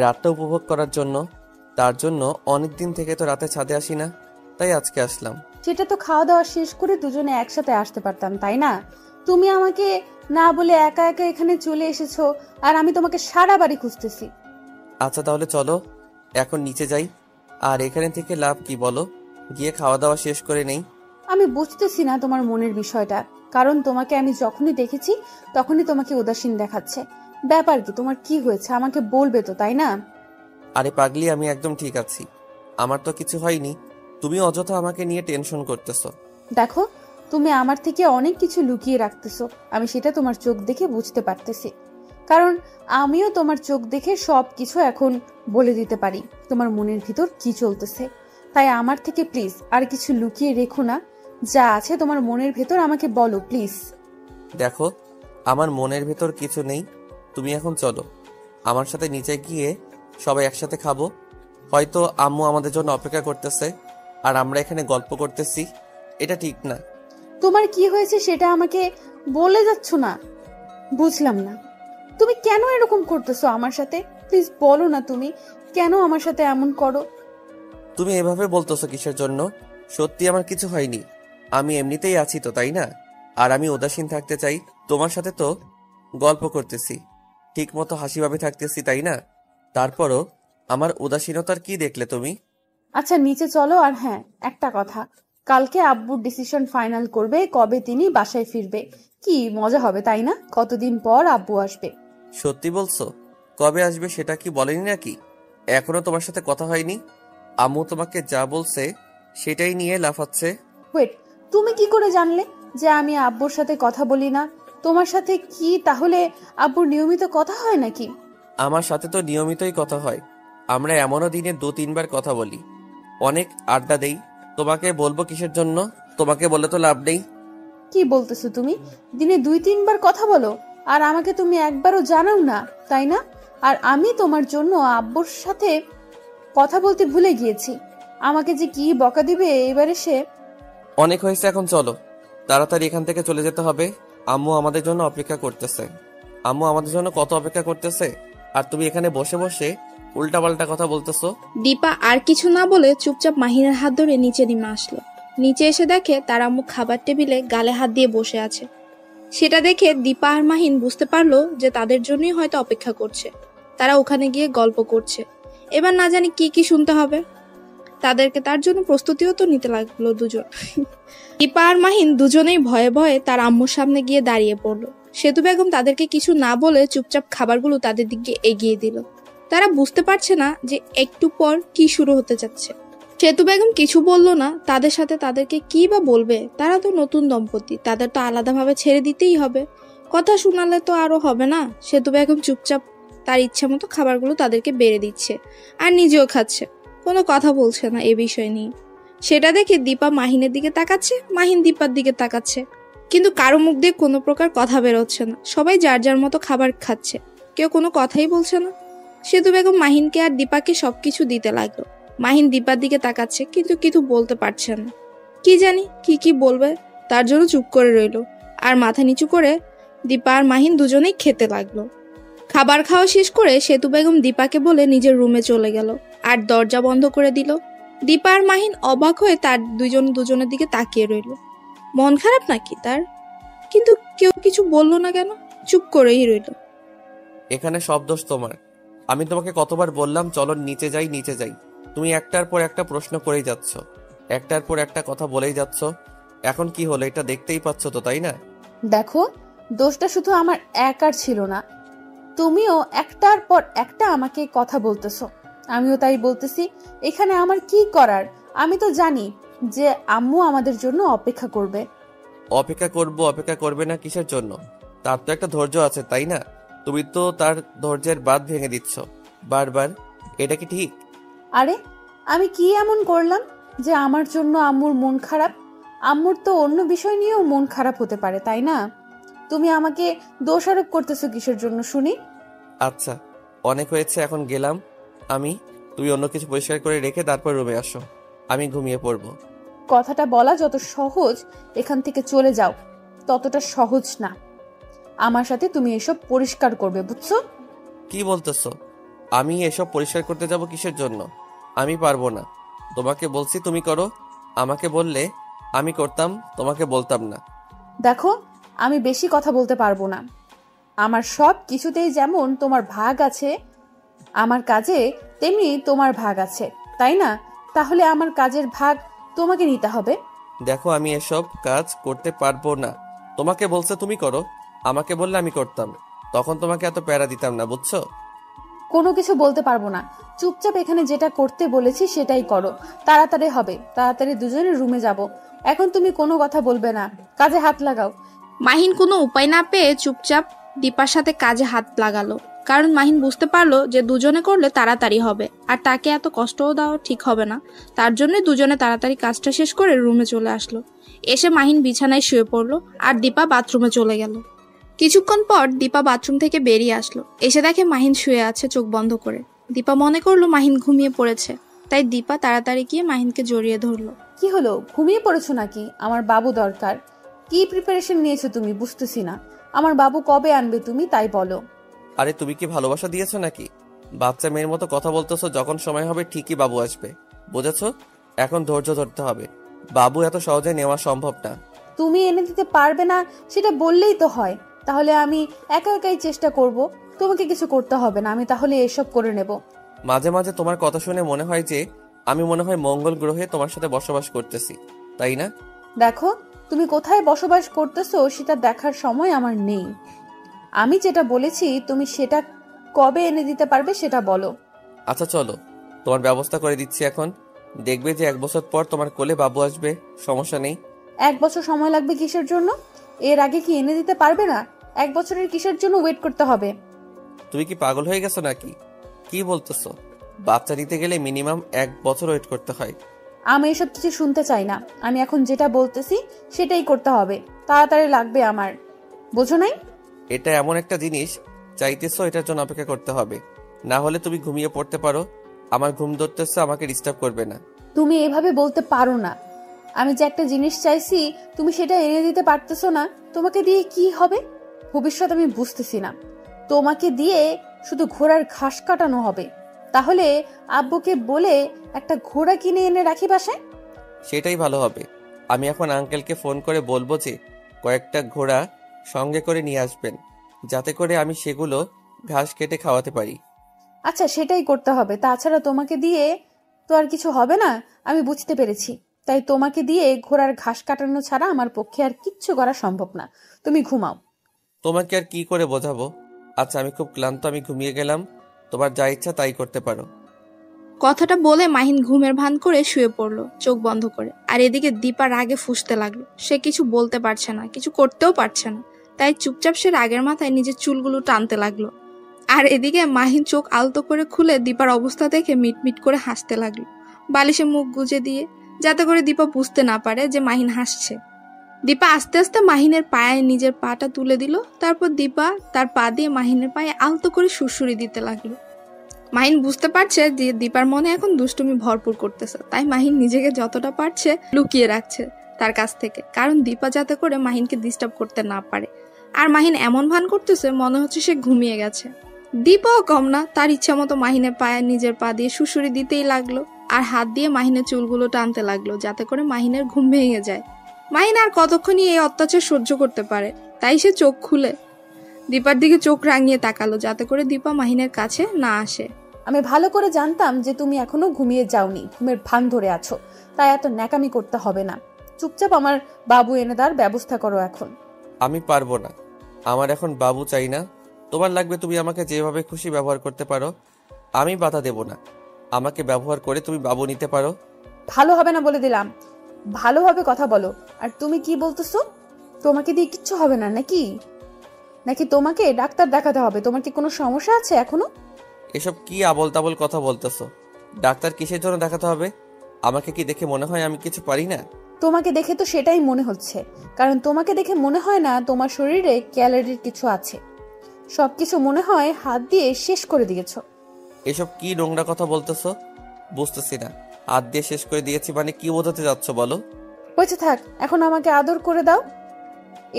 রাতটা উপভোগ করার জন্য। তার জন্য অনেক দিন থেকে তো রাতে ছাদে আসি না, তাই আজকে আসলাম। সেটা তো খাওয়া দাওয়া শেষ করে দুজনে একসাথে আসতে পারতাম, তাই না? তুমি আমাকে না বলে একা একা এখানে চলে এসেছো, আর আমি তোমাকে সারা বাড়ি খুঁজতেছি। আচ্ছা তাহলে চলো এখন নিচে যাই। আর এখানে থেকে লাভ কি বলো, গিয়ে খাওয়া দাওয়া শেষ করে নেই। আমি বুঝতেছি না তোমার মনের বিষয়টা, কারণ তোমাকে আমি যখনই দেখেছি তখনই তোমাকে উদাসীন দেখাচ্ছে। ব্যাপার কি, তোমার কি হয়েছে আমাকে বলবে তো, তাই না? আরে পাগলি, আমি একদম ঠিক আছি, আমার তো কিছু হয়নি। তুমি অযথা আমাকে নিয়ে টেনশন করতেছো। দেখো, তুমি আমার থেকে অনেক কিছু লুকিয়ে রাখতেছো, আমি সেটা তোমার চোখ দেখে বুঝতে পারতেছি। কারণ আমিও তোমার চোখ দেখে সব কিছু এখন বলে দিতে পারি তোমার মনের ভিতর কি চলতেছে। তাই আমার থেকে প্লিজ আর কিছু লুকিয়ে রেখো না, যা আছে তোমার মনের ভেতর আমাকে বলো প্লিজ। দেখো, আমার মনের ভেতর কিছু নেই, তুমি এখন চলো আমার সাথে নিচে গিয়ে সবাই একসাথে খাবো। হয়তো আম্মু আমাদের জন্য অপেক্ষা করতেছে আর আমরা এখানে গল্প করতেছি, এটা ঠিক না। তোমার কি হয়েছে সেটা আমাকে বলে যাচ্ছ না, বুঝলাম না। তুমি কেন এরকম করতেছো আমার সাথে? প্লিজ বলো না, তুমি কেন আমার সাথে এমন করো? তুমি এভাবে বলতেছো কিসের জন্য? সত্যি আমার কিছু হয়নি, আমি এমনিতেই আছি তো, তাই না? আর আমি উদাসীন থাকতে চাই, তোমার সাথে তো গল্প করতেছি, ঠিক মতো হাসিভাবে থাকতেছি, তাই না? তারপরও আমার উদাসীনতার কি দেখলে তুমি? আচ্ছা নিচে চলো। আর হ্যাঁ, একটা কথা, কালকে আব্বুর ডিসিশন ফাইনাল করবে কবে তিনি বাসায় ফিরবে। কি মজা হবে, তাই না? কতদিন পর আব্বু আসবে। সত্যি বলছো? কবে আসবে সেটা কি বলেনি নাকি? এখনো তোমার সাথে কথা হয়নি? আম্মু তোমাকে যা বলছে সেটাই নিয়ে লাফাচ্ছে। ওয়েট, তুমি কি করে জানলে যে আমি আব্বুর সাথে কথা বলি না? তোমার সাথে কি তাহলে আব্বুর নিয়মিত কথা হয় নাকি? আমার সাথে তো নিয়মিতই কথা হয়, আমরা এমনও দিনে 2-3 বার কথা বলি, অনেক আড্ডা দেই। তোমাকে বলবো কিসের জন্য? তোমাকে বলে তো লাভ নেই। কি বলতেছো তুমি? দিনে 2-3 বার কথা বলো আর আমাকে তুমি একবারও জানাও না, তাই না? আর আমি তোমার জন্য আব্বুর সাথে কথা বলতে ভুলে গিয়েছি। আমাকে যে কি বকা দিবে এবারে সে। অনেক হয়েছে, এখন চলো তাড়াতাড়ি এখান থেকে চলে যেতে হবে। আম্মু আমাদের জন্য অপেক্ষা করতেছে, আম্মু আমাদের জন্য কত অপেক্ষা করতেছে, আর তুমি এখানে বসে বসে উল্টাপাল্টা কথা বলতেছো। দীপা আর কিছু না বলে চুপচাপ মাহিনের হাত ধরে নিচে নেমে আসলো। নিচে এসে দেখে তার আম্মু খাবার টেবিলে গালে হাত দিয়ে বসে আছে। সেটা দেখে দীপা আর মাহিন বুঝতে পারলো যে তাদের জন্যই হয়তো অপেক্ষা করছে। তারা ওখানে গিয়ে গল্প করছে, এবার না জানি কি কি শুনতে হবে তাদেরকে। তার জন্য প্রস্তুতিও তো নিতে লাগলো দুজন। দীপা আর মাহিন দুজনেই ভয়ে ভয়ে তার আম্মুর সামনে গিয়ে দাঁড়িয়ে পড়লো। সেতু বেগম তাদেরকে কিছু না বলে চুপচাপ খাবারগুলো তাদের দিকে এগিয়ে দিল। তারা বুঝতে পারছে না যে একটু পর কি শুরু হতে যাচ্ছে। সেতু বেগম কিছু বললো না, তাদের সাথে তাদেরকে কি বা বলবে? তারা তো নতুন দম্পতি, তাদের তো আলাদাভাবে ছেড়ে দিতেই হবে, কথা শোনালে তো আরো হবে না। সেতু বেগম চুপচাপ তার ইচ্ছা মতো খাবারগুলো তাদেরকে বেড়ে দিচ্ছে আর নিজেও খাচ্ছে, কোনো কথা বলছে না এ বিষয় নিয়ে। সেটা দেখে দীপা মাহিনের দিকে তাকাচ্ছে, মাহিন দীপার দিকে তাকাচ্ছে, কিন্তু কারো মুখ দিয়ে কোনো প্রকার কথা বেরোচ্ছে না। সবাই যার যার মতো খাবার খাচ্ছে, কেউ কোনো কথাই বলছে না। সেতু বেগম মাহিনকে আর দীপাকে সবকিছু দিতে লাগলো। মাহিন দীপার দিকে তাকাচ্ছে, কিন্তু কিছু বলতে পারছে না। কি জানি কি কি বলবে, তার জন্য চুপ করে রইল। আর মাথা নিচু করে দীপা আর মাহিন দুজনেই খেতে লাগলো। খাবার খাওয়া শেষ করে সেতু বেগম দীপাকে বলে নিজের রুমে চলে গেল আর দরজা বন্ধ করে দিল। দীপা আর মাহিন অবাক হয়ে তার দুজনের দিকে তাকিয়ে রইল। মন খারাপ নাকি তার? কিন্তু কেউ কিছু বলল না কেন? চুপ করেই রইল। এখানে সব দোষ তোমার। আমি তোমাকে কতবার বললাম চলো নিচে যাই নিচে যাই, তুমি একটার পর একটা প্রশ্ন করেই যাচ্ছ, একটার পর একটা কথা বলেই যাচ্ছ। এখন কি হলো এটা দেখতেই পাচ্ছ তো, তাই না? দেখো, দোষটা শুধু আমার একার ছিল না, তুমিও একটার পর একটা আমাকে কথা বলতেছো, আমিও তাই বলতেছি। এখানে আমার কি করার? আমি তো জানি যে আম্মু আমাদের জন্য অপেক্ষা করবে। অপেক্ষা করবে না কিসের জন্য? তার তো একটা ধৈর্য আছে, তাই না? তুমি তো তার ধৈর্যের বাঁধ ভেঙে দিচ্ছ বারবার। এটা কি ঠিক? আরে আমি কি এমন করলাম যে আমার জন্য আম্মুর মন খারাপ? আম্মুর তো অন্য বিষয় নিয়েও মন খারাপ হতে পারে, তাই না? তুমি আমাকে দোষারোপ করতেছো কিসের জন্য শুনি? আচ্ছা, অনেক হয়েছে, এখন গেলাম আমি। তুমি অন্য কিছু পরিষ্কার করে রেখে তারপর রুমে আসো, আমি ঘুমিয়ে পড়বো। কথাটা বলা যত সহজ, এখান থেকে চলে যাও ততটা সহজ না। আমার সাথে তুমি এসব পরিষ্কার করবে, বুঝছো? কি বলতেছো? আমি এসব পরিষ্কার করতে যাব কিসের জন্য? আমি পারবো না। তোমাকে বলছি তুমি করো। আমাকে বললে আমি করতাম, তোমাকে বলতাম না। দেখো, আমি বেশি কথা বলতে পারবো না। আমার সব কিছুতেই যেমন তোমার ভাগ আছে আমার কাজে, তেমনি তোমার ভাগ আছে, তাই না? তাহলে আমার কাজের ভাগ তোমাকে নিতে হবে। দেখো, আমি এসব কাজ করতে পারবো না। তোমাকে বলছে তুমি করো, আমাকে বললে আমি করতাম, তখন তোমাকে এত প্যারা দিতাম না, বুঝছো? কোনো কিছু বলতে পারবো না। চুপচাপ এখানে যেটা করতে বলেছি সেটাই করো। তাড়াতাড়ি হবে, তাড়াতাড়ি দুজনে রুমে যাব। এখন তুমি কোনো কথা বলবে না, কাজে হাত লাগাও। মাহিন কোনো উপায় না পেয়ে চুপচাপ দীপার সাথে কাজে হাত লাগালো, কারণ মাহিন বুঝতে পারলো যে দুজনে করলে তাড়াতাড়ি হবে আর তাকে এত কষ্টও দেওয়া ঠিক হবে না। তার জন্য দুজনে তাড়াতাড়ি কাজটা শেষ করে রুমে চলে আসলো। এসে মাহিন বিছানায় শুয়ে পড়লো আর দীপা বাথরুমে চলে গেল। কিছুক্ষণ পর দীপা বাথরুম থেকে বেরিয়ে আসলো। এসে দেখে মাহিন শুয়ে আছে চোখ বন্ধ করে। দীপা মনে করলো মাহিন ঘুমিয়ে পড়েছে, তাই দীপা তাড়াতাড়ি গিয়ে মাহিনকে জড়িয়ে ধরলো। কি হলো, ঘুমিয়ে পড়েছো নাকি? আমার বাবু দরকার। কি প্রিপারেশন নিয়েছো তুমি বুঝতেছি না। আমার বাবু কবে আনবে তুমি তাই বলো। আরে তুমি কি ভালোবাসা দিয়েছো নাকি? বাচ্চা মেয়ের মতো কথা বলতেছো। যখন সময় হবে ঠিকই বাবু আসবে, বুঝেছো? এখন ধৈর্য ধরতে হবে। বাবু এত সহজে নেওয়া সম্ভব না। তুমি এনে দিতে পারবে না সেটা বললেই তো হয়। তাহলে আমি একা একাই চেষ্টা করব, তোমাকে কিছু করতে হবে না। আমি তাহলে এসব করে নেব। মাঝে মাঝে তোমার কথা শুনে মনে হয় যে আমি মনে হয় মঙ্গল গ্রহে তোমার সাথে বসবাস করতেছি, তাই না? দেখো, তুমি কোথায় বসবাস করতেছো সেটা দেখার সময় আমার নেই। আমি যেটা বলেছি তুমি সেটা কবে এনে দিতে পারবে সেটা বলো। আচ্ছা চলো, তোমার ব্যবস্থা করে দিচ্ছি এখন। দেখবে যে 1 বছর পর তোমার কোলে বাবু আসবে, সমস্যা নেই। 1 বছর সময় লাগবে কিসের জন্য? এর আগে কি এনে দিতে পারবে না? 1 বছরের কিসের জন্য ওয়েট করতে হবে? তুমি কি পাগল হয়ে গেছো নাকি? কি বলতেছো? বাচ্চা নিতে গেলে মিনিমাম 1 বছর ওয়েট করতে হয়। আমি এসব কিছু শুনতে চাই না। আমি এখন যেটা বলতেছি সেটাই করতে হবে। তাড়াতাড়ি লাগবে আমার, বোঝো নাই? এটা এমন একটা জিনিস চাইতেছো, এটার জন্য অপেক্ষা করতে হবে। না হলে তুমি ঘুমিয়ে পড়তে পারো। আমার ঘুম ধরতেছে, আমাকে ডিস্টার্ব করবে না। তুমি এভাবে বলতে পারো না। আমি যে একটা জিনিস চাইছি তুমি সেটা এনে দিতে পারতেছো না। তোমাকে দিয়ে কি হবে ভবিষ্যৎ আমি বুঝতেছি না। তোমাকে দিয়ে শুধু ঘোড়ার ঘাস কাটানো হবে। তাহলে আব্বুকে বলে একটা ঘোড়া কিনে এনে রাখি বাসায়। সেটাই ভালো হবে। আমি এখন আঙ্কেলকে ফোন করে বলবো যে কয়েকটা ঘোড়া সঙ্গে করে নিয়ে আসবেন, যাতে করে আমি সেগুলো ঘাস কেটে খাওয়াতে পারি। আচ্ছা, সেটাই করতে হবে। তাছাড়া তোমাকে দিয়ে তো আর কিছু হবে না, আমি বুঝতে পেরেছি। তাই তোমাকে দিয়ে ঘোড়ার ঘাস কাটানো ছাড়া আমার পক্ষে আর কিচ্ছু করা সম্ভব না। তুমি ঘুমাও। তোমাকে আর কি করে বোঝাবো? আচ্ছা, আমি খুব ক্লান্ত, আমি ঘুমিয়ে গেলাম। তোমার যা ইচ্ছা তাই করতে পারো। কথাটা বলে মাহিন ঘুমের ভান করে শুয়ে পড়লো চোখ বন্ধ করে। আর এদিকে দীপা রাগে ফুঁসতে লাগলো। সে কিছু বলতে পারছে না, কিছু করতেও পারছে না, তাই চুপচাপ সে রাগের মাথায় নিজের চুলগুলো টানতে লাগলো। আর এদিকে মাহিন চোখ আলতো করে খুলে দীপার অবস্থা দেখে মিটমিট করে হাসতে লাগলো, বালিশে মুখ গুজে দিয়ে, যাতে করে দীপা বুঝতে না পারে যে মাহিন হাসছে। দীপা আস্তে আস্তে মাহিনের পায়ে নিজের পাটা তুলে দিল। তারপর দীপা তার পা দিয়ে মাহিনের পায়ে আলতো করে সুড়সুড়ি দিতে লাগলো। মাহিন বুঝতে পারছে যে দীপার মনে এখন দুষ্টুমি ভরপুর করতেছে, তাই মাহিন নিজেকে যতটা পারছে লুকিয়ে রাখছে তার কাছ থেকে, কারণ দীপা যাতে করে মাহিনকে ডিস্টার্ব করতে না পারে। আর মাহিন এমন ভান করতেছে মনে হচ্ছে সে ঘুমিয়ে গেছে। দীপাও কম না, তার ইচ্ছা মতো মাহিনের পায়ে নিজের পা দিয়ে সুসুরি দিতেই লাগলো আর হাত দিয়ে মাহিনের চুলগুলো টানতে লাগলো যাতে করে মাহিনের ঘুম ভেঙে যায়। মাহিন আর কতক্ষণই এই অত্যাচার সহ্য করতে পারে, তাই সে চোখ খুলে দীপার দিকে চোখ রাঙিয়ে তাকালো যাতে করে দীপা মাহিনের কাছে না আসে। আমি ভালো করে জানতাম যে তুমি এখনো ঘুমিয়ে যাওনি, ঘুমের ভান ধরে আছো, তাই এত ন্যাকামি করতে হবে না। চুপচাপ আমার বাবু এনে দেওয়ার ব্যবস্থা করো এখন। আমি পারবো না, আমার এখন বাবু চাই না। তোমার লাগবে তুমি আমাকে যেভাবে খুশি ব্যবহার করতে পারো, আমি বাধা দেব না। আমাকে ব্যবহার করে তুমি বাবু নিতে পারো। ভালো হবে না বলে দিলাম, ভালোভাবে কথা বলো। আর তুমি কি বলতেছো? তোমাকে দিয়ে কিচ্ছু হবে না নাকি? নাকি তোমাকে ডাক্তার দেখাতে হবে? তোমার কি কোনো সমস্যা আছে এখনো? এসব কি আবল তাবল কথা বলতেছো? ডাক্তার কিসের জন্য দেখাতে হবে? আমাকে কি দেখে মনে হয় আমি কিছু পারি না? তোমাকে দেখে তো সেটাই মনে হচ্ছে, কারণ তোমাকে দেখে মনে হয় না তোমার শরীরে ক্যালোরির কিছু আছে। সবকিছু মনে হয় হাত দিয়ে শেষ করে দিয়েছো। এসব কি নোংরা কথা বলতেছো? বুঝতেছি না। হাত দিয়ে শেষ করে দিয়েছি মানে কি বোঝাতে যাচ্ছ বলো? হয়েছে, থাক, এখন আমাকে আদর করে দাও।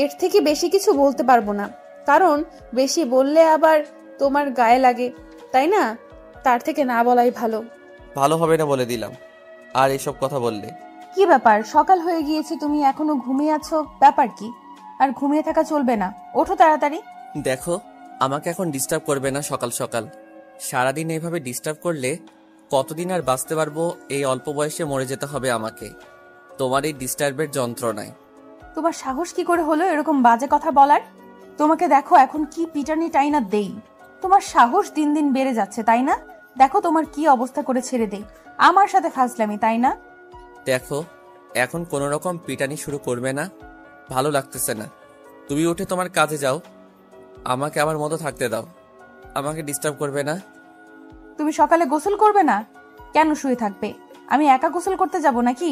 এর থেকে বেশি কিছু বলতে পারবো না, কারণ বেশি বললে আবার তোমার গায়ে লাগে, তাই না? তার থেকে না বলাই ভালো। ভালো হবে না বলে দিলাম। আর এসব কথা বললে কি ব্যাপার? সকাল হয়ে গিয়েছে, তুমি এখনো ঘুমিয়ে আছো, ব্যাপার কি? আর ঘুমিয়ে থাকা চলবে না, ওঠো তাড়াতাড়ি। দেখো, আমাকে এখন ডিস্টার্ব করবে না সকাল সকাল। সারাদিন এইভাবে ডিস্টার্ব করলে কতদিন আর বাঁচতে পারবো? এই অল্প বয়সে মরে যেতে হবে আমাকে তোমার এই ডিস্টার্বের যন্ত্রণায়। তোমার সাহস কি করে হলো এরকম বাজে কথা বলার? তোমাকে দেখো এখন কি পিটানি টাইনা দেই। তোমার সাহস দিন দিন বেড়ে যাচ্ছে, তাই না? দেখো তোমার কি অবস্থা করে ছেড়ে দেই। আমার সাথে ফাজলামি, তাই না? দেখো, এখন কোনো রকম পিটানি শুরু করবে না, ভালো লাগতেছে না। তুমি উঠে তোমার কাজে যাও, আমাকে আমার মতো থাকতে দাও, আমাকে ডিস্টার্ব করবে না। তুমি সকালে গোসল করবে না? কেন শুয়ে থাকবে? আমি একা গোসল করতে যাব নাকি?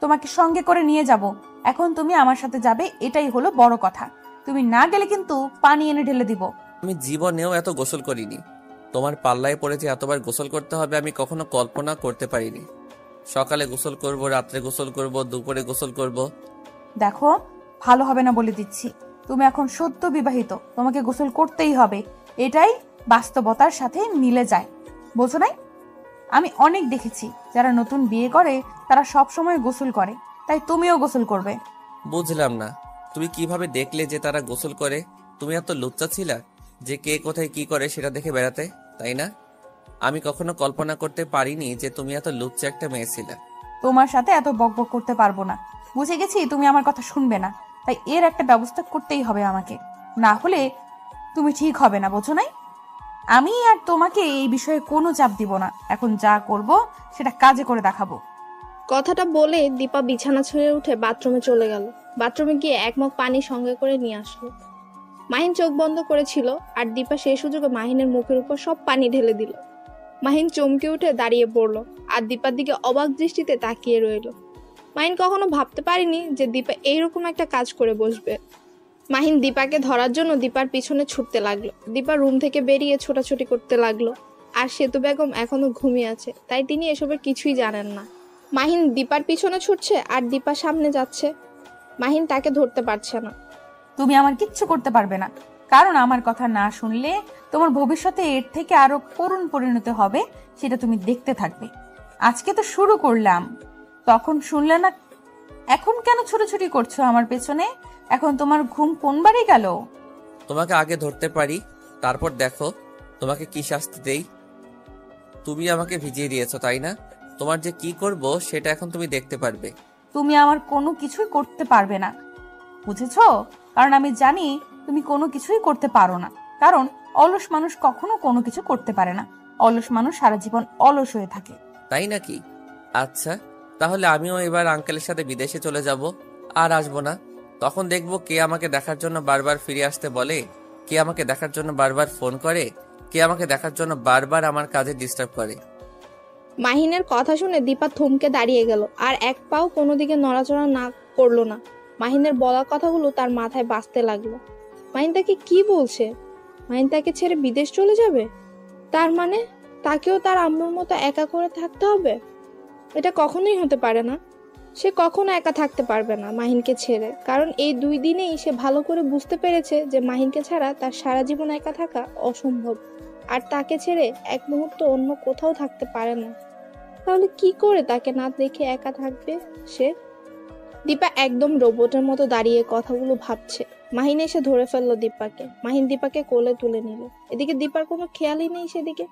তোমাকে সঙ্গে করে নিয়ে যাব। এখন তুমি আমার সাথে যাবে, এটাই হলো বড় কথা। তুমি না গেলে কিন্তু পানি এনে ঢেলে দিব। আমি জীবনেও এত গোসল করিনি। তোমার পাল্লায় পড়ে যে এতবার গোসল করতে হবে আমি কখনো কল্পনা করতে পারিনি। সকালে গোসল করব, রাত্রে গোসল করব, দুপুরে গোসল করব। দেখো, ভালো হবে না বলে দিচ্ছি। তুমি এখন সদ্য বিবাহিত, তোমাকে গোসল করতেই হবে, এটাই বাস্তবতার সাথে মিলে যায়, বোঝো নাই? আমি অনেক দেখেছি যারা নতুন বিয়ে করে তারা সব সময় গোসল করে, তাই তুমিও গোসল করবে। বুঝলাম না, তুমি কিভাবে দেখলে যে তারা গোসল করে? তুমি এত লুচ্চা ছিলা যে কে কোথায় কি করে সেটা দেখে বেড়াতে, তাই না? আমি কখনো কল্পনা করতে পারিনি যে তুমি এত লুচ্চা একটা মেয়ে ছিলা। তোমার সাথে এত বকবক করতে পারবো না, বুঝে গেছি তুমি আমার কথা শুনবে না, তাই এর একটা ব্যবস্থা করতেই হবে আমাকে, না হলে তুমি ঠিক হবে না, বোঝো নাই? আমি আর তোমাকে এই বিষয়ে কোনো চাপ দিব না, এখন যা করব সেটা কাজে করে দেখাবো। কথাটা বলে দীপা বিছানা ছেড়ে উঠে বাথরুমে চলে গেল। বাথরুমে গিয়ে এক মগ পানি সঙ্গে করে নিয়ে আসলো। মাহিন চোখ বন্ধ করেছিল আর দীপা সেই সুযোগে মাহিনের মুখের উপর সব পানি ঢেলে দিল। মাহিন চমকে উঠে দাঁড়িয়ে পড়লো আর দীপার দিকে অবাক দৃষ্টিতে তাকিয়ে রইল। মাহিন কখনো ভাবতে পারেনি যে দীপা এইরকম একটা কাজ করে বসবে। মাহিন দীপাকে ধরার জন্য দীপার পিছনে ছুটতে লাগলো। দীপা রুম থেকে বেরিয়ে ছোটাছুটি করতে লাগলো। আর সেতু বেগম এখনো ঘুমিয়ে আছে, তাই তিনি এসবের কিছুই জানেন না। মাহিন দীপার পিছনে ছুটছে আর দীপা সামনে যাচ্ছে। মাহিন তাকে ধরতে পারছে না। তুমি আমার কিচ্ছু করতে পারবে না, কারণ আমার কথা না শুনলে তোমার ভবিষ্যতে এর থেকে আরো করুণ পরিণতি হবে, সেটা তুমি দেখতে থাকবে। আজকে তো শুরু করলাম, তখন শুনলে না, এখন কেন ছুটোছুটি করছো আমার পেছনে? এখন তোমার ঘুম কোন বাড়ি গেল? তোমাকে আগে ধরতে পারি, তারপর দেখো তোমাকে কি শাস্তি দেই। তুমি আমাকে ভিজিয়ে দিয়েছো, তাই না? তোমার যে কি করব সেটা এখন তুমি দেখতে পারবে। তুমি আমার কোনো কিছুই করতে পারবে না, বুঝেছো? কারণ আমি জানি তুমি কোনো কিছুই করতে পারো না, কারণ অলস মানুষ কখনো কোনো কিছু করতে পারে না। অলস মানুষ সারা জীবন অলস হয়ে থাকে। তাই নাকি? আচ্ছা, তাহলে আমিও এবার আঙ্কেলের সাথে বিদেশে চলে যাব, আর আসবো না। তখন দেখবো কে আমাকে দেখার জন্য বারবার ফিরে আসতে বলে, কে আমাকে দেখার জন্য বারবার ফোন করে, কে আমাকে দেখার জন্য বারবার আমার কাজে ডিস্টার্ব করে। মাহিনের কথা শুনে দীপা থমকে দাঁড়িয়ে গেল আর এক পাও কোনো দিকে নড়াচড়া না করলো না। মাহিনের বলা কথাগুলো তার মাথায় বাজতে লাগলো। মাহিন তাকে কি বলছে? মাহিন তাকে ছেড়ে বিদেশ চলে যাবে? তার মানে তাকেও তার আম্মুর মতো একা করে থাকতে হবে? এটা কখনোই হতে পারে না। সে কখনো একা থাকতে পারবে না মাহিনকে ছেড়ে, কারণ এই 2 দিনেই সে ভালো করে বুঝতে পেরেছে যে মাহিনকে ছাড়া তার সারা জীবন একা থাকা অসম্ভব। আর তাকে ছেড়ে এক মুহূর্ত অন্য কোথাও থাকতে পারে না। তাহলে কি করে তাকে না দেখে একা থাকবে সে? দীপা একদম রোবটের মতো দাঁড়িয়ে কথাগুলো ভাবছে। মাহিন এসে ধরে ফেললো দীপাকে। মাহিন দীপাকে কোলে তুলে নিল। এদিকে দীপার কোনো খেয়ালই নেই সেদিকে।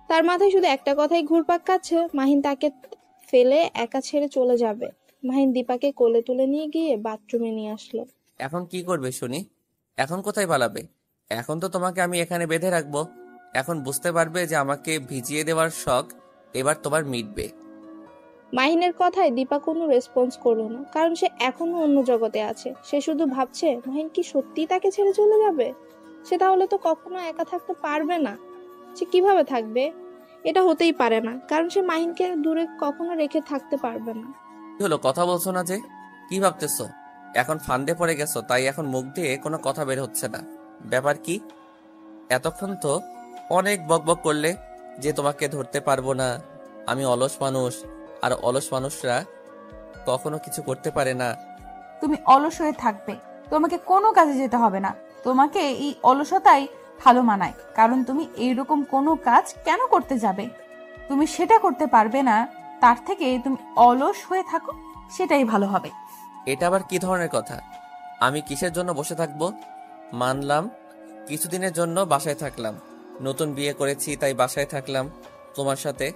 তার মাথায় শুধু একটা কথাই ঘুরপাক খাচ্ছে, মাহিন তাকে ফেলে একা ছেড়ে চলে যাবে। মাহিন দীপাকে কোলে তুলে নিয়ে গিয়ে বাথরুমে নিয়ে আসলো। এখন কি করবে শুনি? এখন কোথায় পালাবে? এখন তো তোমাকে আমি এখানে বেঁধে রাখবো। এখন বুঝতে পারবে যে আমাকে ভিজিয়ে দেওয়ার শখ এবার তোমার মিটবে। মাহিনের কথায় দীপা কোনো রেসপন্স করলো না, কারণ সে এখনো অন্য জগতে আছে। সে শুধু ভাবছে মাহিন কি সত্যিই তাকে ছেড়ে চলে যাবে? সে তাহলে তো কখনো একা থাকতে পারবে না। সে কিভাবে থাকবে? এটা হতেই পারে না, কারণ সে মাহিনকে দূরে কখনো রেখে থাকতে পারবে না। কি হলো, কথা বলছো না যে? কি ভাবতেছো? এখন ফান্দে পড়ে গেছো, তাই এখন মুখ দিয়ে কোনো কথা বের হচ্ছে না। ব্যাপার কি? এতক্ষণ তো অনেক বকবক করলে যে তোমাকে ধরতে পারবো না, আমি অলস মানুষ, আর অলস মানুষরা কখনো কিছু করতে পারে না। তুমি অলস হয়ে থাকবে, তোমাকে কোনো কাজে যেতে হবে না। তোমাকে এই অলসতাই ভালো মানায়, কারণ তুমি এইরকম কোনো কাজ কেন করতে যাবে? তুমি সেটা করতে পারবে না, তার থেকে তুমি অলস হয়ে থাকো, সেটাই ভালো হবে। এটা আবার কি ধরনের কথা? আমি কিসের জন্য বসে থাকবো? মানলাম কিছুদিনের জন্য বাসায় থাকলাম, নতুন বিয়ে করেছি তাই বাসায় থাকলাম তোমার সাথে,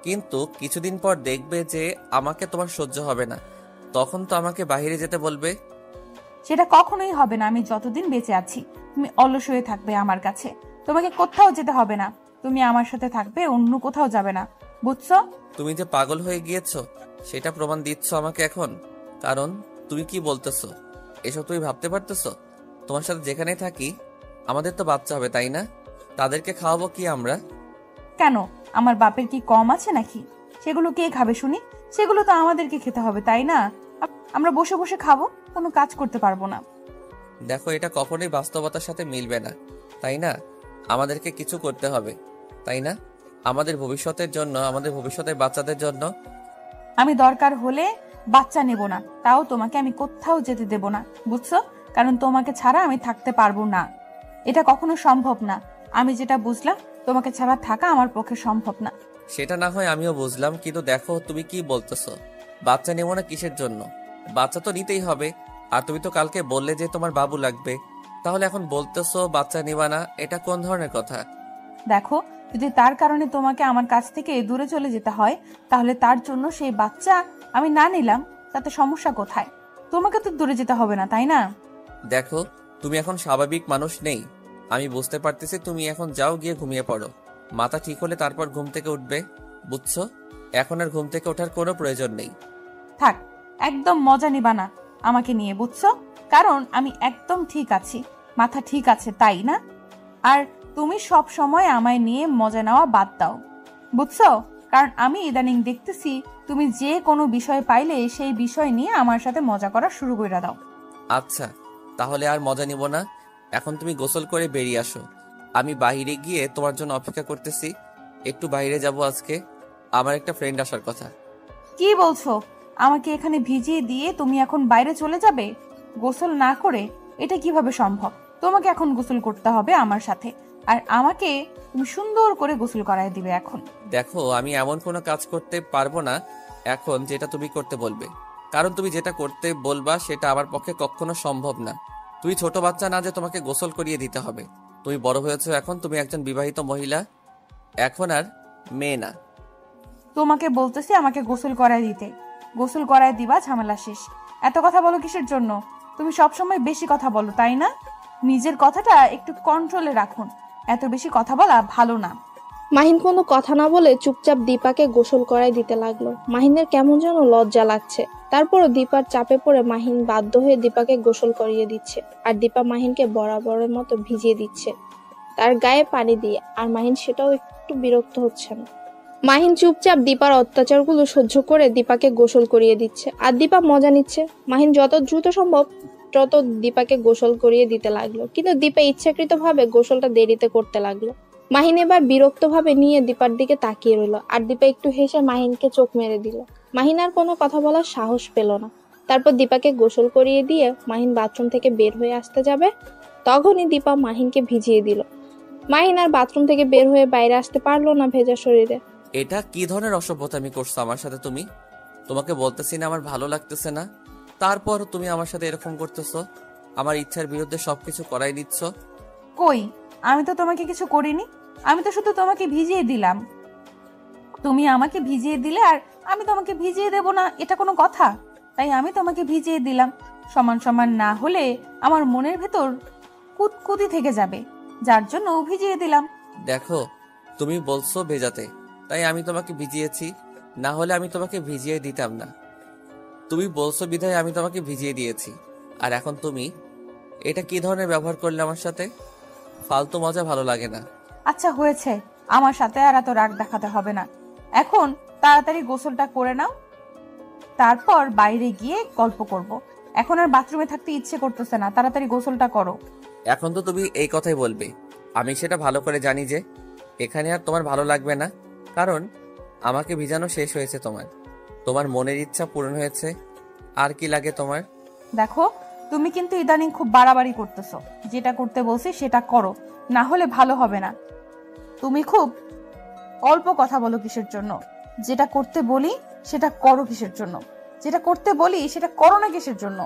কিন্তু কিছুদিন পর দেখবে যে আমাকে তোমার সহ্য হবে না, তখন তো আমাকে বাইরে যেতে বলবে। সেটা কখনোই হবে না। আমি যতদিন বেঁচে আছি তুমি অলস হয়ে থাকবে আমার কাছে। তোমাকে কোথাও যেতে হবে না, তুমি আমার সাথে থাকবে, অন্য কোথাও যাবে না, বুঝছো? তুমি যে পাগল হয়ে গিয়েছো সেটা প্রমাণ দিচ্ছ আমাকে এখন। কারণ তুমি কি বলতেছো এসব তুমি ভাবতে পারতেছো? তোমার সাথে যেখানে থাকি আমাদের তো বাচ্চা হবে, তাই না? তাদেরকে খাওয়াবো কি আমরা? কেন, আমার বাপের কি কম আছে নাকি? সেগুলো কে খাবে শুনি? সেগুলো তো আমাদেরকে খেতে হবে, তাই না? আমরা বসে বসে খাবো, কোনো কাজ করতে পারবো না। দেখো, এটা কখনোই বাস্তবতার সাথে মিলবে না, তাই না? আমাদেরকে কিছু করতে হবে, তাই না? আমাদের ভবিষ্যতের জন্য, আমাদের ভবিষ্যতের বাচ্চাদের জন্য। আমি দরকার হলে বাচ্চা নেব না, তাও তোমাকে আমি কোথাও যেতে দেব না, বুঝছো? কারণ তোমাকে ছাড়া আমি থাকতে পারবো না, এটা কখনো সম্ভব না। আমি যেটা বুঝলাম, তোমাকে ছাড়া থাকা আমার পক্ষে সম্ভব না। সেটা না হয় আমিও বুঝলাম, কিন্তু দেখো তুমি কি বলতেছো। বাচ্চা নেবো না কিসের জন্য? বাচ্চা তো নিতেই হবে। আর তুমি তো কালকে বললে যে তোমার বাবু লাগবে, তাহলে এখন বলতেছো বাচ্চা নিবা না, এটা কোন ধরনের কথা? দেখো, যদি তার কারণে তোমাকে আমার কাছ থেকে দূরে চলে যেতে হয়, তাহলে তার জন্য সেই বাচ্চা আমি না নিলাম, তাতে সমস্যা কোথায়? তোমাকে তো দূরে যেতে হবে না, তাই না? দেখো, তুমি এখন স্বাভাবিক মানুষ নেই, আমি বুঝতে পারতেছি। তুমি এখন যাও, গিয়ে ঘুমিয়ে পড়ো। মাথা ঠিক হলে তারপর ঘুম থেকে উঠবে, বুঝছো? এখন আর ঘুম থেকে ওঠার কোনো প্রয়োজন নেই। থাক, একদম মজা নিবা না আমাকে নিয়ে, বুঝছো? কারণ আমি একদম ঠিক আছি, মাথা ঠিক আছে, তাই না? আর তুমি সব সময় আমায় নিয়ে মজা নেওয়া বাদ দাও, বুঝছো? কারণ আমি ইদানিং দেখতেছি তুমি যে কোনো বিষয় পাইলে সেই বিষয় নিয়ে আমার সাথে মজা করা শুরু করে দাও। আচ্ছা, তাহলে আর মজা নিব না। এখন তুমি গোসল করে বেরিয়ে আসো, আমি বাইরে গিয়ে তোমার জন্য অপেক্ষা করতেছি। একটু বাইরে যাব আজকে, আমার একটা ফ্রেন্ড আসার কথা। কি বলছো? আমাকে এখানে ভিজিয়ে দিয়ে তুমি এখন বাইরে চলে যাবে গোসল না করে? এটা কিভাবে সম্ভব? তোমাকে এখন গোসল করতে হবে আমার সাথে, আর আমাকে তুমি সুন্দর করে গোসল করায় দিবে এখন। দেখো, আমি এমন কোনো কাজ করতে পারবো না এখন যেটা তুমি করতে বলবে, কারণ তুমি যেটা করতে বলবা সেটা আমার পক্ষে কখনো সম্ভব না। তুমি ছোট বাচ্চা না যে তোমাকে গোসল করিয়ে দিতে হবে। তুমি বড় হয়েছো, এখন তুমি একজন বিবাহিত মহিলা, এখন আর মেয়ে না। তোমাকে বলতেছি আমাকে গোসল করায় দিতে, গোসল করায় দিবা, ঝামেলা শেষ। এত কথা বলো কিসের জন্য? তুমি সবসময় বেশি কথা বলো, তাই না? নিজের কথাটা একটু কন্ট্রোলে রাখুন, এত বেশি কথা বলা ভালো না। মাহিন কোনো কথা না বলে চুপচাপ দীপাকে গোসল করাই দিতে লাগলো। মাহিনের কেমন যেন লজ্জা লাগছে, তারপরও দীপার চাপে পড়ে মাহিন বাধ্য হয়ে দীপাকে গোসল করিয়ে দিচ্ছে। আর দীপা মাহিনকে বরাবরের মতো ভিজিয়ে দিচ্ছে তার গায়ে পানি দিয়ে, আর মাহিন সেটাও একটু বিরক্ত হচ্ছে না। মাহিন চুপচাপ দীপার অত্যাচারগুলো সহ্য করে দীপাকে গোসল করিয়ে দিচ্ছে, আর দীপা মজা নিচ্ছে। মাহিন যত দ্রুত সম্ভব তত দীপাকে গোসল করিয়ে দিতে লাগলো, কিন্তু দীপা ইচ্ছাকৃতভাবে গোসলটা দেরিতে করতে লাগলো। মাহিন এবার বিরক্ত ভাবে নিয়ে দীপার দিকে তাকিয়ে রইল, আর দীপা একটু হেসে মাহিনকে চোখ মেরে দিল। মাহিন আর কোনো কথা বলার সাহস পেল না। তারপর দীপাকে গোসল করিয়ে দিয়ে মাহিন বাথরুম থেকে বের হয়ে আসতে যাবে, তখনই দীপা মাহিনকে ভিজিয়ে দিল। মাহিন আর বাথরুম থেকে বের হয়ে বাইরে আসতে পারলো না ভেজা শরীরে। এটা কি ধরনের অসভ্যতামি করছো আমার সাথে তুমি? তোমাকে বলতেছি না আমার ভালো লাগতেছে না, তারপর তুমি আমার সাথে এরকম করতেছো, আমার ইচ্ছার বিরুদ্ধে সবকিছু করাই নিচ্ছ। কই, আমি তো তোমাকে কিছু করিনি। আমি তো শুধু তোমাকে ভিজিয়ে দিলাম। তুমি আমাকে ভিজিয়ে দিলে আর আমি তোমাকে ভিজিয়ে দেব না, এটা কোনো কথা? তাই আমি তোমাকে ভিজিয়ে দিলাম। সমান সমান না হলে আমার মনের ভেতর কুতকুতি থেকে যাবে, যার জন্য ভিজিয়ে দিলাম। দেখো, তুমি বলছো ভেজাতে, তাই আমি তোমাকে ভিজিয়েছি, না হলে আমি তোমাকে ভিজিয়ে দিতাম না। তুমি বলছো বিধায় আমি তোমাকে ভিজিয়ে দিয়েছি। আর এখন তুমি এটা কি ধরনের ব্যবহার করলে আমার সাথে? ফালতু মজা ভালো লাগে না। আচ্ছা হয়েছে, আমার সাথে আর এত রাগ দেখাতে হবে না। এখন তাড়াতাড়ি গোসলটা করে নাও, তারপর বাইরে গিয়ে গল্প করব। এখন আর বাথরুমে থাকতে ইচ্ছে করতেছে না, তাড়াতাড়ি গোসলটা করো। এখন তো তুমি এই কথাই বলবে, আমি সেটা ভালো করে জানি যে এখানে আর তোমার ভালো লাগবে না, কারণ আমাকে ভিজানো শেষ হয়েছে। তোমার তোমার মনের ইচ্ছা পূরণ হয়েছে, আর কি লাগে তোমার? দেখো, তুমি কিন্তু ইদানিং খুব বাড়াবাড়ি করতেছো। যেটা করতে বলছি সেটা করো, না হলে ভালো হবে না। তুমি খুব অল্প কথা বলো কিসের জন্য? যেটা করতে বলি সেটা করো কিসের জন্য? যেটা করতে বলি সেটা করো না কিসের জন্য?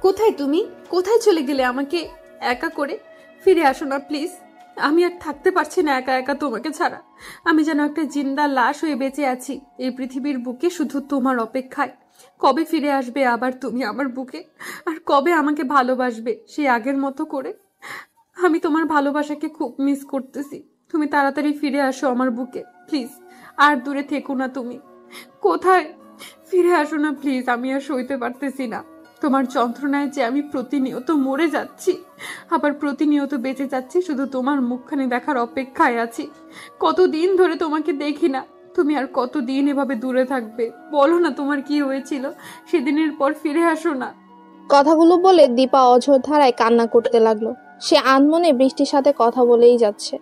কোথায় তুমি? কোথায় চলে গেলে আমাকে একা করে? ফিরে আসো না প্লিজ। আমি আর থাকতে পারছি না একা একা তোমাকে ছাড়া। আমি যেন একটা জিন্দা লাশ হয়ে বেঁচে আছি এই পৃথিবীর বুকে, শুধু তোমার অপেক্ষায়। কবে ফিরে আসবে আবার তুমি আমার বুকে? আর কবে আমাকে ভালোবাসবে সেই আগের মতো করে? আমি তোমার ভালোবাসাকে খুব মিস করতেছি। তুমি তাড়াতাড়ি ফিরে আসো আমার বুকে প্লিজ। আর দূরে থেকো না তুমি। কোথায়? ফিরে আসো না প্লিজ, আমি আর সইতে পারতেছি না। তোমার যন্ত্রণায় যে আমি প্রতিনিয়ত মরে যাচ্ছি, আবার প্রতিনিয়ত বেঁচে যাচ্ছি, শুধু তোমার মুখখানি দেখার অপেক্ষায় আছি। কতদিন ধরে তোমাকে দেখি না, তুমি আর কতদিন এভাবে দূরে থাকবে? বলো না তোমার কি হয়েছিল সেদিনের পর, ফিরে আসো না। কথাগুলো বলে দীপা অঝোর ধারায় কান্না করতে লাগলো। সে আনমনে বৃষ্টির সাথে কথা বলেই যাচ্ছে।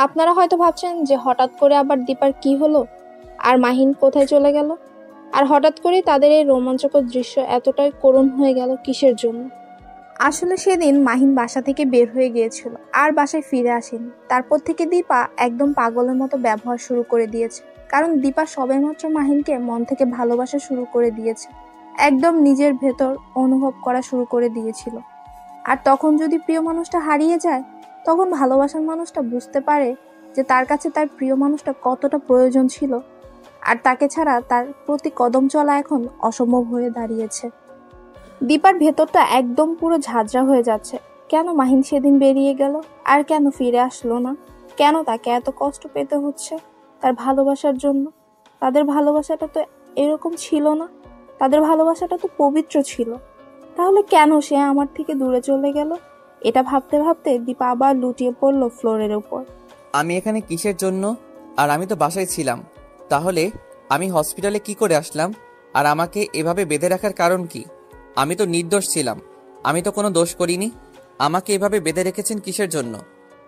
আপনারা হয়তো ভাবছেন যে হঠাৎ করে আবার দীপার কি হলো, আর মাহিন কোথায় চলে গেল, আর হঠাৎ করে তাদের এই রোমাঞ্চকর দৃশ্য এতটাই করুণ হয়ে গেল কিসের জন্য। আসলে সেদিন মাহিন বাসা থেকে বের হয়ে গিয়েছিল, আর বাসায় ফিরে আসেনি। তারপর থেকে দীপা একদম পাগলের মতো ব্যবহার শুরু করে দিয়েছে, কারণ দীপা সবেমাত্র মাহিনকে মন থেকে ভালোবাসা শুরু করে দিয়েছে, একদম নিজের ভেতর অনুভব করা শুরু করে দিয়েছিল। আর তখন যদি প্রিয় মানুষটা হারিয়ে যায়, তখন ভালোবাসার মানুষটা বুঝতে পারে যে তার কাছে তার প্রিয় মানুষটা কতটা প্রয়োজন ছিল, আর তাকে ছাড়া তার প্রতি কদম চলা এখন অসম্ভব হয়ে দাঁড়িয়েছে। দীপার ভেতরটা একদম পুরো ঝাঁঝরা হয়ে যাচ্ছে। কেন মাহিন সেদিন বেরিয়ে গেল, আর কেন ফিরে আসলো না? কেন তাকে এত কষ্ট পেতে হচ্ছে তার ভালোবাসার জন্য? তাদের ভালোবাসাটা তো এরকম ছিল না, তাদের ভালোবাসাটা তো পবিত্র ছিল। তাহলে কেন সে আমার থেকে দূরে চলে গেল? এটা ভাবতে ভাবতে দীপা আবার লুটিয়ে পড়ল ফ্লোরের উপর। আমি এখানে কিসের জন্য? আর আমি তো বাসায় ছিলাম, তাহলে আমি হসপিটালে কি করে আসলাম? আর আমাকে এভাবে বেঁধে রাখার কারণ কি? আমি তো নির্দোষ ছিলাম, আমি তো কোনো দোষ করিনি। আমাকে এভাবে বেঁধে রেখেছেন কিসের জন্য?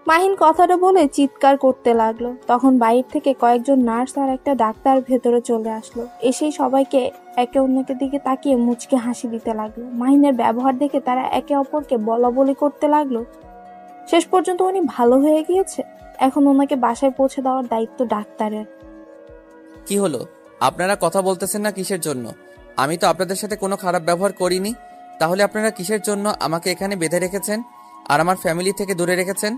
মাহিন কথাটা বলে চিৎকার করতে লাগলো। তখন বাইরে থেকে কয়েকজন নার্স আর একটা ডাক্তার ভেতরে চলে আসলো। এসেই সবাইকে একে অন্যকে দিকে তাকিয়ে মুচকে হাসি দিতে লাগলো। মাহিনের ব্যবহার দেখে তারা একে অপরকে বলা বলি করতে লাগলো। শেষ পর্যন্ত উনি ভালো হয়ে গিয়েছে, এখন ওনাকে বাসায় পৌঁছে দেওয়ার দায়িত্ব ডাক্তারের। কি হলো, আপনারা কথা বলতেছেন না কিসের জন্য? আমি তো আপনাদের সাথে কোনো খারাপ ব্যবহার করিনি, তাহলে আপনারা কিসের জন্য আমাকে এখানে বেঁধে রেখেছেন আর আমার ফ্যামিলি থেকে দূরে রেখেছেন?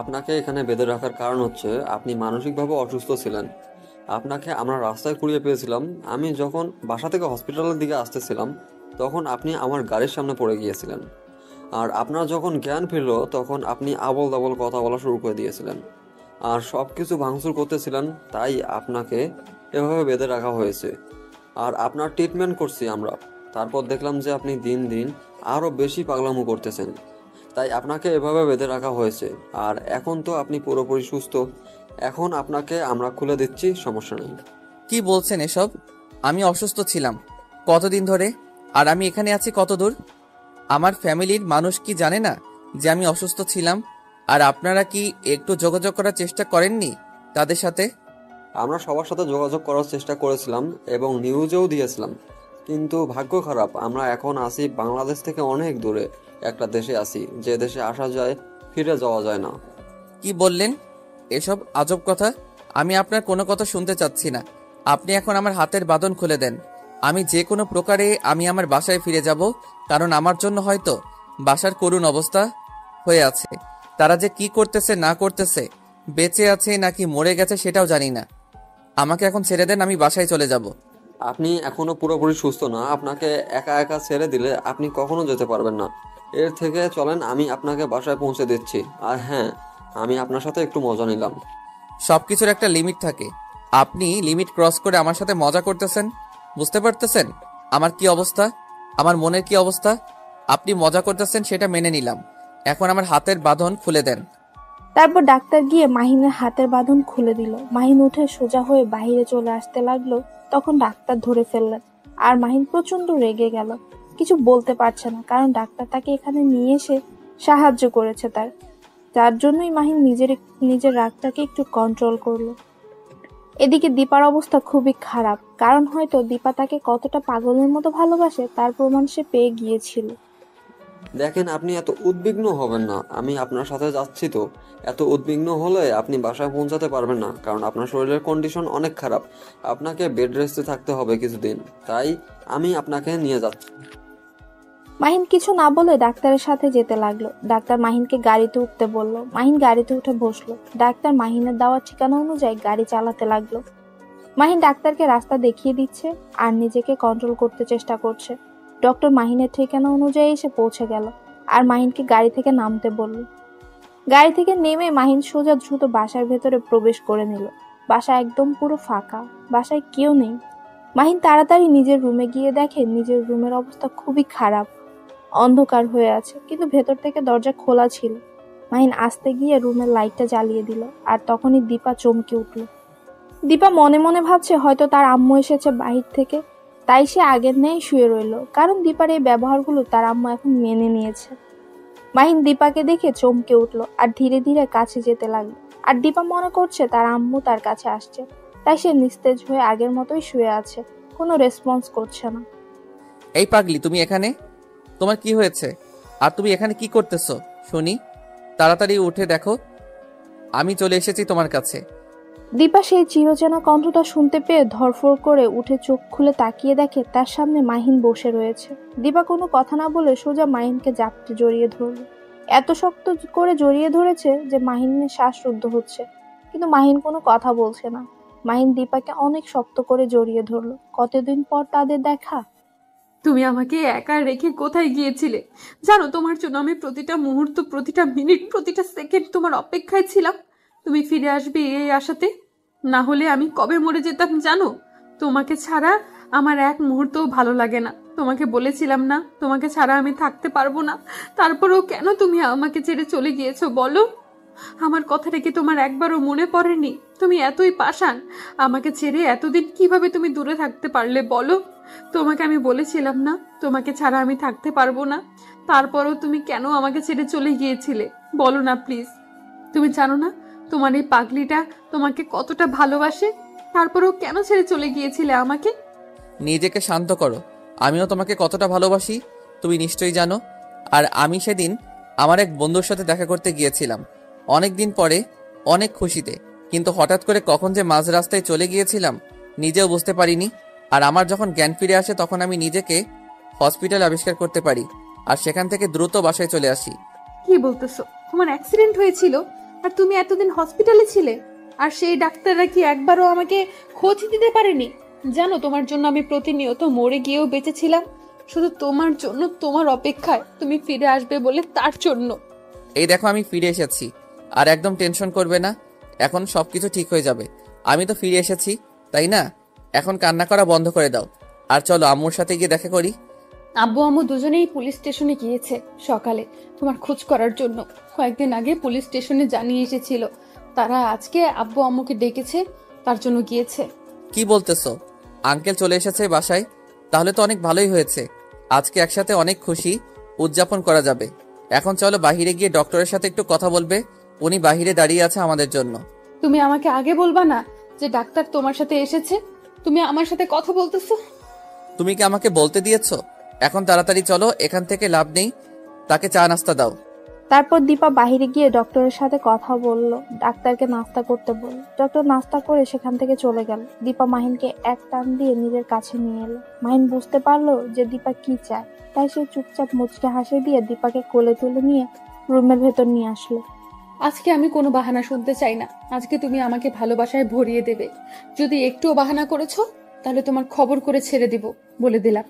আপনাকে এখানে বেঁধে রাখার কারণ হচ্ছে আপনি মানসিকভাবে অসুস্থ ছিলেন। আপনাকে আমরা রাস্তায় কুড়িয়ে পেয়েছিলাম। আমি যখন বাসা থেকে হসপিটালের দিকে আসতেছিলাম, তখন আপনি আমার গাড়ির সামনে পড়ে গিয়েছিলেন। আর আপনার যখন জ্ঞান ফিরল, তখন আপনি আবল তাবল কথা বলা শুরু করে দিয়েছিলেন আর সব কিছু ভাঙচুর করতেছিলেন। তাই আপনাকে এভাবে বেঁধে রাখা হয়েছে। আর আপনার ট্রিটমেন্ট করছি আমরা। তারপর দেখলাম যে আপনি দিন দিন আরও বেশি পাগলামো করতেছেন, তাই আপনাকে এভাবে বেঁধে রাখা হয়েছে। আর এখন তো আপনি পুরোপুরি সুস্থ, এখন আপনাকে আমরা খুলে দিচ্ছি, সমস্যা নেই। কি বলছেন এসব? আমি অসুস্থ ছিলাম কতদিন ধরে, আর আমি এখানে আছি কত দূর? আমার ফ্যামিলির মানুষ কি জানে না যে আমি অসুস্থ ছিলাম? আর আপনারা কি একটু যোগাযোগ করার চেষ্টা করেননি তাদের সাথে? আমরা সবার সাথে যোগাযোগ করার চেষ্টা করেছিলাম এবং নিউজেও দিয়েছিলাম, কিন্তু ভাগ্য খারাপ, আমরা এখন আছি বাংলাদেশ থেকে অনেক দূরে একটা দেশে আছি, যে দেশে আসা যায় ফিরে যাওয়া যায় না। কি বললেন? এসব আজব কথা। আমি আপনার কোনো কথা শুনতে চাচ্ছি না। আপনি এখন আমার হাতের বাঁধন খুলে দেন। আমি যে কোনো প্রকারে আমি আমার বাসায় ফিরে যাব, কারণ আমার জন্য হয়তো বাসার করুণ অবস্থা হয়ে আছে। তারা যে কি করতেছে না করতেছে, বেঁচে আছে নাকি মরে গেছে সেটাও জানি না। আমাকে এখন ছেড়ে দেন, আমি বাসায় চলে যাব। আপনি এখনো পুরোপুরি সুস্থ না, আপনাকে একা একা ছেড়ে দিলে আপনি কখনো যেতে পারবেন না। এর থেকে চলেন, আমি আপনাকে বাসায় পৌঁছে দিচ্ছি। আর হ্যাঁ, আমি আপনার সাথে একটু মজা নিলাম। সবকিছুর একটা লিমিট থাকে। আপনি লিমিট ক্রস করে আমার সাথে মজা করতেছেন। বুঝতে পারতেছেন আমার কি অবস্থা, আমার মনের কি অবস্থা? আপনি মজা করতেছেন সেটা মেনে নিলাম, এখন আমার হাতের বাঁধন খুলে দেন। তারপর ডাক্তার গিয়ে মাহিনের হাতের বাঁধন খুলে দিল। মাহিন উঠে সোজা হয়ে বাইরে চলে আসতে লাগলো। তখন ডাক্তার ধরে ফেললেন, আর মাহিন প্রচন্ড রেগে গেল। কিছু বলতে পারছে না, কারণ ডাক্তার তাকে এখানে নিয়ে এসে সাহায্য করেছে যার জন্যই মাহিন নিজের রাগটাকে একটু কন্ট্রোল করলো। এদিকে দীপার অবস্থা খুবই খারাপ, কারণ হয়তো দীপা তাকে কতটা পাগলের মতো ভালোবাসে তার প্রমাণ সে পেয়ে গিয়েছিল। দেখেন, আপনি এত উদ্বিগ্ন হবেন না, আমি আপনার সাথে যাচ্ছি তো। এত উদ্বিগ্ন হলে আপনি বাসায় পৌঁছাতে পারবেন না, কারণ আপনার শরীরের কন্ডিশন অনেক খারাপ। আপনাকে বেড রেস্টে থাকতে হবে কিছুদিন, তাই আমি আপনাকে নিয়ে যাচ্ছি। মাহিন কিছু না বলে ডাক্তারের সাথে যেতে লাগলো। ডাক্তার মাহিনকে গাড়িতে উঠতে বলল। মাহিন গাড়িতে উঠে বসলো। ডাক্তার মাহিনের দেওয়া ঠিকানা অনুযায়ী গাড়ি চালাতে লাগলো। মাহিন ডাক্তারকে রাস্তা দেখিয়ে দিচ্ছে আর নিজেকে কন্ট্রোল করতে চেষ্টা করছে। ডক্টর মাহিনের ঠিকানা অনুযায়ী এসে পৌঁছে গেল আর মাহিনকে গাড়ি থেকে নামতে বলল। গাড়ি থেকে নেমে মাহিন সোজা দ্রুত বাসার ভেতরে প্রবেশ করে নিল। বাসা একদম পুরো ফাঁকা, বাসায় কেউ নেই। মাহিন তাড়াতাড়ি নিজের রুমে গিয়ে দেখে নিজের রুমের অবস্থা খুবই খারাপ, অন্ধকার হয়ে আছে, কিন্তু ভেতর থেকে দরজা খোলা ছিল। মাহিন আস্তে গিয়ে রুমের লাইটটা জ্বালিয়ে দিল, আর তখনই দীপা চমকে উঠল। দীপা মনে মনে ভাবছে হয়তো তার আম্মু এসেছে বাহির থেকে, তাই সে আগের ন্যায় শুয়ে রইল, কারণ দীপার এই ব্যবহারগুলো তার আম্মু এখন মেনে নিয়েছে। মাহিন দীপাকে দেখে চমকে উঠল আর ধীরে ধীরে কাছে যেতে লাগলো। আর দীপা মনে করছে তার আম্মু তার কাছে আসছে, তাই সে নিস্তেজ হয়ে আগের মতোই শুয়ে আছে, কোনো রেসপন্স করছে না। এই পাগলি, তুমি এখানে? তোমার কি হয়েছে? আর তুমি এখানে কি করতেছো শুনি? তাড়াতাড়ি উঠে দেখো, আমি চলে এসেছি তোমার কাছে। দীপা সেই চিরচেনা কণ্ঠটা শুনতে পেয়ে ধরফর করে উঠে চোখ খুলে তাকিয়ে দেখে তার সামনে মাহিন বসে রয়েছে। দীপা কোনো কথা না বলে সোজা মাহিনকে জাপটে জড়িয়ে ধরল। এত শক্ত করে জড়িয়ে ধরেছে যে মাহিনের শ্বাসরুদ্ধ হচ্ছে, কিন্তু মাহিন কোনো কথা বলছে না। মাহিন দীপাকে অনেক শক্ত করে জড়িয়ে ধরল। কতদিন পর তাদের দেখা। তুমি আমাকে একা রেখে কোথায় গিয়েছিলে? জানো, তোমার জন্য আমি প্রতিটা মুহূর্ত, প্রতিটা মিনিট, প্রতিটা সেকেন্ড তোমার অপেক্ষায় ছিলাম। তুমি ফিরে আসবে এই আশাতে, না হলে আমি কবে মরে যেতাম জানো। তোমাকে ছাড়া আমার এক মুহূর্তও ভালো লাগে না। তোমাকে বলেছিলাম না তোমাকে ছাড়া আমি থাকতে পারবো না, তারপরেও কেন তুমি আমাকে ছেড়ে চলে গিয়েছো বলো? আমার কথাটা কি তোমার একবারও মনে পড়েনি? তুমি এতই পাষাণ, আমাকে ছেড়ে এতদিন কিভাবে তুমি দূরে থাকতে পারলে বলো? তোমাকে আমি বলেছিলাম না তোমাকে ছাড়া আমি থাকতে পারবো না, তারপরও তুমি কেন আমাকে ছেড়ে চলে গিয়েছিলে বলো না প্লিজ। তুমি জানো না তোমার এই পাগলিটা তোমাকে কতটা ভালোবাসে, তারপরেও কেন ছেড়ে চলে গিয়েছিলে আমাকে? নিজেকে শান্ত করো, আমিও তোমাকে কতটা ভালোবাসি তুমি নিশ্চয়ই জানো। আর আমি সেদিন আমার এক বন্ধুর সাথে দেখা করতে গিয়েছিলাম, অনেক দিন পরে, অনেক খুশিতে, কিন্তু হঠাৎ করে কখন যে মাঝ রাস্তায় চলে গিয়েছিলাম নিজেও বুঝতে পারিনি। আর আমার যখন জ্ঞান ফিরে আসে তখন আমি নিজেকে হসপিটাল আবিষ্কার করতে পারি, আর সেখান থেকে দ্রুত বাসায় চলে আসি। কি বলতেছো? তোমার অ্যাক্সিডেন্ট হয়েছিল আর তুমি এতদিন হসপিটালে ছিলে, আর সেই ডাক্তাররা কি একবারও আমাকে খোঁজ দিতে পারেনি? জানো, তোমার জন্য আমি প্রতিনিয়ত মরে গিয়েও বেঁচেছিলাম, শুধু তোমার জন্য, তোমার অপেক্ষায়, তুমি ফিরে আসবে বলে, তার জন্য। এই দেখো, আমি ফিরে এসেছি, আর একদম টেনশন করবে না, এখন সবকিছু ঠিক হয়ে যাবে। আমি তো ফিরে এসেছি, তাই না? এখন কান্না করা বন্ধ করে দাও, আর চলো আম্মুর সাথে গিয়ে দেখা করি। আব্বু আম্মু দুজনেই পুলিশ স্টেশনে গিয়েছে সকালে তোমার খোঁজ করার জন্য। কয়েকদিন আগে পুলিশ স্টেশনে জানিয়ে এসেছিল, তারা আজকে আব্বু আম্মুকে ডেকেছে, তার জন্য গিয়েছে। কি বলতেছো? আঙ্কেল চলে এসেছে বাসায়? তাহলে তো অনেক ভালোই হয়েছে, আজকে একসাথে অনেক খুশি উদযাপন করা যাবে। এখন চলো বাহিরে গিয়ে ডক্টরের সাথে একটু কথা বলবে, উনি বাহিরে দাঁড়িয়ে আছে আমাদের জন্য। তুমি আমাকে আগে বলবা না যে ডাক্তার তোমার সাথে এসেছে? তুমি আমার সাথে কথা বলতেছো? তুমি কি আমাকে বলতে দিয়েছো? এখন তাড়াতাড়ি চলো, এখান থেকে লাভ নেই, তাকে চা নাস্তা দাও। তারপর দীপা বাইরে গিয়ে ডক্টরের সাথে কথা বলল, ডাক্তারকে নাস্তা করতে বলল। ডক্টর নাস্তা করে সেখান থেকে চলে গেল। দীপা মাহিনকে এক টান দিয়ে নিজের কাছে নিয়ে এলো। মাহিন বুঝতে পারলো যে দীপা কি চায়, তাই সে চুপচাপ মুচকে হাসি দিয়ে দীপাকে কোলে তুলে নিয়ে রুমের ভেতর নিয়ে আসলো। আজকে আমি কোনো বাহানা শুনতে চাই না। আজকে তুমি আমাকে ভালোবাসায় ভরিয়ে দেবে। যদি একটুও বাহানা করেছো তাহলে তোমার খবর করে ছেড়ে দিব, বলে দিলাম।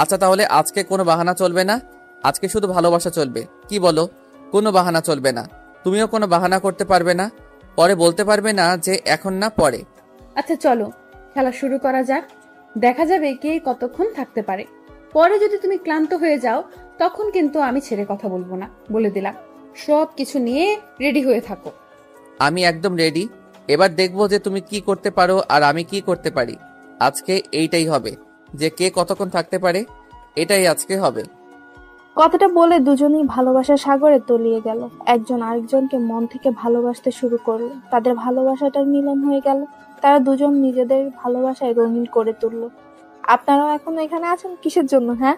আচ্ছা তাহলে আজকে কোনো বাহানা চলবে না, আজকে শুধু ভালোবাসা চলবে, কি বলো? কোনো বাহানা চলবে না, তুমিও কোনো বাহানা করতে পারবে না, পরে বলতে পারবে না যে এখন না পরে। আচ্ছা চলো খেলা শুরু করা যাক, দেখা যাবে কে কতক্ষণ থাকতে পারে। পরে যদি তুমি ক্লান্ত হয়ে যাও তখন কিন্তু আমি ছেড়ে কথা বলবো না, বলে দিলাম। সব কিছু নিয়ে রেডি হয়ে থাকো। আমি একদম রেডি। এবার দেখবো যে তুমি কি করতে পারো আর আমি কি করতে পারি। আজকে এইটাই হবে, যে কে কতক্ষণ থাকতে পারে, এটাই আজকে হবে। কথাটা বলে দুজনেই ভালোবাসার সাগরে তলিয়ে গেল। একজন আরেকজনকে মন থেকে ভালোবাসতে শুরু করলো। তাদের ভালোবাসাটার মিলন হয়ে গেল। তারা দুজন নিজেদের ভালোবাসায় রঙিন করে তুললো। আপনারাও এখন এখানে আছেন কিসের জন্য? হ্যাঁ,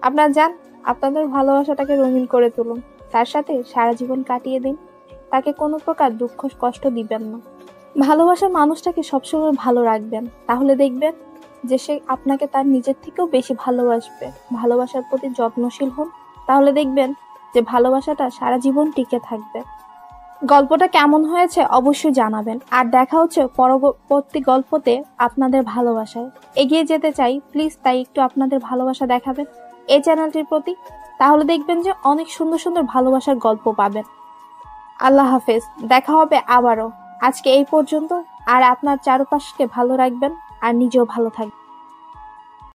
আপনারা যান, আপনাদের ভালোবাসাটাকে রঙিন করে তুলুন। তার সাথে সারা জীবন কাটিয়ে দিন। তাকে কোনো প্রকার দুঃখ কষ্ট দিবেন না। ভালোবাসার মানুষটাকে সবসময় ভালো রাখবেন, তাহলে দেখবেন যে সে আপনাকে তার নিজের থেকেও বেশি ভালোবাসবে। ভালোবাসার প্রতি যত্নশীল হন, তাহলে দেখবেন যে ভালোবাসাটা সারা জীবন টিকে থাকবে। গল্পটা কেমন হয়েছে অবশ্যই জানাবেন। আর দেখা হচ্ছে পরবর্তী গল্পতে আপনাদের ভালোবাসায়। এগিয়ে যেতে চাই, প্লিজ তাই একটু আপনাদের ভালোবাসা দেখাবেন এই চ্যানেলটির প্রতি, তাহলে দেখবেন যে অনেক সুন্দর সুন্দর ভালোবাসার গল্প পাবেন। আল্লাহ হাফেজ, দেখা হবে আবারও। আজকে এই পর্যন্ত। আর আপনার চারপাশকে ভালো রাখবেন আর নিজেও ভালো থাকবেন।